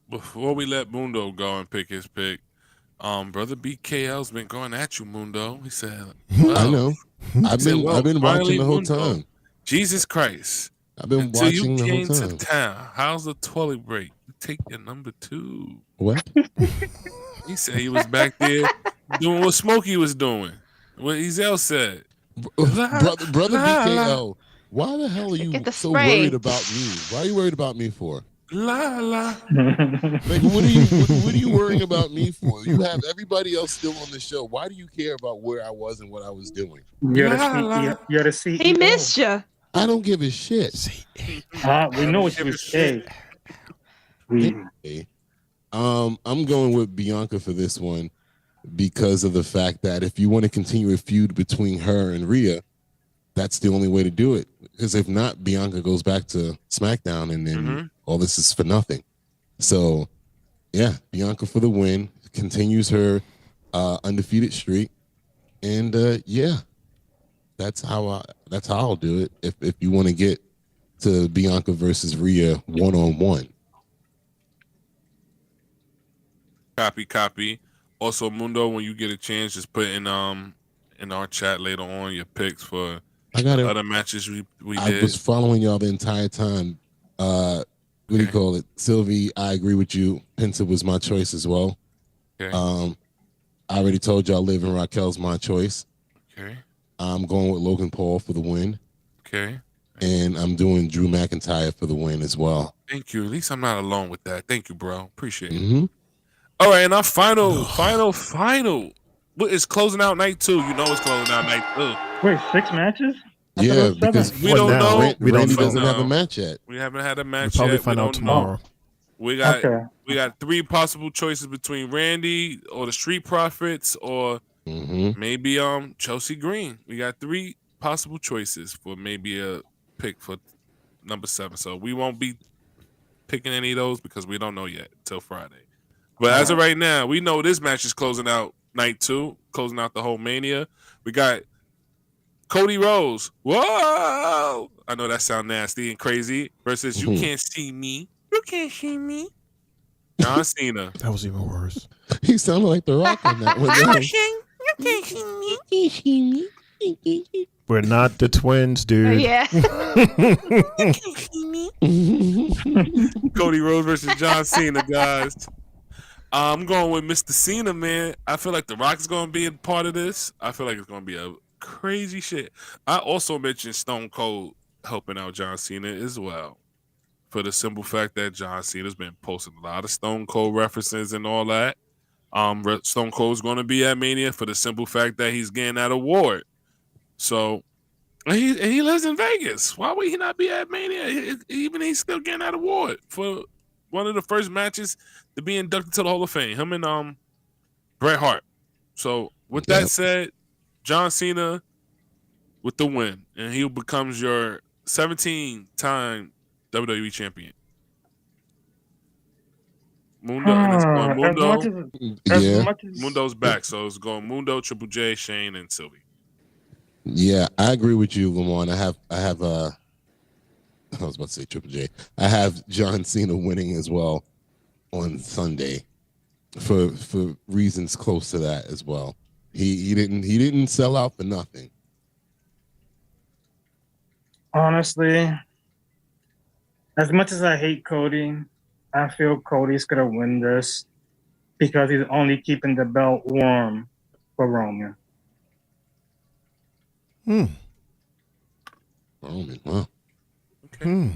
Before we let Mundo go and pick his pick, brother BKL's been going at you, Mundo. He said, I know. I've been watching the whole Mundo, time. Jesus Christ. I've been Until watching the whole you came time. to town, how's the toilet break? You take your number 2. What? He said he was back there doing what Smokey was doing. What Ezel said. Brother BKL, why the hell are you Get the so spray. worried about me? Why are you worried about me for? La la. Like, what are you worrying about me for? You have everybody else still on the show. Why do you care about where I was and what I was doing? You're the CEO. He missed you. I don't give a shit. We know what you would say. Anyway, I'm going with Bianca for this one because of the fact that if you want to continue a feud between her and Rhea, that's the only way to do it. Because if not, Bianca goes back to SmackDown and then all this is for nothing. So, yeah, Bianca for the win, continues her undefeated streak, and yeah, that's how I'll do it. If you want to get to Bianca versus Rhea 1-on-1. Copy. Also, Mundo, when you get a chance, just put in our chat later on your picks for other matches we I did. was following y'all the entire time. What do you call it? Sylvie, I agree with you. Penta was my choice as well. Okay. I already told y'all Liv and Raquel's my choice. Okay. I'm going with Logan Paul for the win. Okay. And I'm doing Drew McIntyre for the win as well. Thank you. At least I'm not alone with that. Thank you, bro. Appreciate it. Mm-hmm. All right, and our final. It's closing out night 2. You know it's closing out night 2. Wait, 6 matches? Yeah, because we don't know. Randy doesn't have a match yet. We haven't had a match We'll probably yet. find out tomorrow. We got 3 possible choices between Randy or the Street Profits or maybe Chelsea Green. We got 3 possible choices for maybe a pick for number 7. So we won't be picking any of those because we don't know yet till Friday. But as of right now, we know this match is closing out night 2, closing out the whole Mania. We got Cody Rhodes. Whoa! I know that sound nasty and crazy. Versus You Can't See Me. You can't see me. John Cena. That was even worse. He sounded like The Rock on that one. You can't see me. You can't see me. We're not the twins, dude. Yeah. You can't see me. Cody Rhodes versus John Cena, guys. I'm going with Mr. Cena, man. I feel like The Rock is going to be a part of this. I feel like it's going to be a crazy shit. I also mentioned Stone Cold helping out John Cena as well. For the simple fact that John Cena's been posting a lot of Stone Cold references and all that. Stone Cold's going to be at Mania for the simple fact that he's getting that award. So, he lives in Vegas. Why would he not be at Mania? Even he's still getting that award for one of the first matches to be inducted to the Hall of Fame. Him and Bret Hart. So, with that said, John Cena with the win. And he becomes your 17-time WWE champion. Mundo, and it's going Mundo. Mundo's back, so it's going Mundo, Triple J, Shane, and Sylvie. Yeah, I agree with you, Lamont. I have I was about to say Triple J. I have John Cena winning as well on Sunday. for reasons close to that as well. He didn't sell out for nothing. Honestly, as much as I hate Cody, I feel Cody's gonna win this because he's only keeping the belt warm for Roman. Roman, wow. Okay.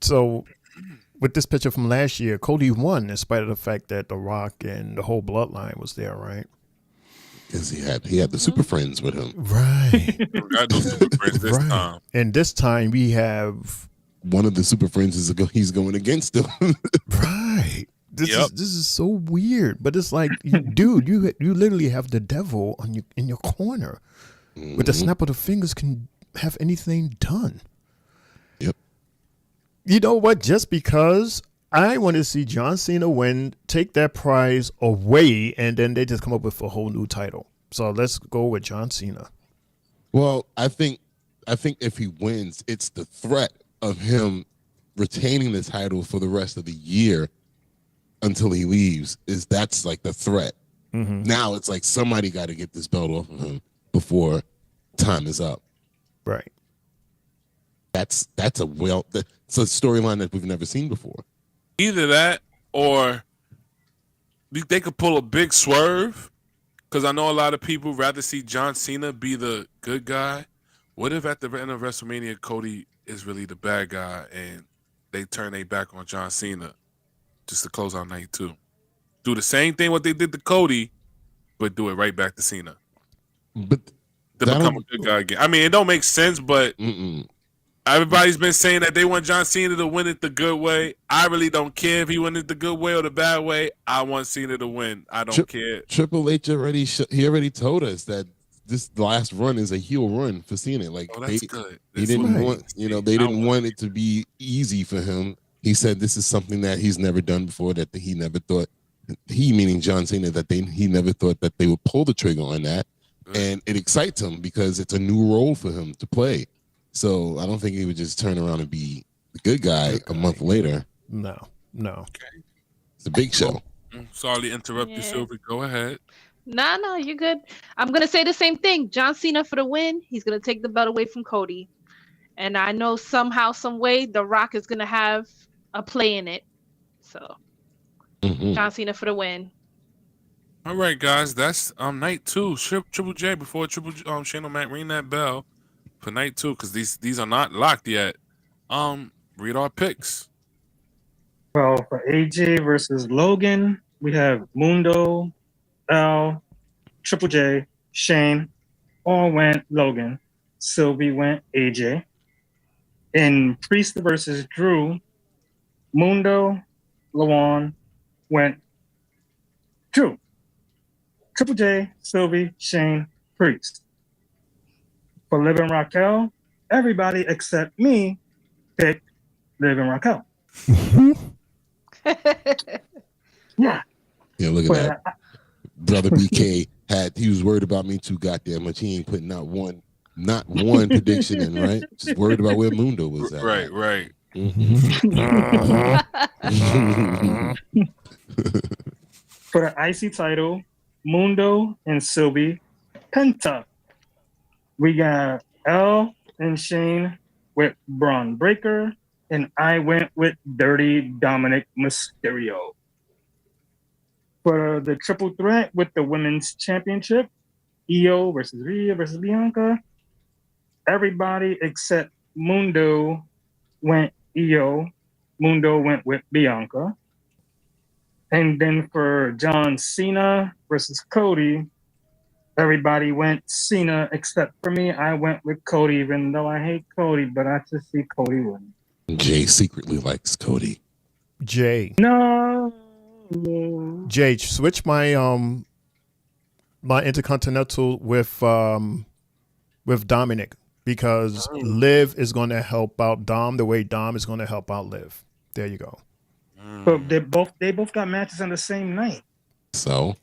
So, with this picture from last year, Cody won in spite of the fact that The Rock and the whole bloodline was there, right? Because he had the Super Friends with him. Right. Got no Super Friends this time. And this time we have one of the Super Friends he's going against him. Right. This is so weird, but it's like, dude, you literally have the devil in your corner. With the snap of the fingers, can have anything done. Yep. You know what? Just because I want to see John Cena win, take that prize away, and then they just come up with a whole new title. So let's go with John Cena. Well, I think if he wins, it's the threat of him retaining the title for the rest of the year until he leaves. That's like the threat. Mm-hmm. Now it's like somebody got to get this belt off of him before time is up. Right. That's a storyline that we've never seen before. Either that or they could pull a big swerve, because I know a lot of people rather see John Cena be the good guy. What if at the end of WrestleMania, Cody is really the bad guy and they turn their back on John Cena just to close out night 2? Do the same thing what they did to Cody, but do it right back to Cena. But to become a good guy again. I mean, it don't make sense, but everybody's been saying that they want John Cena to win it the good way. I really don't care if he wins it the good way or the bad way. I want Cena to win. I don't care. Triple H already told us that this last run is a heel run for Cena. Like, that's good. He didn't want, they didn't want it to be easy for him. He said this is something that he's never done before, that he never thought, he meaning John Cena, that he never thought that they would pull the trigger on that. And it excites him because it's a new role for him to play. So I don't think he would just turn around and be the good guy a month later. No. Okay. It's a big show. Sorry to interrupt you, Sylvie. Go ahead. No, you're good. I'm going to say the same thing. John Cena for the win. He's going to take the belt away from Cody. And I know somehow, some way, The Rock is going to have a play in it. So, John Cena for the win. All right, guys. That's night 2. Triple J, before Shane O'Mac, ring that bell for night 2, because these are not locked yet. Read our picks. Well, for AJ versus Logan, we have Mundo, L, Triple J, Shane, all went Logan. Sylvie went AJ. In Priest versus Drew, Mundo, Lawan went Drew. Triple J, Sylvie, Shane, Priest. For Liv and Raquel, everybody except me picked Liv and Raquel. Yeah. Yeah, look at that. Brother BK he was worried about me too goddamn much. He ain't putting not one prediction in, right? Just worried about where Mundo was at. Right. For the IC title, Mundo and Sylvie Penta. We got L and Shane with Braun Breaker, and I went with Dirty Dominic Mysterio. For the triple threat with the women's championship, Io versus Rhea versus Bianca, everybody except Mundo went Io. Mundo went with Bianca. And then for John Cena versus Cody, everybody went Cena except for me. I went with Cody, even though I hate Cody, but I just see Cody win. Jay secretly likes Cody. Jay. No. Jay, switch my my Intercontinental with Dominic, because Liv is going to help out Dom the way Dom is going to help out Liv. There you go. But they both got matches on the same night. So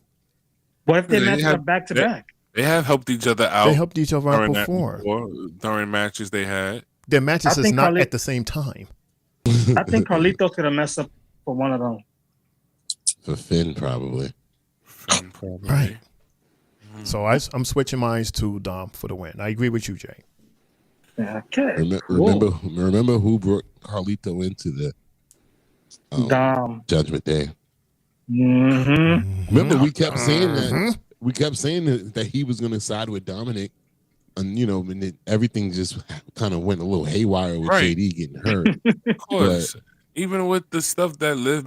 what if they match up back to back? They have helped each other out. They helped each other out before. During matches they had. Their matches is not at the same time. I think Carlito's gonna mess up for one of them. For Finn, probably. Finn, probably. Right. So I'm switching mines to Dom for the win. I agree with you, Jay. Okay. Remember who brought Carlito into the Dom. Judgment Day? Mm-hmm. Remember, we kept saying that. We kept saying that he was going to side with Dominic, and and everything just kind of went a little haywire with JD getting hurt. Of course. But even with the stuff that Liv's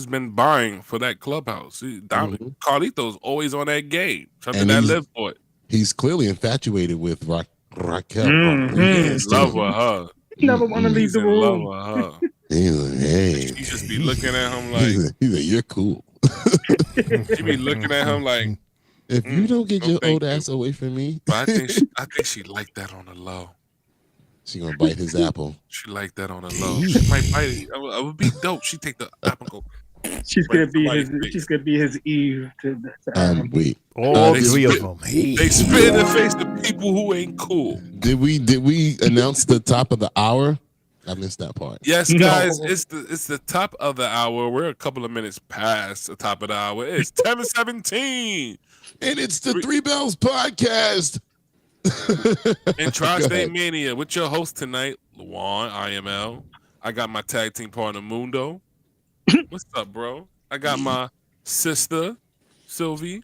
been buying for that clubhouse, Carlito's always on that game. Something that Liv bought. He's clearly infatuated with Raquel. He's in love with her. Never want to leave the room. Love with her. He's like, hey. She just be looking at him like, he's like, you're cool. She be looking at him like, if you don't get your old ass away from me. But I think she like that on the low. She gonna bite his apple. She like that on the low. She might bite it. It would be dope. She take the apple and go. She's gonna be his Eve. Wait. All three of them. They spit in the face to people who ain't cool. Did we announce the top of the hour? I missed that part. Yes, guys, it's the top of the hour. We're a couple of minutes past the top of the hour. It's 10:17. And it's the 3Bells podcast. And TriStateMania with your host tonight, Luan, IML. I got my tag team partner, Mundo. What's up, bro? I got my sister, Sylvie.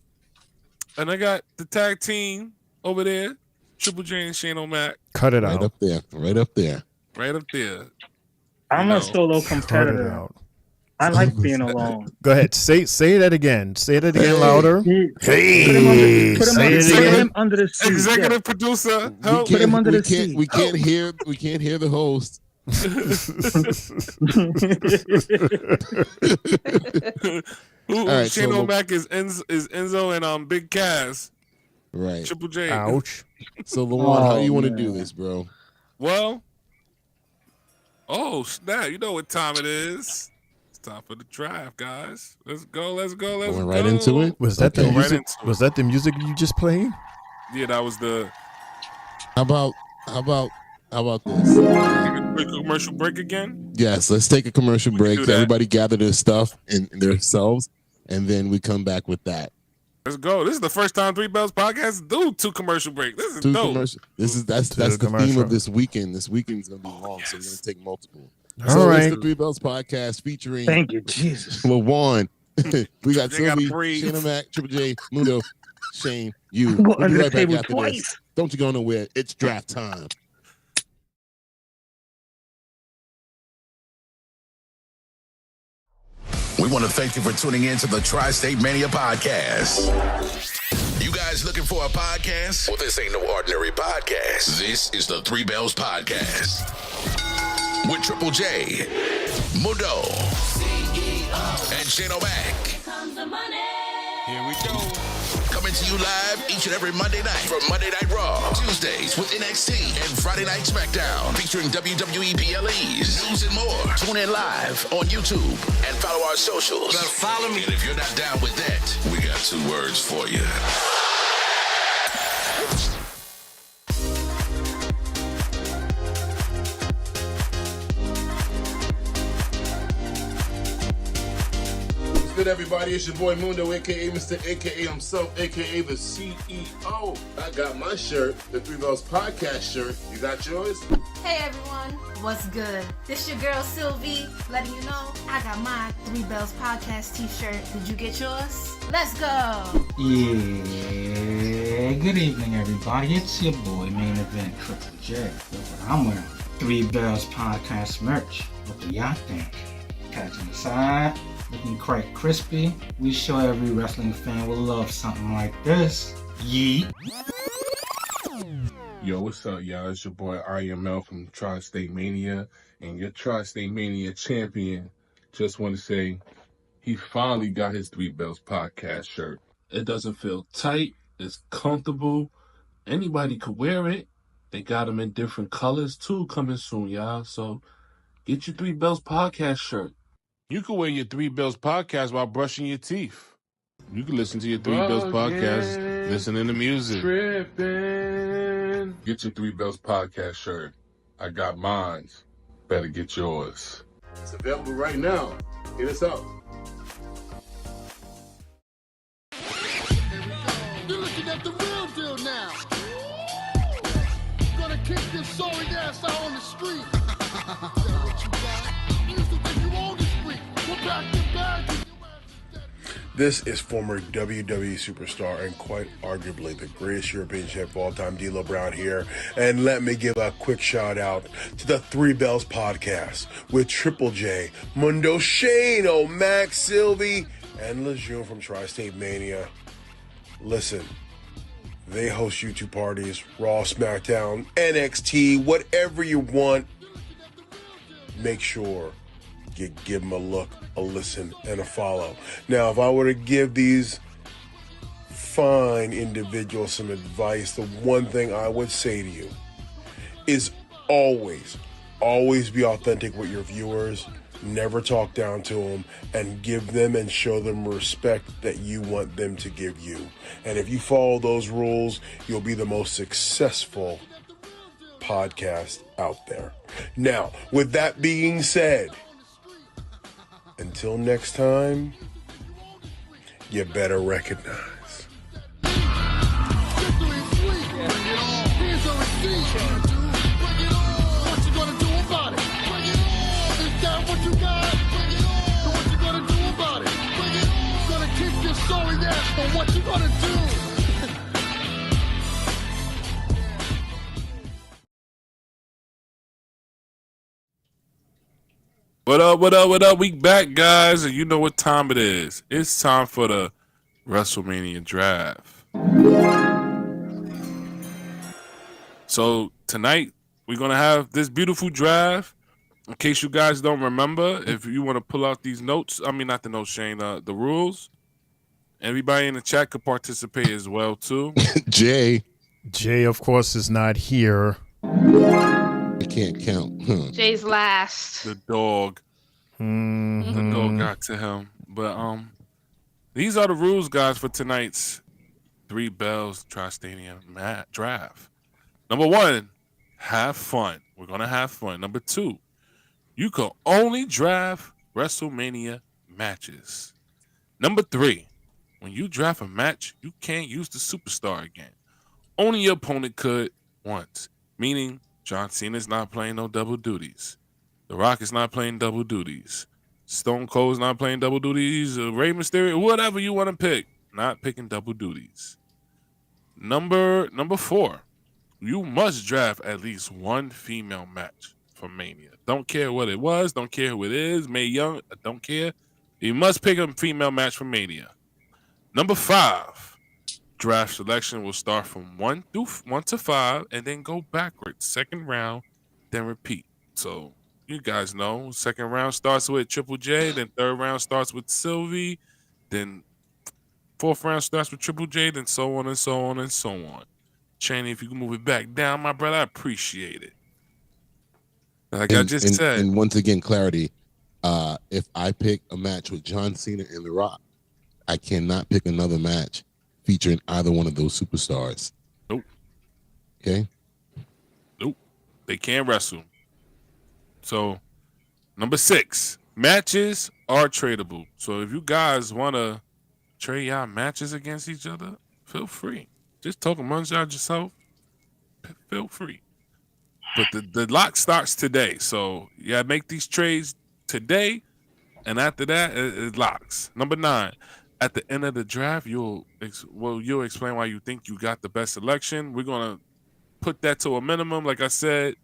And I got the tag team over there, Triple J and Shane O'Mac. Cut it out. Right up there. I'm a solo competitor. I like being alone. Go ahead. Say that again. Say that again louder. Hey. Put him under the seat. Executive producer. Put him under the seat. We can't hear the host. All right, Shane O'Mac is Enzo and Big Cass. Right. Triple J. Ouch. So Luan, how do you want to do this, bro? Well, snap! You know what time it is. It's time for the draft, guys. Let's go. Going right into it. Was that the music? Was that the music you just played? Yeah, that was the. How about this? Take a quick commercial break again? Yes, let's take a commercial break. Everybody gather their stuff and themselves, and then we come back with that. Let's go. This is the first time 3Bells podcast do 2 commercial breaks. This is dope. That's the theme of this weekend. This weekend's gonna be long, so we're gonna take multiple. All right. It's the 3Bells podcast featuring Thank you, Jesus. LaJuan. We got Sylvie, Shane O'Mac, Triple J, Mundo, Shane, you. We'll be right back after this. Don't you go nowhere. It's draft time. We want to thank you for tuning in to the TriStateMania podcast. You guys looking for a podcast? Well, this ain't no ordinary podcast. This is the 3Bells podcast with Triple J, Mundo, and Shane O'Mac. Here we go. Coming to you live each and every Monday night from Monday Night Raw, Tuesdays with NXT, and Friday Night SmackDown featuring WWE PLEs, news and more. Tune in live on YouTube and follow our socials. Now follow me. And if you're not down with that, we got 2 words for you. Good, everybody. It's your boy Mundo, aka Mr. AKA himself, aka the CEO. I got my shirt, the 3Bells podcast shirt. You got yours? Hey everyone, what's good? This your girl Sylvie, letting you know I got my 3Bells podcast t-shirt. Did you get yours? Let's go! Yeah, good evening everybody. It's your boy Main Event Triple J. Look what I'm wearing. 3Bells podcast merch. What do y'all think? Catching the side. Looking quite crispy. We sure every wrestling fan will love something like this. Yeet. Yo, what's up, y'all? It's your boy IML from TriStateMania, and your TriStateMania champion. Just want to say, he finally got his 3Bells podcast shirt. It doesn't feel tight. It's comfortable. Anybody could wear it. They got them in different colors, too, coming soon, y'all. So, get your 3Bells podcast shirt. You can wear your 3Bells podcast while brushing your teeth. You can listen to your 3Bells podcast, listening to music. Tripping. Get your 3Bells podcast shirt. I got mine. Better get yours. It's available right now. Hit us up. sorry ass out on the street. What you got? You used to think you owned the street. We'll pack your bags and your ass is dead. This is former WWE superstar and quite arguably the greatest European champ of all time, D'Lo Brown here. And let me give a quick shout out to the 3Bells podcast with Triple J, Mundo Shane, Max Sylvie, and Lejeune from TriStateMania. Listen, they host YouTube parties, Raw, SmackDown, NXT, whatever you want. Make sure you give them a look, a listen, and a follow. Now, if I were to give these fine individuals some advice, the one thing I would say to you is always be authentic with your viewers. Never talk down to them, and give them and show them respect that you want them to give you. And if you follow those rules, you'll be the most successful podcast out there. Now, with that being said, until next time, you better recognize. Victory is sweet. Bring it on. Here's a receipt. Bring it on. What you gonna do about it? Bring it on. Is that what you got? Bring it on. So what you gonna do about it? Bring it on. Gonna kick your sorry ass, but what you gonna do? What up, what up, what up? We back, guys, and you know what time it is. It's time for the Wrestlemania draft. So tonight, we're going to have this beautiful draft. In case you guys don't remember, if you want to pull out these notes, I mean, not the notes, Shane, the rules. Everybody in the chat could participate as well, too. Jay, of course, is not here. I can't count. Jay's last. The dog. The dog got to him. But these are the rules, guys, for tonight's 3Bells TriStateMania draft. Number 1, have fun. We're going to have fun. Number 2, you can only draft WrestleMania matches. Number 3, when you draft a match, you can't use the superstar again. Only your opponent could once, meaning John Cena's not playing no double duties. The Rock is not playing double duties. Stone Cold's not playing double duties. Rey Mysterio, whatever you want to pick, not picking double duties. Number 4, you must draft at least one female match for Mania. Don't care what it was. Don't care who it is. Mae Young, I don't care. You must pick a female match for Mania. Number 5. Draft selection will start from 1 to 5 and then go backwards. Second round, then repeat. So you guys know, second round starts with Triple J, then third round starts with Sylvie, then fourth round starts with Triple J, then so on and so on and so on. Cheney, if you can move it back down, my brother, I appreciate it. Like I just said. And once again, clarity, if I pick a match with John Cena and The Rock, I cannot pick another match featuring either one of those superstars. Nope. Okay? Nope. They can't wrestle. So, number 6, matches are tradable. So, if you guys want to trade y'all matches against each other, feel free. Just talk amongst y'all yourself. Feel free. But the lock starts today. So, yeah, make these trades today. And after that, it locks. Number 9. At the end of the draft, you'll explain why you think you got the best selection. We're going to put that to a minimum. Like I said,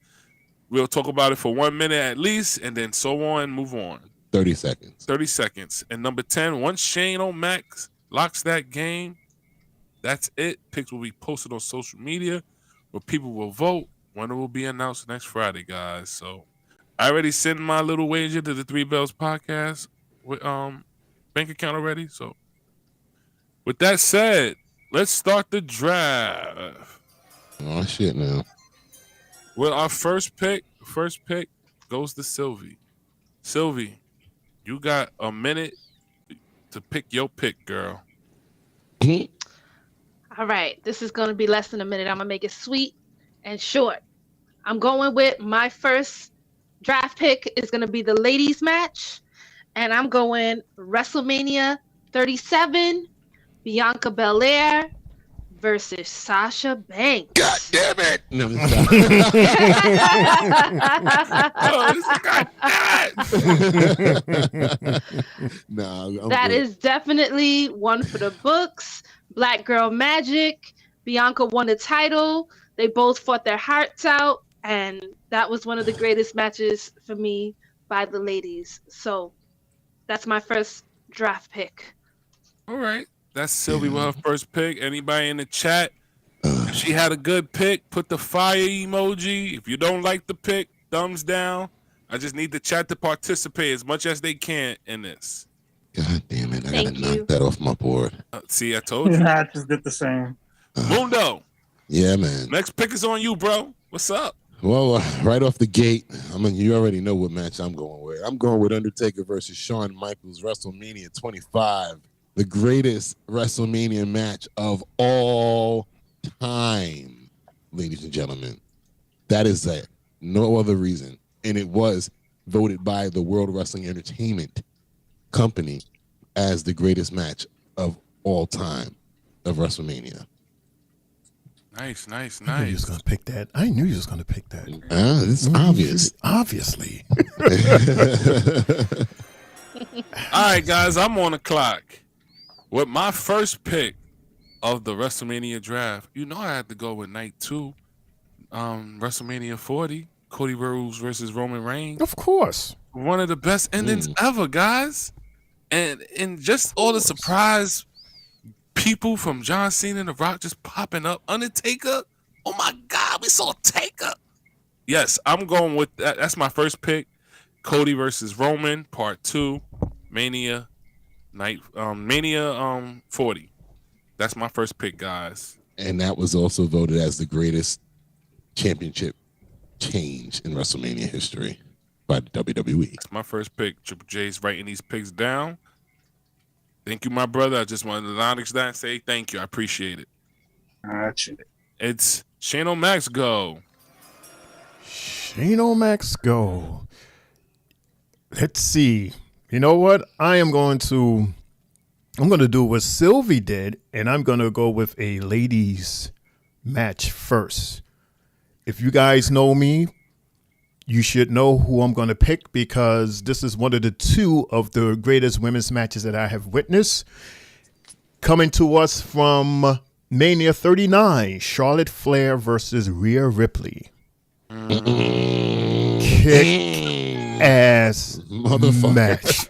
we'll talk about it for 1 minute at least, and then so on, move on. 30 seconds. 30 seconds. And number 10, once Shane O'Mac locks that game, that's it. Picks will be posted on social media where people will vote. Winner will be announced next Friday, guys. So I already sent my little wager to the 3Bells podcast with bank account already. So with that said, let's start the draft. Oh shit now. Well, our first pick goes to Sylvie. Sylvie, you got a minute to pick your pick, girl. All right, this is going to be less than a minute. I'm going to make it sweet and short. I'm going with my first draft pick is going to be the ladies match, and I'm going WrestleMania 37, Bianca Belair versus Sasha Banks. God damn it! No, that is definitely one for the books. Black Girl Magic. Bianca won the title. They both fought their hearts out, and that was one of the greatest matches for me by the ladies. So that's my first draft pick. All right. That's Sylvie with her first pick. Anybody in the chat? If she had a good pick, put the fire emoji. If you don't like the pick, thumbs down. I just need the chat to participate as much as they can in this. God damn it. I gotta knock that off my board. See, I told you. I just did the same. Mundo. Yeah, man. Next pick is on you, bro. What's up? Well, right off the gate, you already know what match I'm going with. I'm going with Undertaker versus Shawn Michaels, WrestleMania 25. The greatest WrestleMania match of all time, ladies and gentlemen. That is it. No other reason. And it was voted by the World Wrestling Entertainment Company as the greatest match of all time of WrestleMania. Nice. I knew you was gonna pick that. I knew you was gonna pick that. It's obvious. Obviously. All right, guys, I'm on the clock with my first pick of the WrestleMania draft. You know I had to go with night 2, WrestleMania 40, Cody Rhodes versus Roman Reigns. Of course. One of the best endings ever, guys. And just all the surprise people from John Cena and The Rock just popping up. Undertaker, oh my God, we saw Taker. Yes, I'm going with that. That's my first pick. Cody versus Roman, part 2, Mania 40. That's my first pick, guys. And that was also voted as the greatest championship change in WrestleMania history by the WWE. That's my first pick. Triple J's writing these picks down. Thank you, my brother. I just wanted to acknowledge that and say thank you. I appreciate it. It's Shane O'Mac's go. Shane O'Mac's go. Let's see. You know what? I'm going to do what Sylvie did, and I'm going to go with a ladies match first. If you guys know me, you should know who I'm going to pick because this is one of the 2 of the greatest women's matches that I have witnessed. Coming to us from Mania 39, Charlotte Flair versus Rhea Ripley. Kick-ass match.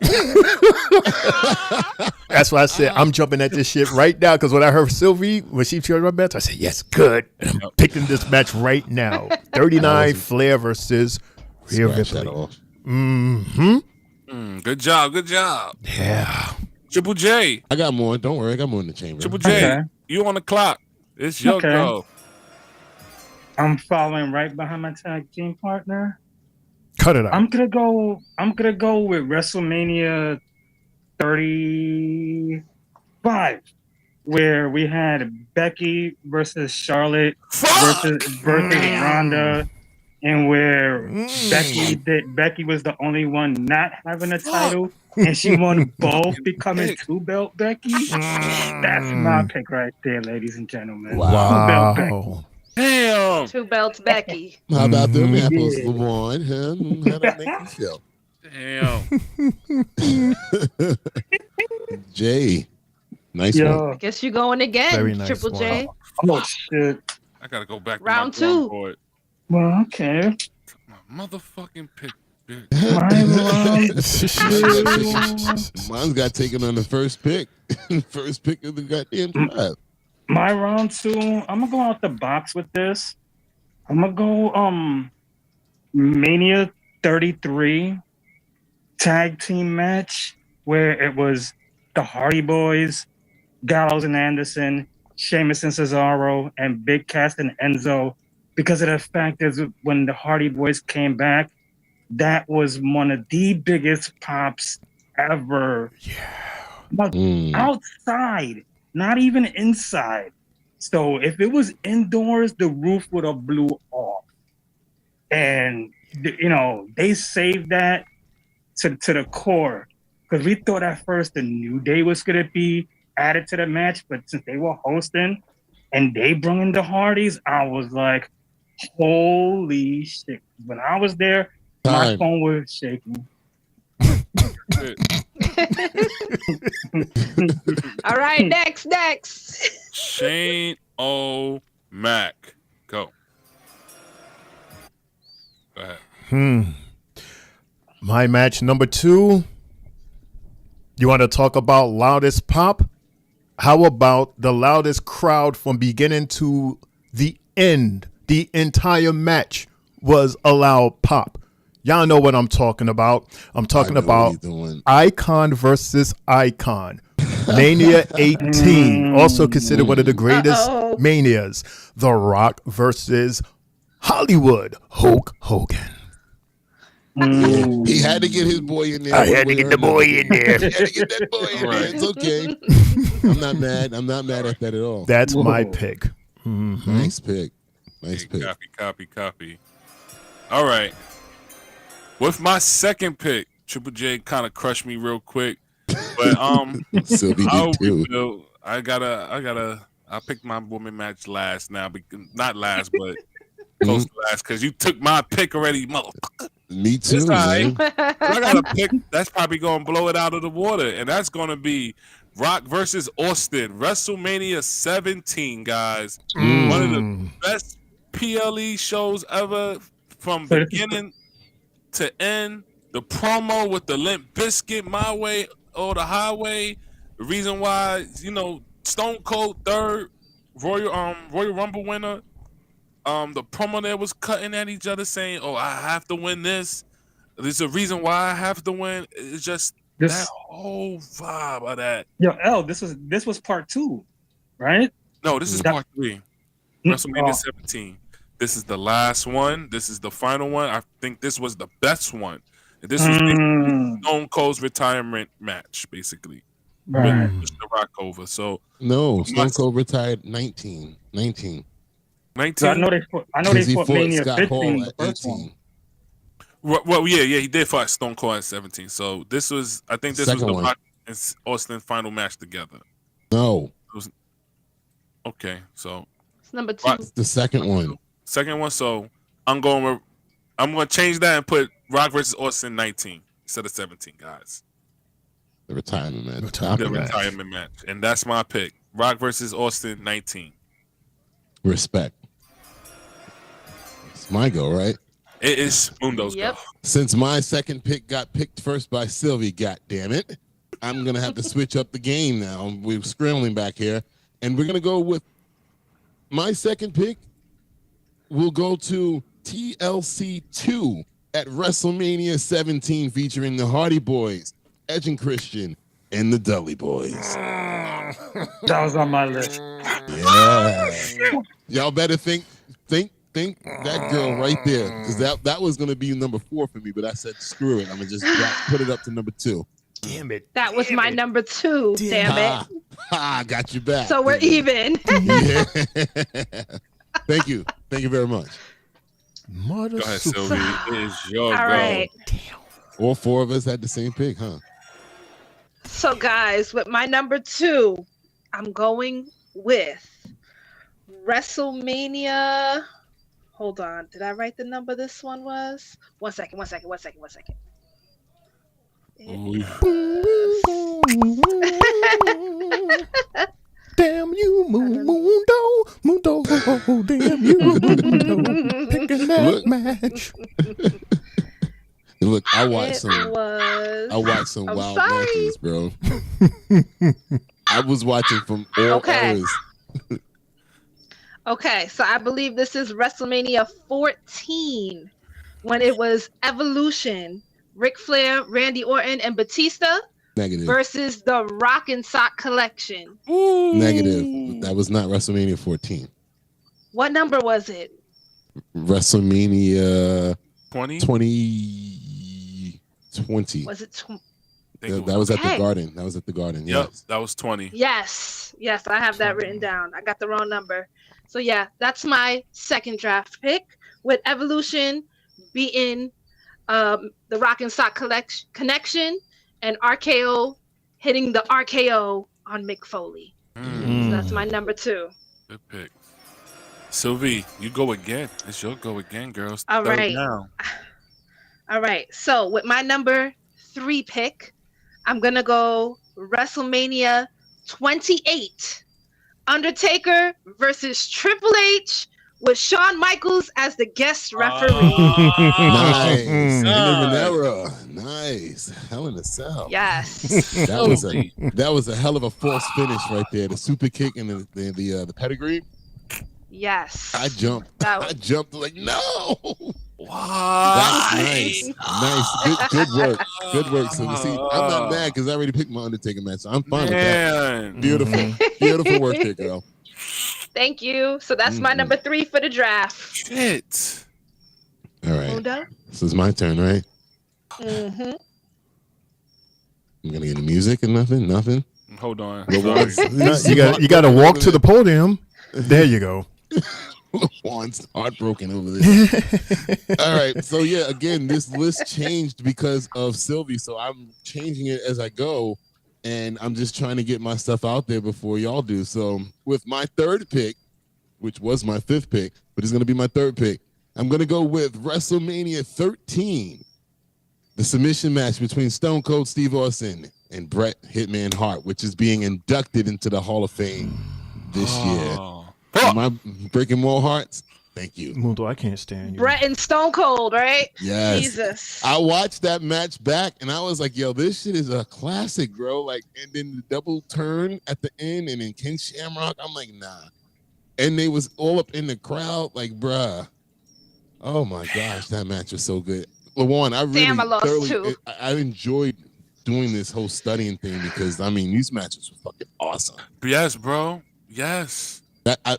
That's why I said I'm jumping at this shit right now because when I heard Sylvie, when she chose my match, I said, yes, good. And I'm picking this match right now. 39, Flair versus Rhea Ripley. Good job. Yeah. Triple J. I got more. Don't worry. I got more in the chamber. Triple J, you on the clock. It's your go. I'm following right behind my tag team partner. Cut it out. I'm gonna go with WrestleMania 35, where we had Becky versus Charlotte versus Ronda, and where Becky was the only one not having a title, and she won both, becoming 2-belt Becky. That's my pick right there, ladies and gentlemen. Wow. 2-belt Becky. Damn. 2 belts Becky. How about them apples for one? How that make you feel? Damn. Jay, nice one. I guess you're going again, Very nice Triple J. Oh shit! I gotta go back to Round my drawing 2. board. Well, okay. My motherfucking pick, bitch. Mine's got taken on the first pick. First pick of the goddamn drive. My round 2, I'm gonna go out the box with this. I'm gonna go Mania 33 tag team match where it was the Hardy Boys, Gallows and Anderson, Sheamus and Cesaro, and Big Cass and Enzo. Because of the fact is when the Hardy Boys came back, that was one of the biggest pops ever. Yeah. Outside. Not even inside. So if it was indoors, the roof would have blew off. And, they saved that to the core. Because we thought at first the New Day was going to be added to the match. But since they were hosting, and they brought in the Hardys, I was like, holy shit. When I was there, my Time. phone was shaking. All right, next. Shane O'Mac. Go ahead. My match number 2. You want to talk about loudest pop? How about the loudest crowd from beginning to the end? The entire match was a loud pop. Y'all know what I'm talking about. I'm talking about Icon versus Icon. Mania 18, also considered one of the greatest manias. The Rock versus Hollywood Hulk Hogan. Yeah, he had to get his boy in there. I had to get the boy in there. He had to get that boy in there. It's okay. I'm not mad. I'm not mad at that at all. That's my pick. Nice pick. Nice pick. Copy. All right. With my second pick, Triple J kind of crushed me real quick, but Sylvie did too. I picked my woman match last now, not last, but close to last, because you took my pick already, motherfucker. Me too, man. I got a pick that's probably going to blow it out of the water, and that's going to be Rock versus Austin, WrestleMania 17, guys. One of the best PLE shows ever, from beginning to end. The promo with the Limp Bizkit, My Way or the Highway. The reason why, Stone Cold third Royal Rumble winner. The promo there was cutting at each other, saying, "Oh, I have to win this. There's a reason why I have to win." It's just that whole vibe of that. Yo, L, this was part 2, right? No, this is part 3. WrestleMania 17. This is the last one. This is the final one. I think this was the best one. This was Stone Cold's retirement match, basically. Right. With the Rock over. So no, Stone Cold retired 19. So I know they fought Mania Scott 15 Hall the at first 18. one. Well, yeah, he did fight Stone Cold at 17. So this was, I think, this was the Rock and Austin final match together. No. Okay, so it's number 2. It's the second one. So I'm going to change that and put Rock versus Austin 19 instead of 17, guys. The retirement match. Retirement match. And that's my pick. Rock versus Austin 19. Respect. It's my go, right? It is Mundo's go. Since my second pick got picked first by Sylvie, goddammit, I'm going to have to switch up the game now. We're scrambling back here. And we're going to go with my second pick. We'll go to TLC 2 at WrestleMania 17, featuring the Hardy Boys, Edge and Christian, and the Dudley Boys. That was on my list. Yeah. Y'all better think that girl right there, because that was going to be number 4 for me, but I said screw it. I'm going to just put it up to number 2. Damn it. That was my number 2. Damn it. I got you back. So we're even. Yeah. Thank you very much. Go ahead, Sylvie. It is your All go. right. All 4 of us had the same pick, huh? So, guys, with my number 2, I'm going with WrestleMania. Hold on. Did I write the number this one was? One second. Damn you, Mundo, damn you, Mundo, picking that match. Look, I watched some wild matches, bro. I was watching from all eras. Okay, so I believe this is WrestleMania 14, when it was Evolution, Ric Flair, Randy Orton, and Batista. Negative. Versus the Rock and Sock Collection. Negative. That was not WrestleMania 14. What number was it? WrestleMania 20. Was it 20? That was at the Garden. That was at the Garden. Yep, Yes. that was 20. Yes, I have that written down. I got the wrong number. So yeah, that's my second draft pick, with Evolution beating the Rock and Sock Connection, and RKO hitting the RKO on Mick Foley. So that's my number 2. Good pick. Sylvie, you go again. It's your go again, girls. All Third right. down. All right. So with my number 3 pick, I'm gonna go WrestleMania 28. Undertaker versus Triple H with Shawn Michaels as the guest referee. Nice. Renera. Nice. Hell in a Cell. Yes. That was a hell of a false finish right there. The super kick and the pedigree. Yes. I jumped like no. Wow. That's nice. Good work. Good work. So you see, I'm not mad because I already picked my Undertaker match. So I'm fine with that. Beautiful work there, girl. Thank you. So that's my number 3 for the draft. Shit. All right. Mundo? This is my turn, right? Mm-hmm. I'm gonna get the music and nothing. Hold on. You got to walk to the podium. There you go. Juan's heartbroken over this. All right. So yeah, again, this list changed because of Sylvie. So I'm changing it as I go. And I'm just trying to get my stuff out there before y'all do. So with my 3rd pick, which was my 5th pick, but it's going to be my 3rd pick, I'm going to go with WrestleMania 13, the submission match between Stone Cold Steve Austin and Bret Hitman Hart, which is being inducted into the Hall of Fame this year. Am I breaking more hearts? Thank you. Mundo, I can't stand you. Bret and Stone Cold, right? Yes. Jesus. I watched that match back and I was like, yo, this shit is a classic, bro. Like, and then the double turn at the end and then Ken Shamrock, I'm like, nah. And they was all up in the crowd, like, bruh. Oh my gosh, that match was so good. LaJuan, I really lost too. I enjoyed doing this whole studying thing because I mean these matches were fucking awesome. Yes, bro. Yes.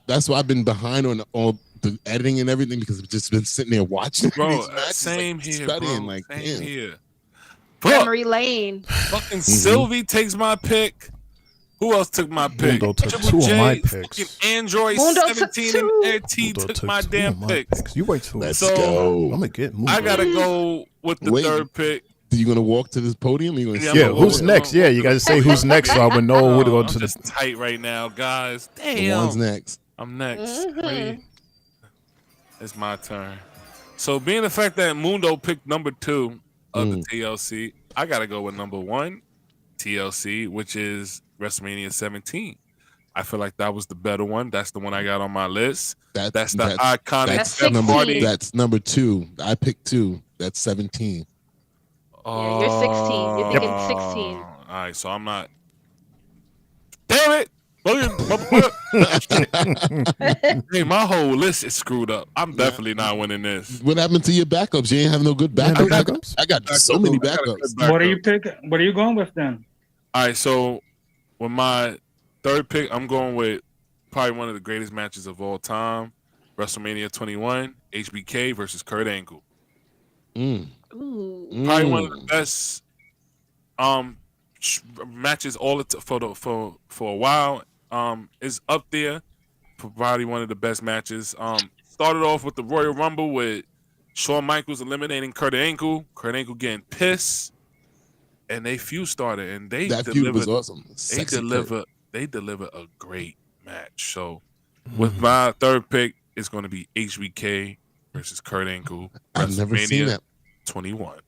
That's why I've been behind on all the editing and everything because I've just been sitting there watching these matches. Same like, here, studying, bro. like, Same damn. here. Memory lane. Fucking Sylvie takes my pick. Who else took my pick? Mundo took two of my picks. Fucking Android Mundo 17 and Air T took my damn picks. You wait till Let's go. I'm gonna get Mundo. I gotta go with the 3rd pick. Are you gonna walk to this podium? Or you gonna yeah, who's next? Yeah, you gotta say who's next so I would know who to go to. I'm just tight right now, guys. Damn. LaJuan's next. I'm next. Ready? It's my turn. So being the fact that Mundo picked number 2 of the TLC, I gotta go with number 1 TLC, which is WrestleMania 17. I feel like that was the better one. That's the one I got on my list. That's the iconic party. That's number 2. I picked 2. That's 17. Yeah, you're 16. You're thinking 16. All right, so I'm not. Damn it! Hey, my whole list is screwed up. I'm definitely not winning this. What happened to your backups? You ain't have no good backups. I got so many backups. What are you picking? What are you going with then? All right, so with my 3rd pick, I'm going with probably one of the greatest matches of all time, WrestleMania 21, HBK versus Kurt Angle. Probably one of the best matches for a while. Is up there, probably one of the best matches. Started off with the Royal Rumble with Shawn Michaels eliminating Kurt Angle getting pissed, and they feud started, and that feud was awesome. They deliver a great match. So with my 3rd pick, it's going to be HBK versus Kurt Angle. I've never seen that. 21.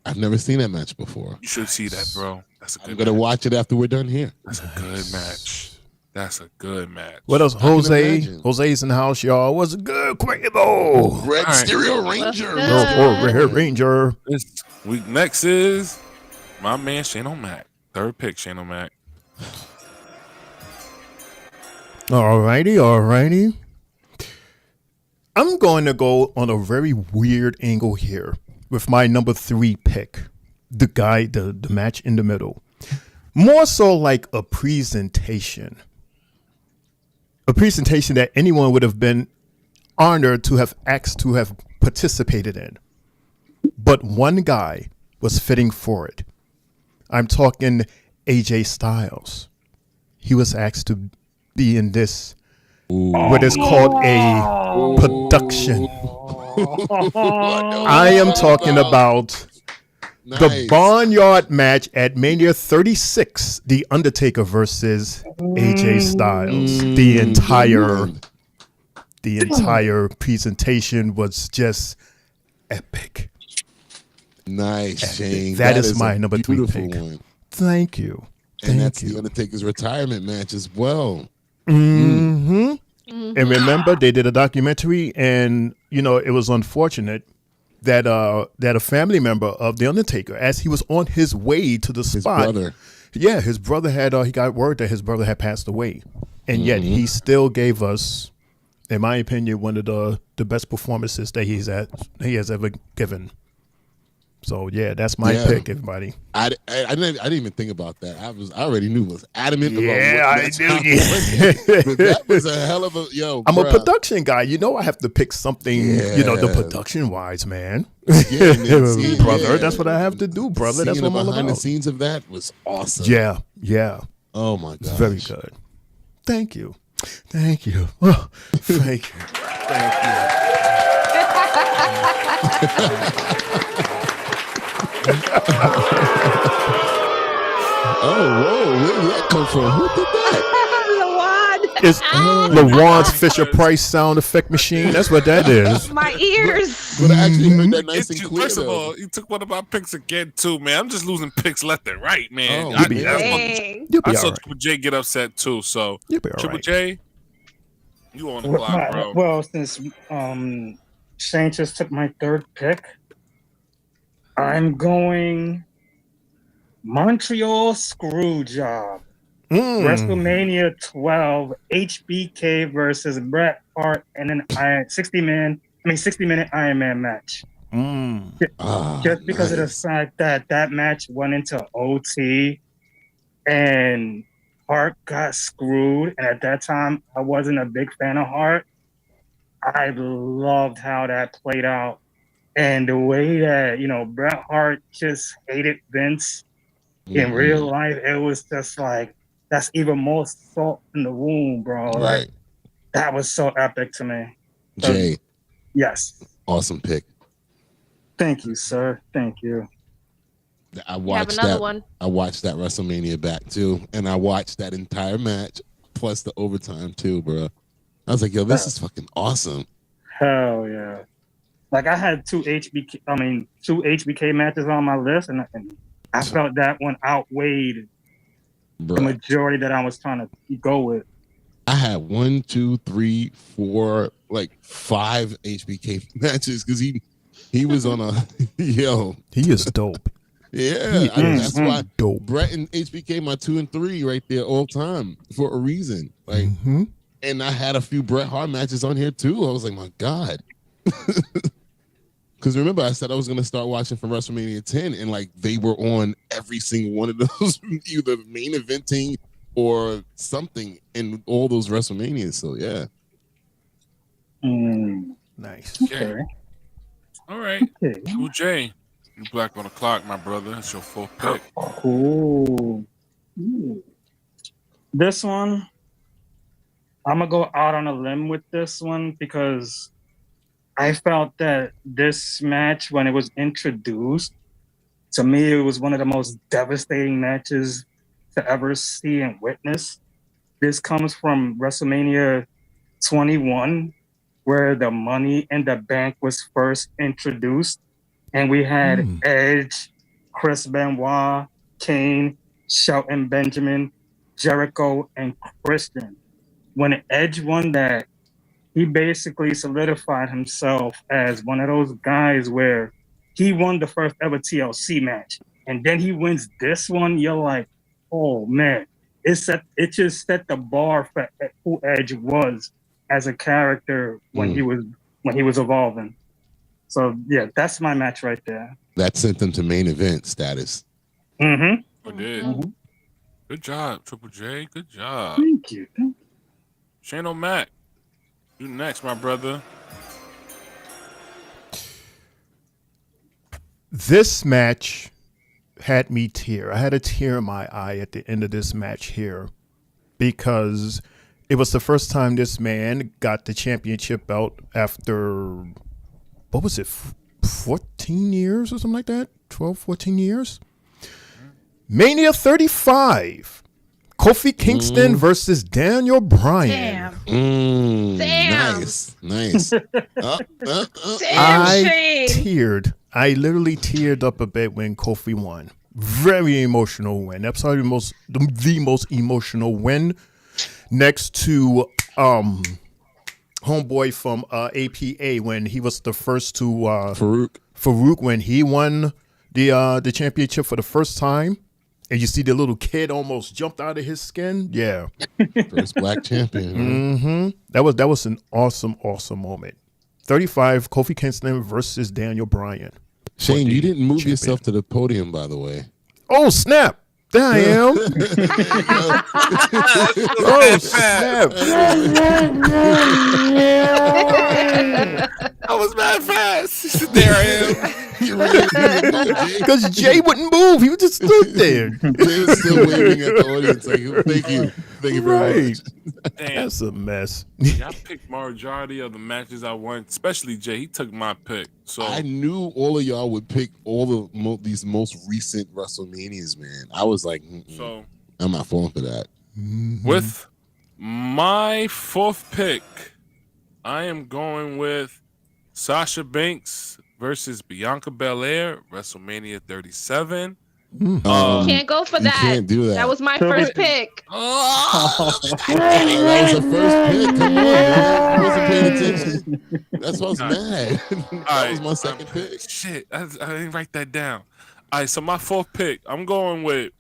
I've never seen that match before. You should see that, bro. That's a good. I'm gonna watch it after we're done here. That's a good match. That's a good match. What else? Jose's in the house, y'all. What's a good Quavo? Red Stereo Ranger. Red Ranger. Next is my man Shane O'Mac. 3rd pick, Shane O'Mac. Alrighty. I'm going to go on a very weird angle here with my number 3 pick. The match in the middle. More so like a presentation. A presentation that anyone would have been honored to have asked to have participated in. But one guy was fitting for it. I'm talking AJ Styles. He was asked to be in this, what is called a production. I am talking about The Barnyard match at Mania 36, The Undertaker versus AJ Styles. The entire presentation was just epic. Nice, Shane. That is my number 3 beautiful pick. one. Thank you. And that's The Undertaker's retirement match as well. Mm-hmm. And remember, they did a documentary, and it was unfortunate that a family member of The Undertaker, as he was on his way to the spot, his brother had he got word that his brother had passed away, and yet he still gave us, in my opinion, one of the best performances that he has ever given. So yeah, that's my pick, everybody. I didn't even think about that. I already knew it was adamant about what I knew. But that was a hell of a I'm a production guy. I have to pick something. The production wise, man. Brother, that's what I have to do, brother. That's what I'm all about. Behind the scenes of that was awesome. Yeah. Oh my god, very good. Thank you. Thank you. Oh, thank you. Whoa, where did that come from? Who did that? Lawan. It's Lawan's Fisher-Price sound effect machine. That's what that is. My ears. But I actually heard that nice and clear. First of all, you took one of my picks again, too, man. I'm just losing picks left and right, man. You'll be I saw Triple J get upset, too. So, Triple J, you on the clock, bro. Well, since Shane just took my 3rd pick, I'm going Montreal Screwjob. WrestleMania 12, HBK versus Bret Hart in an 60-minute Iron Man match. Just because of the fact that match went into OT and Hart got screwed, and at that time I wasn't a big fan of Hart. I loved how that played out. And the way that, Bret Hart just hated Vince in real life, it was just like, that's even more salt in the wound, bro. Right. Like, that was so epic to me. Jay. Yes. Awesome pick. Thank you, sir. Thank you. I watched that. I watched that WrestleMania back too, and I watched that entire match plus the overtime too, bro. I was like, yo, this is fucking awesome. Hell yeah. Like, I had two HBK matches on my list, and I felt that one outweighed the majority that I was trying to go with. I had 1, 2, 3, 4, like 5 HBK matches because he was on a yo. He is dope. Yeah, that's why dope. Bret and HBK my 2 and 3 right there all time for a reason. Like, and I had a few Bret Hart matches on here too. I was like, my God. Because remember, I said I was going to start watching from WrestleMania 10, and like they were on every single one of those, either main eventing or something in all those WrestleManias. So yeah. Nice. Okay. All right. Well, Jay, you black on the clock, my brother. It's your 4th pick. Cool. This one, I'm going to go out on a limb with this one because I felt that this match, when it was introduced, to me, it was one of the most devastating matches to ever see and witness. This comes from WrestleMania 21, where the Money in the Bank was first introduced. And we had Edge, Chris Benoit, Kane, Shelton Benjamin, Jericho, and Christian. When Edge won that, he basically solidified himself as one of those guys where he won the first ever TLC match. And then he wins this one. You're like, oh man, it just set the bar for who Edge was as a character when he was evolving. So yeah, that's my match right there. That sent them to main event status. It did. Good job, Triple J. Good job. Thank you. Shane O'Mac. You next, my brother. This match had me tear. I had a tear in my eye at the end of this match here because it was the first time this man got the championship belt after, what was it, 14 years or something like that. 12, 14 years. Mania 35. Kofi Kingston versus Daniel Bryan. Damn. Nice. I teared. I literally teared up a bit when Kofi won. Very emotional win. That's probably the most emotional win, next to homeboy from APA when he was the first to Farouk when he won the championship for the first time. And you see the little kid almost jumped out of his skin. Yeah. First black champion. Right? Mm-hmm. That was an awesome moment. 35, Kofi Kingston versus Daniel Bryan. Shane, you didn't move yourself to the podium, by the way. Oh, snap. There I am. Oh, snap. I was mad fast. There I am. Because Jay wouldn't move. He just stood there. Jay was still waving at the audience like, thank you. Thank you very much. Damn. That's a mess. I picked majority of the matches I won, especially Jay. He took my pick. So I knew all of y'all would pick all of these most recent WrestleManias, man. I was like, So I'm not falling for that. with my fourth pick, I am going with Sasha Banks versus Bianca Belair, WrestleMania 37. Can't go for that. Can't do that. That was my first pick. That was the first pick. Come on, man. I wasn't paying attention. That's why I was mad. That was my second pick. Shit, I didn't write that down. All right, so my fourth pick, I'm going with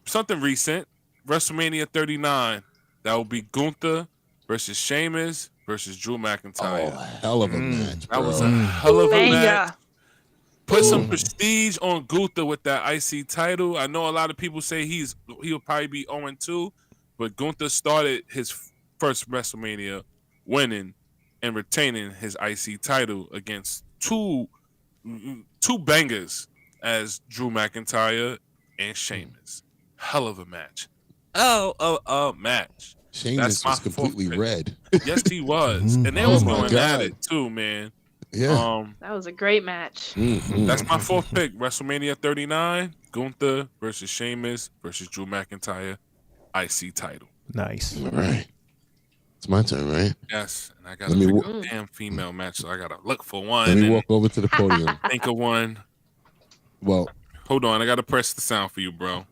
something recent, WrestleMania 39. That will be Gunther versus Sheamus versus Drew McIntyre. Oh, hell of a match, bro. That was a hell of a Banger. match. Put some prestige on Gunther with that IC title. I know a lot of people say he'll probably be 0-2, but Gunther started his first WrestleMania winning and retaining his IC title against two bangers as Drew McIntyre and Sheamus. Hell of a match. Match. Sheamus was completely red. Yes, he was. And they was going at it too, man. Yeah. That was a great match. That's my fourth pick. WrestleMania 39, Gunther versus Sheamus versus Drew McIntyre, IC title. Nice. All right. It's my turn, right? Yes. And I got to pick a damn female match, so I got to look for one. Let me walk over to the podium. Think of one. Well, hold on. I got to press the sound for you, bro.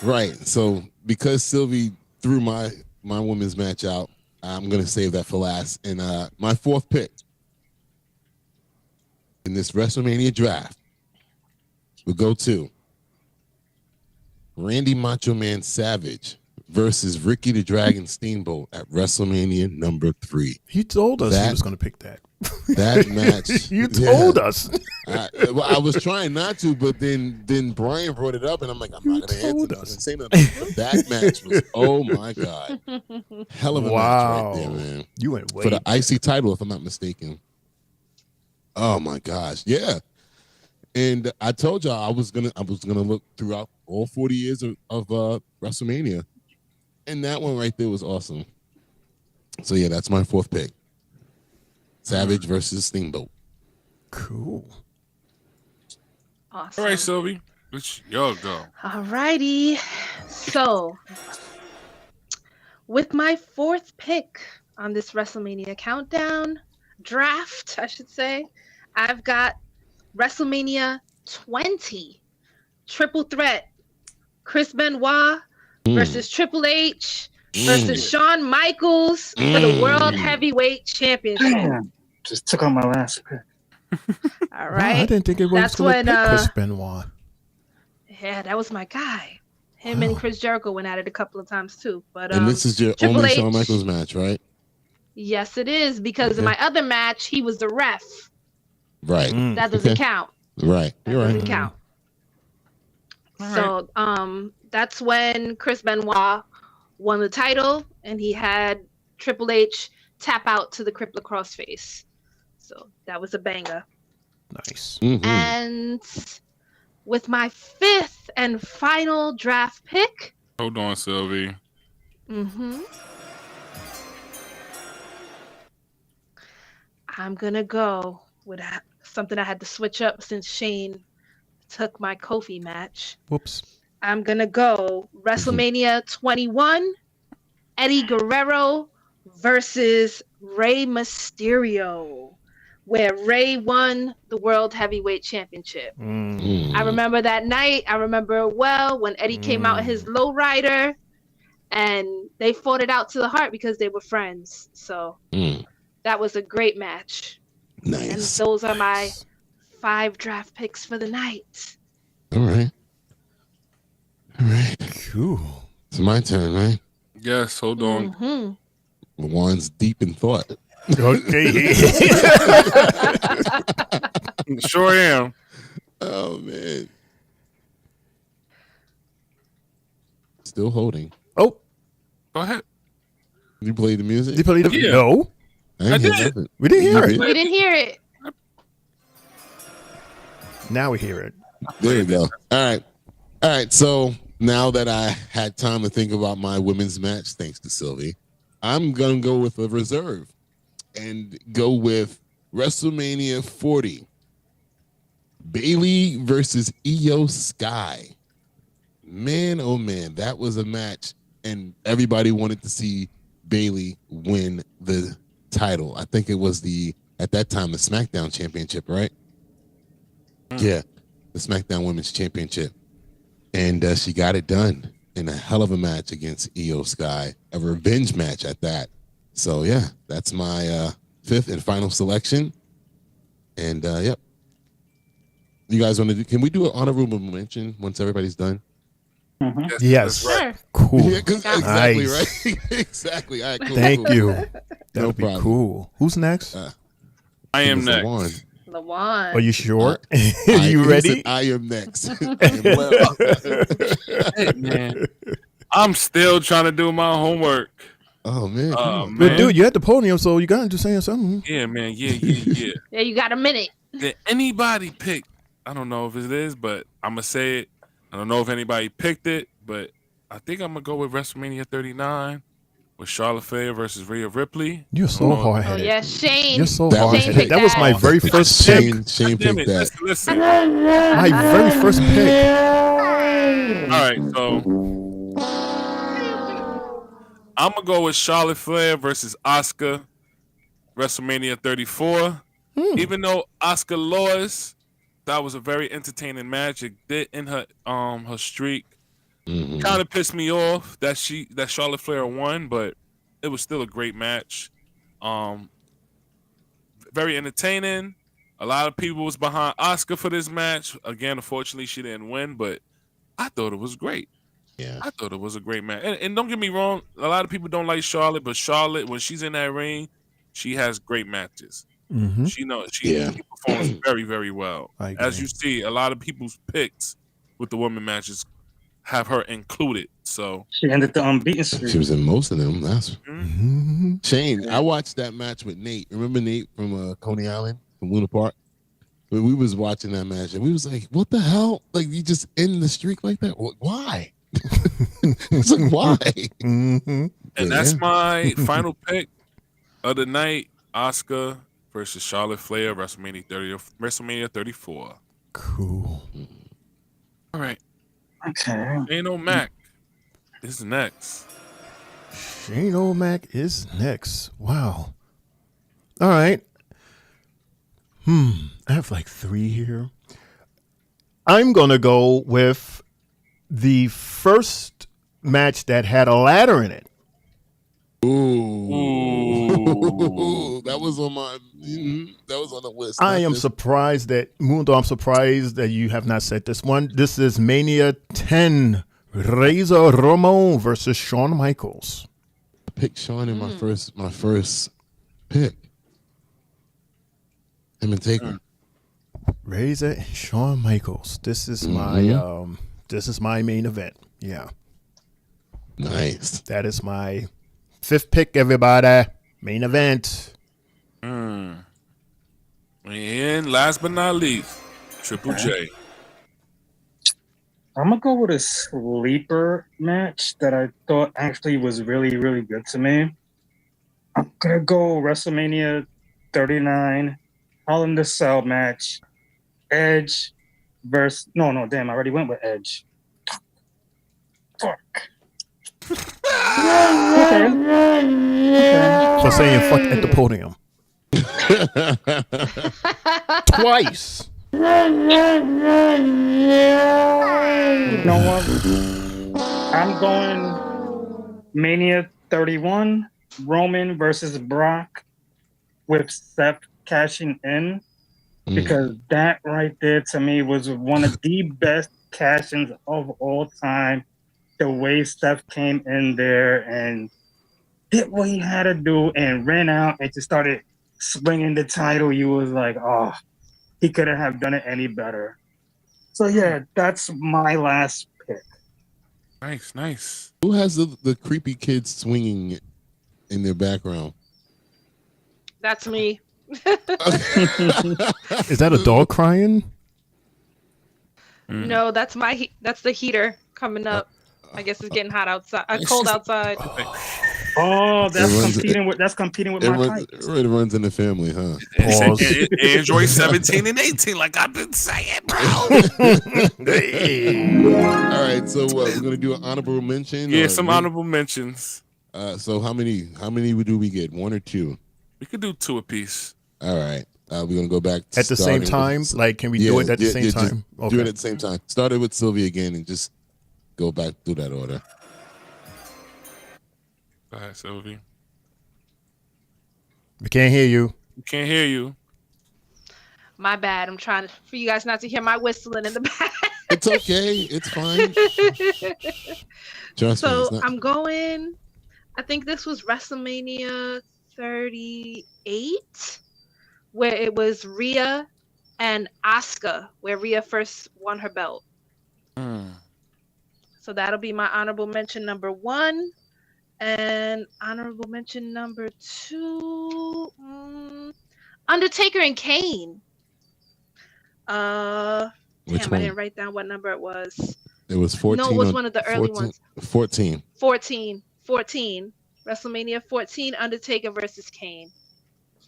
Right. So because Sylvie threw my women's match out, I'm going to save that for last. And my fourth pick in this WrestleMania draft will go to Randy Macho Man Savage versus Ricky the Dragon Steamboat at WrestleMania number 3. He told us he was going to pick that. That match. You told us. I was trying not to, but then Brian brought it up, and I'm like, I'm not going to answer this and say nothing. That match was, oh my God. Hell of a match right there, man. You went way for the IC title, if I'm not mistaken. Oh my gosh. Yeah. And I told y'all I was gonna look throughout all 40 years of WrestleMania. And that one right there was awesome. So yeah, that's my fourth pick. Savage versus Steamboat. Cool. Awesome. All right, Sylvie. It's your go. All righty. So, with my fourth pick on this WrestleMania countdown draft, I should say, I've got WrestleMania 20 triple threat. Chris Benoit versus Triple H versus Shawn Michaels for the World Heavyweight Championship. Damn. Just took on my last pick. All right. I didn't think it was That's going to when, pick Chris Benoit. Yeah, that was my guy. Him and Chris Jericho went at it a couple of times too. But And this is your Triple only H, Shawn Michaels match, right? Yes, it is, because in my other match, he was the ref. Right. That doesn't count. Right. You're right. Doesn't count. So that's when Chris Benoit won the title, and he had Triple H tap out to the crippler crossface. So that was a banger. Nice. And with my fifth and final draft pick. Hold on, Sylvie. I'm gonna go with something I had to switch up since Shane took my Kofi match. Whoops. I'm gonna go WrestleMania 21, Eddie Guerrero versus Rey Mysterio, where Rey won the World Heavyweight Championship. I remember that night. I remember it well when Eddie came out in his lowrider, and they fought it out to the heart because they were friends. So that was a great match. Nice. And those are my 5 draft picks for the night. All right. Cool. It's my turn, right? Yes, hold on. Juan's deep in thought. Okay. Sure am. Oh, man. Still holding. Oh. Go ahead. You played the music? You played the No. I did. Nothing. We didn't hear it. We didn't hear it. Now we hear it. There you go. All right. So now that I had time to think about my women's match, thanks to Sylvie, I'm going to go with a reserve and go with WrestleMania 40. Bayley versus Io Sky. Man, oh man, that was a match, and everybody wanted to see Bayley win the title. I think it was at that time, the SmackDown Championship, right? Yeah, the SmackDown Women's Championship. And she got it done in a hell of a match against Io Sky, a revenge match at that. So, yeah, that's my fifth and final selection. And, yep. You guys want to can we do an honorable mention once everybody's done? Yes. Sure. Cool. Yeah, exactly, Nice. right? Exactly. All right, cool. Thank cool. you. That No would be problem. cool. Who's next? I am It was next. Lawan. Lawan. Are you sure? He you said, ready? I am next. Hey, man. I'm still trying to do my homework. Oh, man. Come on. But dude, you had the podium, so you got to say something. Yeah, man. Yeah. Yeah, you got a minute. Did anybody pick? I don't know if it is, but I'm going to say it. I don't know if anybody picked it, but I think I'm going to go with WrestleMania 39 with Charlotte Flair versus Rhea Ripley. You're so Oh, hard-headed. yeah, Shane. You're so That was hard-headed. picked That was my that. very first pick. Shane Damn picked it. that. Listen. My very first pick. All right, so I'm going to go with Charlotte Flair versus Asuka, WrestleMania 34. Even though Asuka lost, that was a very entertaining match. It did end her streak. Kind of pissed me off that Charlotte Flair won, but it was still a great match. Very entertaining. A lot of people was behind Asuka for this match. Again, unfortunately, she didn't win, but I thought it was great. Yeah. I thought it was a great match. And don't get me wrong, a lot of people don't like Charlotte, but Charlotte, when she's in that ring, she has great matches. Mm-hmm. She performs very, very well. I agree. As you see, a lot of people's picks with the women matches have her included. So She ended the unbeaten streak. She was in most of them. That's Mm-hmm. Shane. I watched that match with Nate. Remember Nate from Coney Island, from Luna Park? When we was watching that match, and we was like, "What the hell? Like, you just end the streak like that? Why?" It's like, why? Mm-hmm. And that's my final pick of the night: Asuka versus Charlotte Flair, WrestleMania 34. Cool. All right, Okay. Shane O'Mac is next. Shane O'Mac is next. Wow. All right. I have like 3 here. I'm going to go with the first match that had a ladder in it. Ooh. That was on my. That was on the list. I am surprised that, Mundo, I'm surprised that you have not said this one. This is Mania 10, Razor Ramon versus Shawn Michaels. I picked Shawn in my first pick. Him and Taker. Razor and Shawn Michaels. This is my main event. Yeah. Nice. That is my 5th pick, everybody. Main event. And last but not least, Triple J. I'm gonna go with a sleeper match that I thought actually was really, really good to me. I'm gonna go WrestleMania 39, Hell in the Cell match, Edge versus I already went with Edge. Fuck. Okay. For saying fuck at the podium. Twice. You know what? I'm going Mania 31, Roman versus Brock with Seth cashing in, because that right there to me was one of the best cash-ins of all time. The way Seth came in there and did what he had to do and ran out and just started swinging the title. You was like, oh, he couldn't have done it any better. So yeah, that's my last pick. Nice. Who has the creepy kids swinging in their background? That's me. Is that a dog crying? No, that's the heater coming up. I guess it's getting hot outside. Cold outside. Oh, that's competing with my pipe. It runs in the family, huh? Android 17 and 18, like I've been saying, bro. All right, so what? We're gonna do an honorable mention. Yeah, some honorable mentions. So how many do we get? One or two? We could do two apiece. All right. We're gonna go back at the same time. Like, can we do it at the same time? Okay. Do it at the same time. Started with Sylvia again, and just go back through that order. Go ahead, Sylvie. We can't hear you. We can't hear you. My bad. I'm trying for you guys not to hear my whistling in the back. It's okay. It's fine. Trust me, I'm going. I think this was WrestleMania 38, where it was Rhea and Asuka, where Rhea first won her belt. So that'll be my honorable mention number 1. And honorable mention number 2, Undertaker and Kane. Which I one? didn't write down what number it was. It was 14. No, it was one of the early ones. 14. 14. WrestleMania 14, Undertaker versus Kane.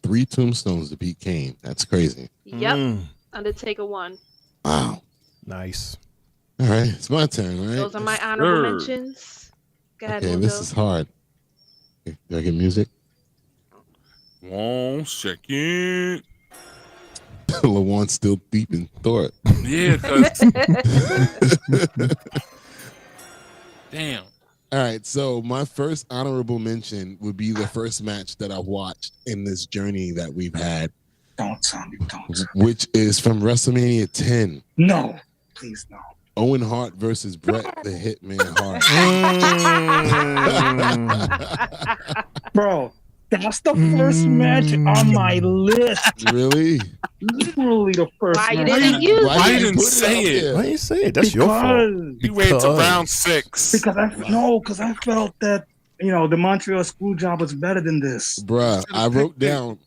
3 tombstones to beat Kane. That's crazy. Yep. Undertaker won. Wow. Nice. All right, it's my turn, right? Those are my honorable mentions. Go ahead, okay, Mundo. this is hard. Do I get music? 1 second. LaJuan's still deep in thought. Yeah, cause damn. All right, so my first honorable mention would be the first match that I watched in this journey that we've had. Don't tell me, don't. Which is from WrestleMania 10. No, please no. Owen Hart versus Bret the Hitman Hart. Bro, that's the first match on my list. Really? Literally the first match. Why you didn't say it? Why you say it? That's your fault. You waited to round 6. Because I felt that the Montreal Screwjob was better than this. Bruh, I wrote down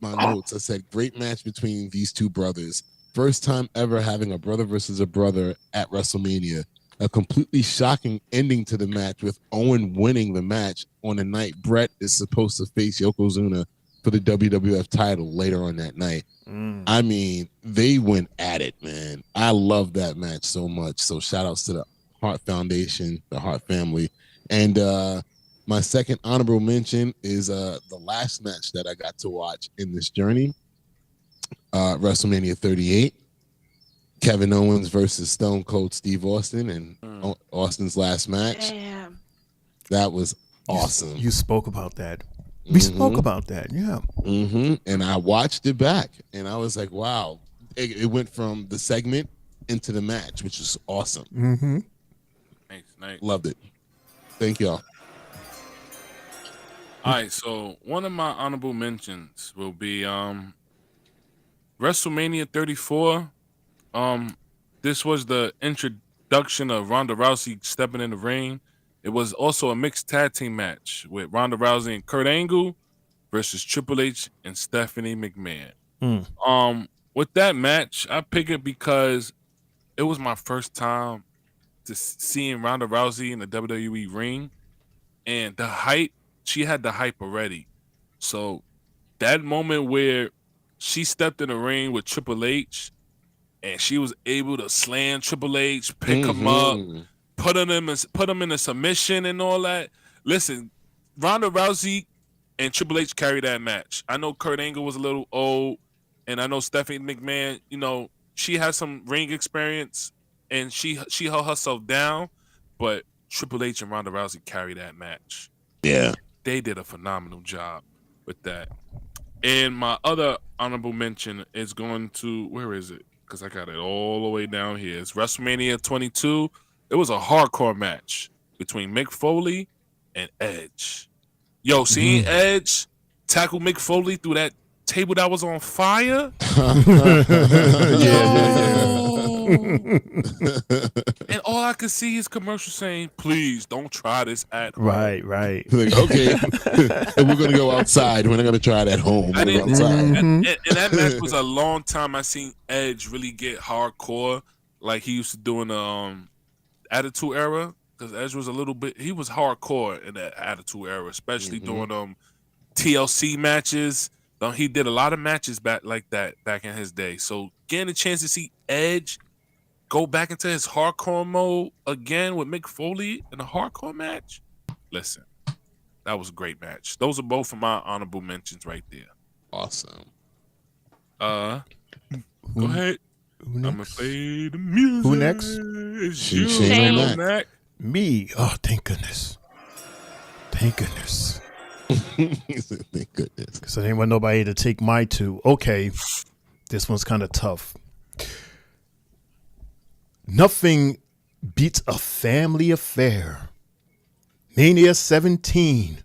my notes. I said, great match between these two brothers. First time ever having a brother versus a brother at WrestleMania. A completely shocking ending to the match with Owen winning the match on the night Bret is supposed to face Yokozuna for the WWF title later on that night. I mean, they went at it, man. I love that match so much. So shout outs to the Hart Foundation, the Hart family. And my second honorable mention is the last match that I got to watch in this journey. WrestleMania 38, Kevin Owens versus Stone Cold Steve Austin, and Austin's last match. Damn. That was awesome. You spoke about that. We spoke about that, yeah. And I watched it back, and I was like, wow. It went from the segment into the match, which is awesome. Nice. Loved it. Thank y'all. All right, so one of my honorable mentions will be WrestleMania 34. This was the introduction of Ronda Rousey stepping in the ring. It was also a mixed tag team match with Ronda Rousey and Kurt Angle versus Triple H and Stephanie McMahon. With that match, I pick it because it was my first time to seeing Ronda Rousey in the WWE ring, and the hype, she had the hype already. So that moment where she stepped in the ring with Triple H and she was able to slam Triple H, pick him up, put him in a submission and all that. Listen, Ronda Rousey and Triple H carried that match. I know Kurt Angle was a little old, and I know Stephanie McMahon, she has some ring experience and she held herself down, but Triple H and Ronda Rousey carried that match. Yeah. They did a phenomenal job with that. And my other honorable mention is going to, where is it? Because I got it all the way down here. It's WrestleMania 22. It was a hardcore match between Mick Foley and Edge. Yo, seeing Edge tackle Mick Foley through that table that was on fire? And all I could see is commercials saying, please don't try this at home. Right. Like, okay. And we're going to go outside. We're not going to try it at home. We're going outside. And that match was a long time I seen Edge really get hardcore like he used to do in the Attitude Era. Because Edge was he was hardcore in that Attitude Era, especially doing TLC matches. He did a lot of matches back in his day. So getting a chance to see Edge go back into his hardcore mode again with Mick Foley in a hardcore match. Listen, that was a great match. Those are both of my honorable mentions right there. Awesome. Go ahead. I'm gonna play the music. Who next? It's Shane O'Mac. Me. Oh, thank goodness. Thank goodness. Thank goodness. Because I didn't want nobody to take my two. Okay. This one's kind of tough. Nothing beats a family affair. Mania 17.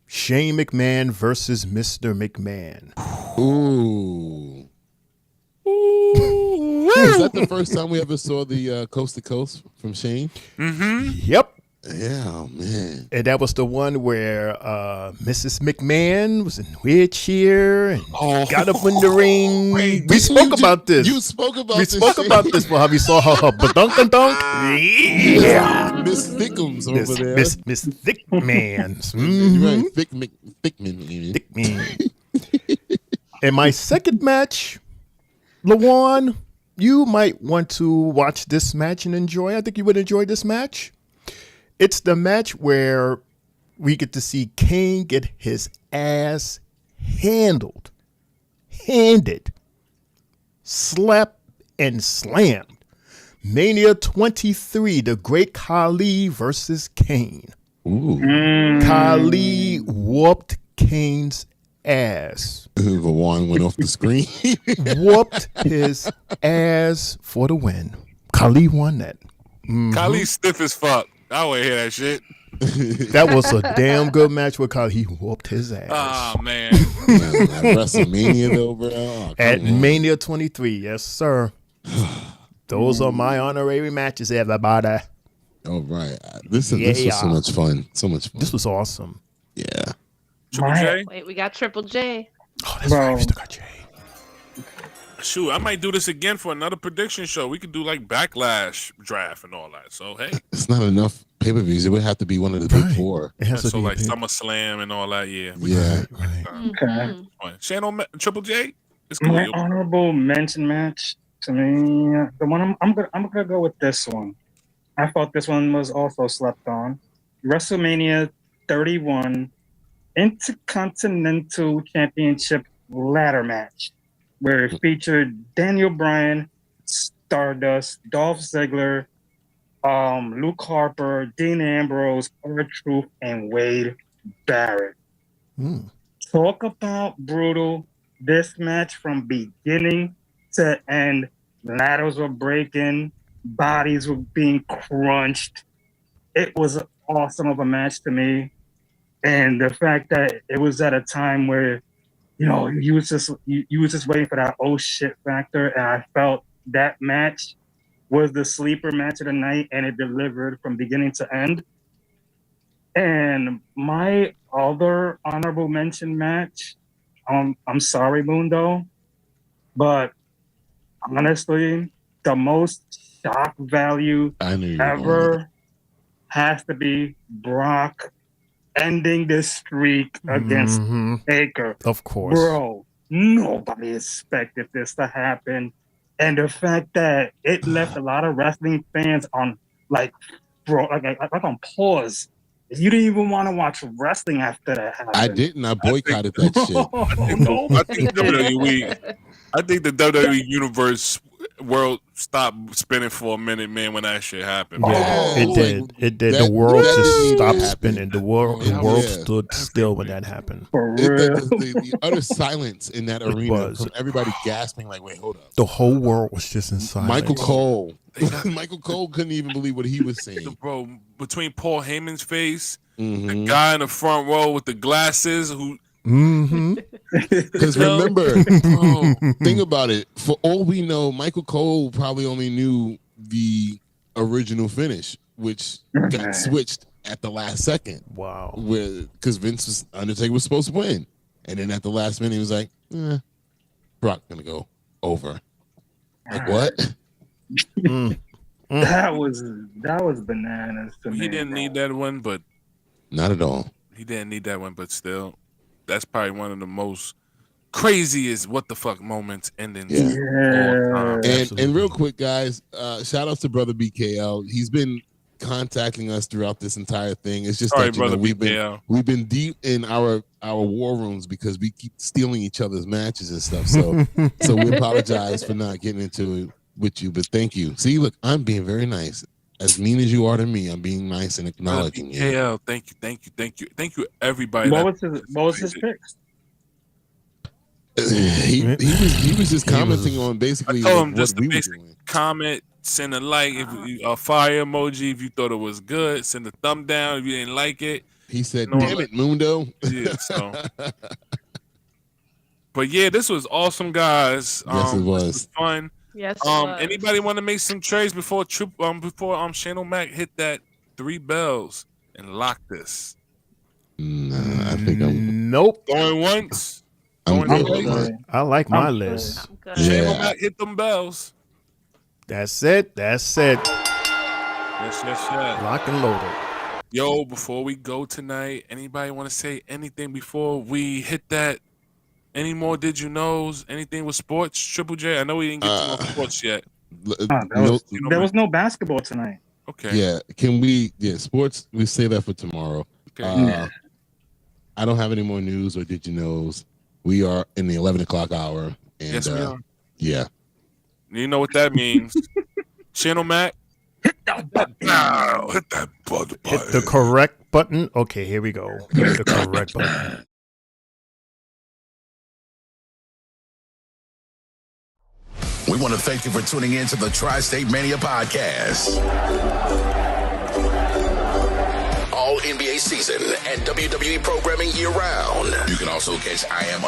Shane McMahon versus Mr. McMahon. Ooh. Is that the first time we ever saw the Coast to Coast from Shane? Yep. Yeah, oh, man. And that was the one where Mrs. McMahon was in wheelchair and got up in the ring. We spoke about this. You spoke about this. We spoke about this for how we saw her badunk-a-dunk. Yeah. Miss Thickums over there. Miss Thickmans. You're right. Thickman. Thickman. And my second match, Lawan, you might want to watch this match and enjoy. I think you would enjoy this match. It's the match where we get to see Kane get his ass handed, slapped, and slammed. Mania 23, the Great Khali versus Kane. Ooh. Khali whooped Kane's ass. The one went off the screen. Whooped his ass for the win. Khali won that. Khali's stiff as fuck. I want to hear that shit. That was a damn good match with Khali. He whooped his ass. Oh, man. At WrestleMania, though, bro. Oh, at Mania 23, yes, sir. Those are my honorary matches, everybody. All right. This was so much fun. So much fun. This was awesome. Yeah. Triple J? Wait, we got Triple J. Oh, that's right. We still got J. Shoot, I might do this again for another prediction show. We could do like Backlash draft and all that. So, hey. It's not enough pay-per-views. It would have to be one of the big four. So like SummerSlam and all that, yeah. Okay. Shane Triple J? It's cool. My honorable mention match to me, the one I'm gonna go with this one. I thought this one was also slept on. WrestleMania 31 Intercontinental Championship ladder match, where it featured Daniel Bryan, Stardust, Dolph Ziggler, Luke Harper, Dean Ambrose, R-Truth, and Wade Barrett. Talk about brutal. This match from beginning to end, ladders were breaking, bodies were being crunched. It was awesome of a match to me. And the fact that it was at a time where, you was just waiting for that oh shit factor, and I felt that match was the sleeper match of the night, and it delivered from beginning to end. And my other honorable mention match, I'm sorry, Mundo, but honestly, the most shock value ever has to be Brock ending this streak against Taker. Of course. Bro, nobody expected this to happen. And the fact that it left a lot of wrestling fans on like on pause. You didn't even want to watch wrestling after that happened. I didn't. I boycotted that shit. I think the WWE Universe world stopped spinning for a minute, man, when that shit happened. Yeah, it did. It did. The world just stopped spinning. The world stood still when that happened. The utter silence in that arena from everybody gasping like, wait, hold up. The whole world was just in silence. Michael Cole. Michael Cole couldn't even believe what he was saying. Bro, between Paul Heyman's face, the guy in the front row with the glasses who... Because remember, think about it. For all we know, Michael Cole probably only knew the original finish, which got switched at the last second. Wow. Because Undertaker was supposed to win. And then at the last minute, he was like, Brock gonna go over. Like, what? That was bananas to me. He didn't need that one, but not at all. He didn't need that one, but still, that's probably one of the most craziest what the fuck moments ending. Yeah. And real quick, guys, shout out to Brother BKL. He's been contacting us throughout this entire thing. It's just that we've been deep in our war rooms because we keep stealing each other's matches and stuff. So we apologize for not getting into it with you, but thank you. See, look, I'm being very nice. As mean as you are to me, I'm being nice and acknowledging you. Yeah, thank you, everybody. What was his pick? He was just commenting on basically I told him what just we the were basic doing. comment, send a like, if you, a fire emoji if you thought it was good, send a thumb down if you didn't like it. He said, "Damn it, Mundo." Yeah, so. But yeah, this was awesome, guys. Yes, it was. This was fun. Yes. Anybody want to make some trades before Shane O'Mac hit that 3 bells and lock this? Nah, I think I'm. Nope. Going once. I'm Going good. twice. I like my list. Shane Yeah. O'Mac hit them bells. That's it. Yes. Lock and loaded. Yo, before we go tonight, anybody want to say anything before we hit that? Any more did you knows? Anything with sports? Triple J? I know we didn't get to no sports yet. There was no basketball tonight. Okay. Yeah. Can we? Yeah. Sports. We say that for tomorrow. Okay. I don't have any more news or did you knows. We are in the 11 o'clock hour. And, Yes, we are. Yeah. You know what that means. Shane O'Mac. Hit that button. Hit that button. Hit the correct button. Okay, here we go. Hit the correct button. We want to thank you for tuning in to the TriStateMania podcast. All NBA season and WWE programming year-round. You can also catch IM_L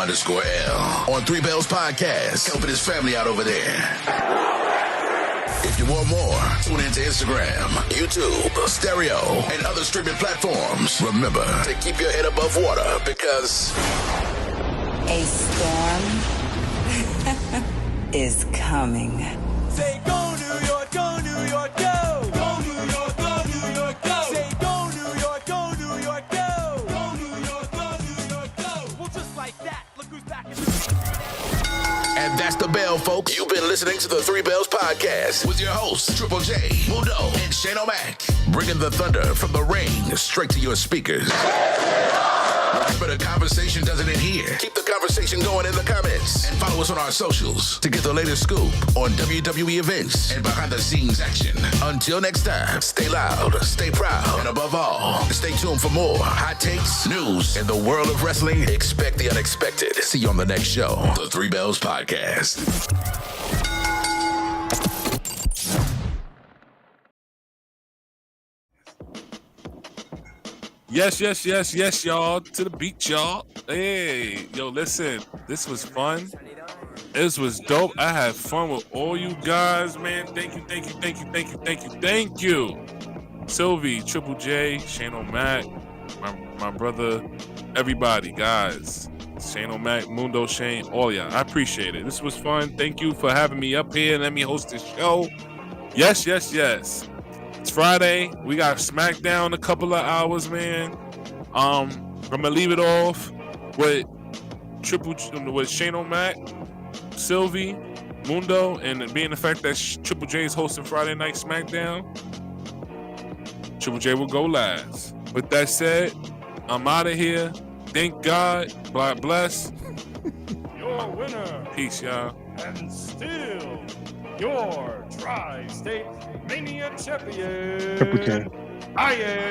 on 3Bells Podcast, helping his family out over there. If you want more, tune into Instagram, YouTube, Stereo, and other streaming platforms. Remember to keep your head above water because a storm is coming. Say go New York, go New York, go! Go New York, go New York, go! Say go New York, go New York, go! Go New York, go New York, go! Well, just like that, look who's back in And that's the bell, folks. You've been listening to the 3Bells Podcast with your hosts, Triple J, Mundo, and Shane O'Mac. Bringing the thunder from the ring straight to your speakers. Remember, the conversation doesn't end here. Keep the conversation going in the comments. And follow us on our socials to get the latest scoop on WWE events and behind-the-scenes action. Until next time, stay loud, stay proud, and above all, stay tuned for more hot takes, news, in the world of wrestling. Expect the unexpected. See you on the next show, the 3Bells Podcast. Yes, y'all. To the beach, y'all. Hey, yo, listen. This was fun. This was dope. I had fun with all you guys, man. Thank you. Sylvie, Triple J, Shane O'Mac, my brother, everybody, guys. Shane O'Mac, Mundo Shane, all y'all. I appreciate it. This was fun. Thank you for having me up here and let me host this show. Yes. It's Friday. We got SmackDown in a couple of hours, man. I'm gonna leave it off with Shane O'Mac, Sylvie, Mundo, and being the fact that Triple J is hosting Friday Night SmackDown, Triple J will go last. With that said, I'm out of here. Thank God. God bless. Your winner. Peace, y'all. And still your Tri-State Mania champion. Triple J. I am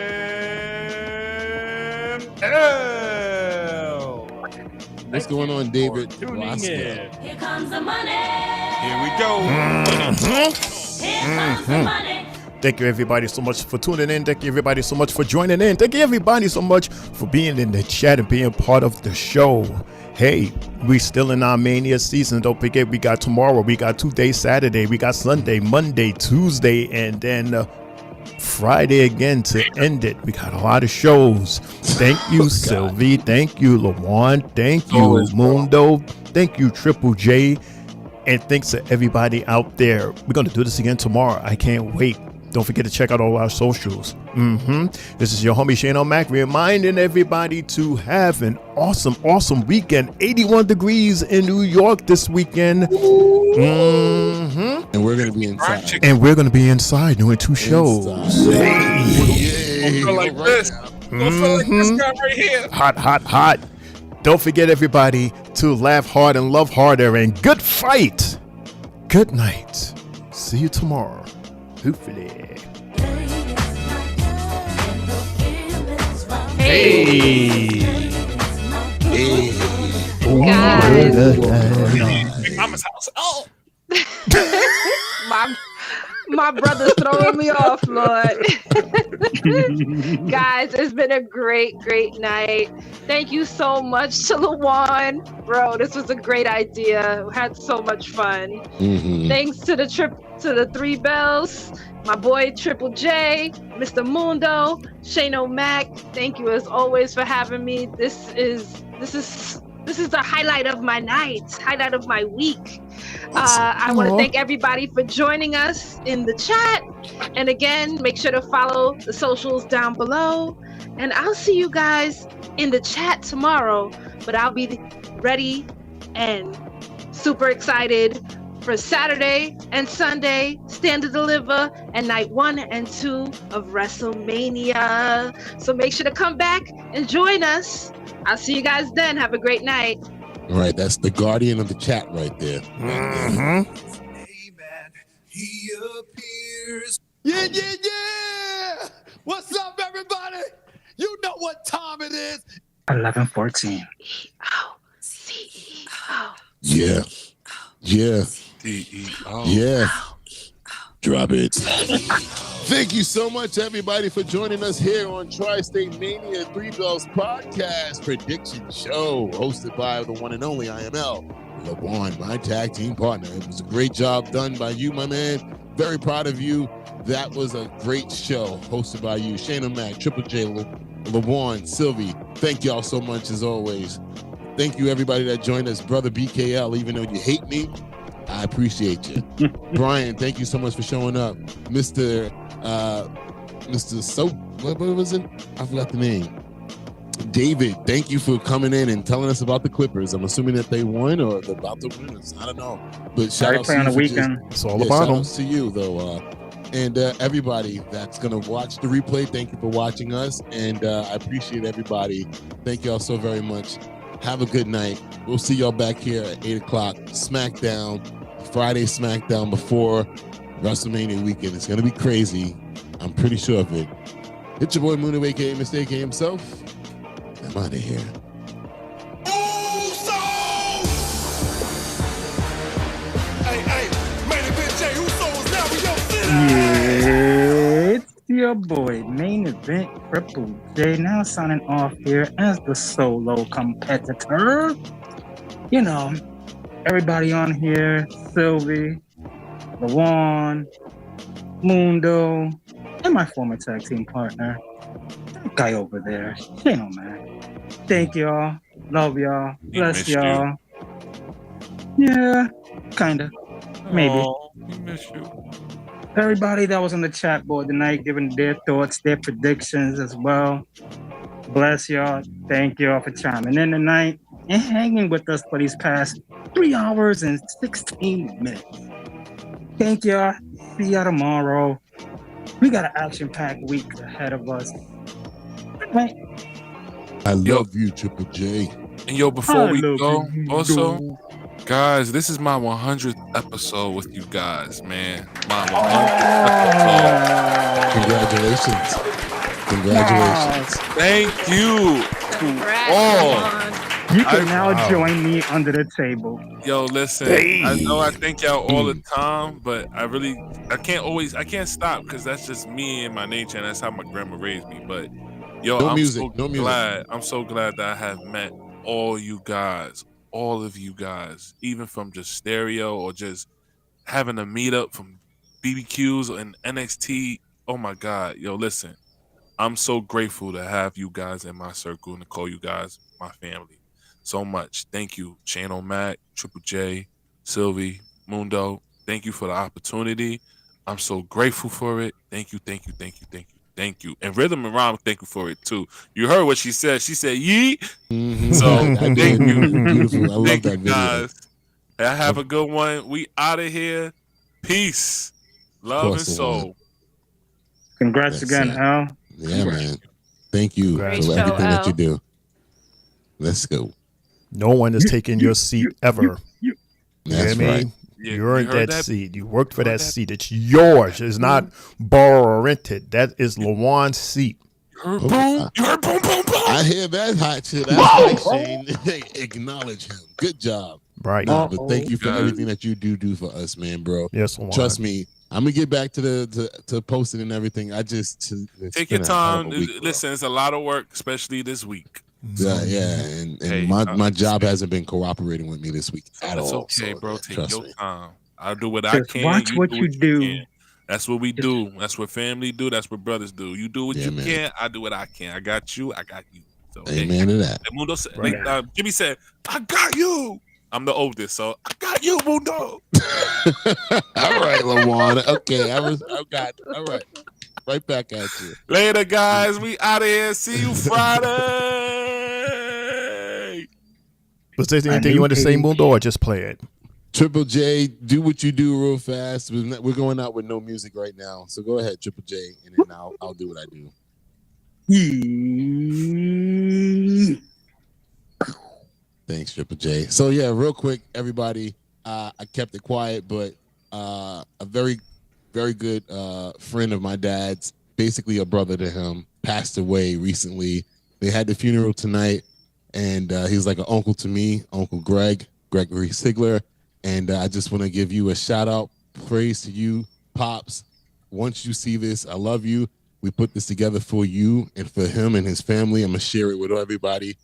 L. What's going on, David? Tuning in. Here comes the money. Here we go. Here comes the money. Thank you, everybody, so much for tuning in. Thank you, everybody, so much for joining in. Thank you, everybody, so much for being in the chat and being part of the show. Hey, we still in our Mania season. Don't forget, we got tomorrow. We got 2 days, Saturday. We got Sunday, Monday, Tuesday, and then Friday again to end it. We got a lot of shows. Thank you, Sylvie. Thank you, Lawan. Thank you, Mundo. Thank you, Triple J. And thanks to everybody out there. We're going to do this again tomorrow. I can't wait. Don't forget to check out all our socials. This is your homie Shane O'Mac reminding everybody to have an awesome weekend. 81 degrees in New York this weekend. And we're going to be inside. And we're going to be inside doing 2 shows. Don't feel like this. Don't feel like this guy right here. Hot. Don't forget, everybody, to laugh hard and love harder. And good fight. Good night. See you tomorrow. Hopefully. Hey. Guys. Mama's house. Oh. My brother's throwing me off, Lord. Guys, it's been a great night. Thank you so much to Lawan. Bro, this was a great idea. We had so much fun. Thanks to the 3Bells, my boy Triple J, Mr. Mundo, Shane O'Mac. Thank you as always for having me. This is the highlight of my night, highlight of my week. I want to thank everybody for joining us in the chat. And again, make sure to follow the socials down below. And I'll see you guys in the chat tomorrow. But I'll be ready and super excited for Saturday and Sunday, Stand to Deliver, and night 1 and 2 of Wrestlemania. So make sure to come back and join us. I'll see you guys then. Have a great night. All right, that's the guardian of the chat right there. He appears. Yeah. What's up, everybody? You know what time it is. 11:14. CEO. Yeah. Drop it. Thank you so much, everybody, for joining us here on Tri-State Mania 3Bells Podcast Prediction Show, hosted by the one and only IML, LeBron, my tag team partner. It was a great job done by you, my man. Very proud of you. That was a great show, hosted by you, Shane O'Mac, Triple J, LeBron, Sylvie. Thank y'all so much, as always. Thank you, everybody that joined us. Brother BKL, even though you hate me, I appreciate you. Brian, thank you so much for showing up. Mr. What was it? I forgot the name. David, thank you for coming in and telling us about the Clippers. I'm assuming that they won or they're about to win. I don't know. But shout out to you on the weekend. It's all about them. To you, though. And everybody that's going to watch the replay, thank you for watching us. And I appreciate everybody. Thank y'all so very much. Have a good night. We'll see y'all back here at 8 o'clock. SmackDown, Friday SmackDown before WrestleMania weekend. It's going to be crazy. I'm pretty sure of it. It's your boy Mundo, a.k.a. Mr. A.K.A. himself. I'm out of here. It's your boy, Main Event Triple J, now signing off here as the solo competitor. You know, everybody on here, Sylvie, Lawan, Mundo, and my former tag team partner, that guy over there, Shane O'Mac. Thank y'all. Love y'all. Bless y'all. Yeah, kinda. Maybe. We miss you. Everybody that was on the chat board tonight giving their thoughts, their predictions as well. Bless y'all. Thank y'all for chiming in tonight and hanging with us for these past 3 hours and 16 minutes. Thank y'all. See y'all tomorrow. We got an action-packed week ahead of us. Right. I love you, Triple J. And yo, before I we love go, you, also, Mundo. guys, this is my 100th episode with you guys, man. My 100th Congratulations. Congratulations. Thank you to all. You can now join me under the table. Yo, listen, I know I thank y'all all the time, but I can't stop because that's just me and my nature, and that's how my grandma raised me. But yo, No I'm music, so no music. glad. I'm so glad that I have met all you guys, all of you guys, even from just stereo or just having a meetup from BBQs and NXT. Oh my God, yo, listen, I'm so grateful to have you guys in my circle and to call you guys my family so much. Thank you, Shane O'Mac, Triple J, Sylvie, Mundo. Thank you for the opportunity. I'm so grateful for it. Thank you, thank you, thank you, thank you, thank you. And Rhythm and Rhyme, thank you for it too. You heard what she said. She said, "Yee." So I did. thank you, Beautiful. I love thank that you video. guys. I have a good one. We out of here. Peace, love, and soul. Congrats again, Al. Yeah, man. Thank you Great for show, everything that Al. you do. Let's go. No one is taking your seat ever. You That's hear me? right. Yeah, You you earned heard that that? seat. You worked for that seat. It's yours. It's not borrowed or rented. That is Lawan's seat. You heard boom? You heard boom, boom, boom? I hear that hot shit. That's right, Shane. Acknowledge him. Good job. Right. No, but thank you for God. everything that you do for us, man, bro. Yes, Lawan. Trust me. I'm gonna get back to posting and everything. It's Take been your a hell of time. a week, bro. Listen, it's a lot of work, especially this week. Yeah, and Hey, my job hasn't been cooperating with me this week at That's all. okay, so, bro. yeah, Take trust your me. time. I'll do what I Just can. watch what you do. Can. That's what we do. That's what family do. That's what brothers do. You do what Yeah, you man. can. I do what I can. I got you. I got you. So Amen to that. And Mundo said, Jimmy said, "I got you." I'm the oldest, so I got you, Mundo. All right, Lawan. Okay, I got it. All right. Right back at you. Later, guys. We out of here. See you Friday. Was there anything you want to say, Mundo, or just play it? Triple J, do what you do real fast. We're going out with no music right now, so go ahead, Triple J, and then I'll do what I do. Thanks, Triple J. So yeah, real quick, everybody. I kept it quiet, but a very, very good friend of my dad's, basically a brother to him, passed away recently. They had the funeral tonight, and he was like an uncle to me, Uncle Gregory Sigler. And I just want to give you a shout out, praise to you, Pops. Once you see this, I love you. We put this together for you and for him and his family. I'm gonna share it with everybody.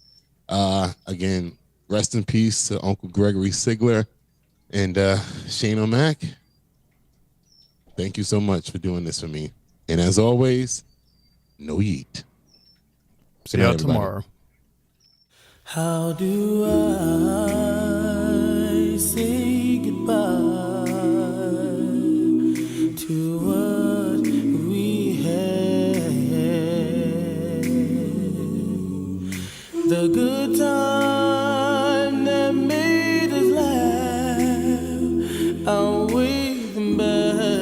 Again, rest in peace to Uncle Gregory Sigler and Shane O'Mac. Thank you so much for doing this for me. And as always, no yeet. See y'all tomorrow. How do I say goodbye to what we had? The good time that made us laugh, outweigh them bad.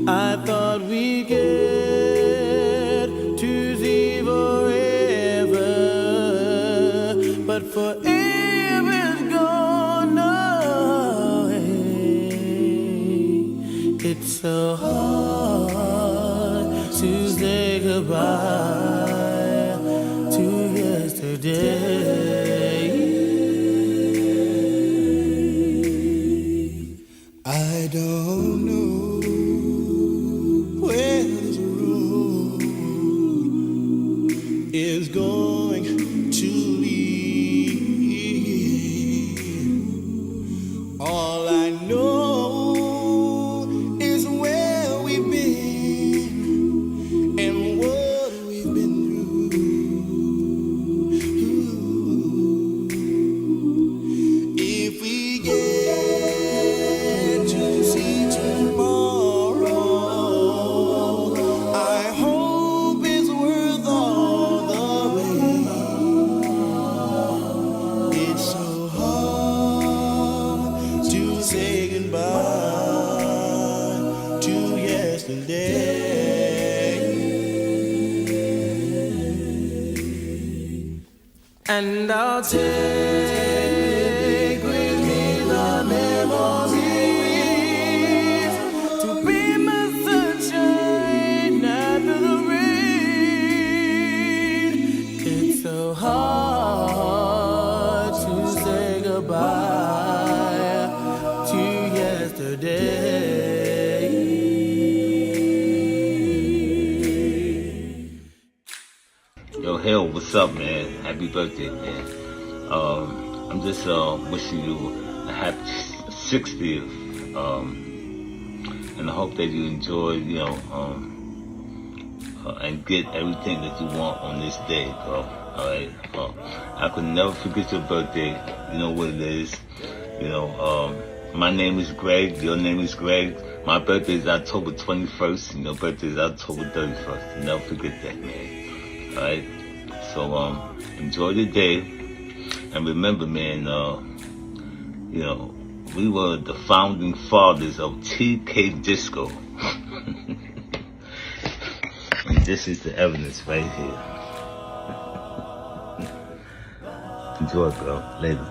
I thought we'd get to see forever, but forever's gone away. It's so hard to say goodbye to yesterday. I don't know where this road is going to lead. All I know is where we've been and what we've been through. And I'll take with me the memories to be my sunshine after the rain. It's so hard to say goodbye to yesterday. Yo, Hill, what's up, man? Happy birthday, man. I'm just wishing you a happy 60th. And I hope that you enjoy, and get everything that you want on this day, bro. Alright? I could never forget your birthday. You know what it is. My name is Greg. Your name is Greg. My birthday is October 21st. And your birthday is October 31st. Never forget that, man. Alright? So, enjoy the day. And remember, man, we were the founding fathers of TK Disco. And this is the evidence right here. Enjoy, bro. Later.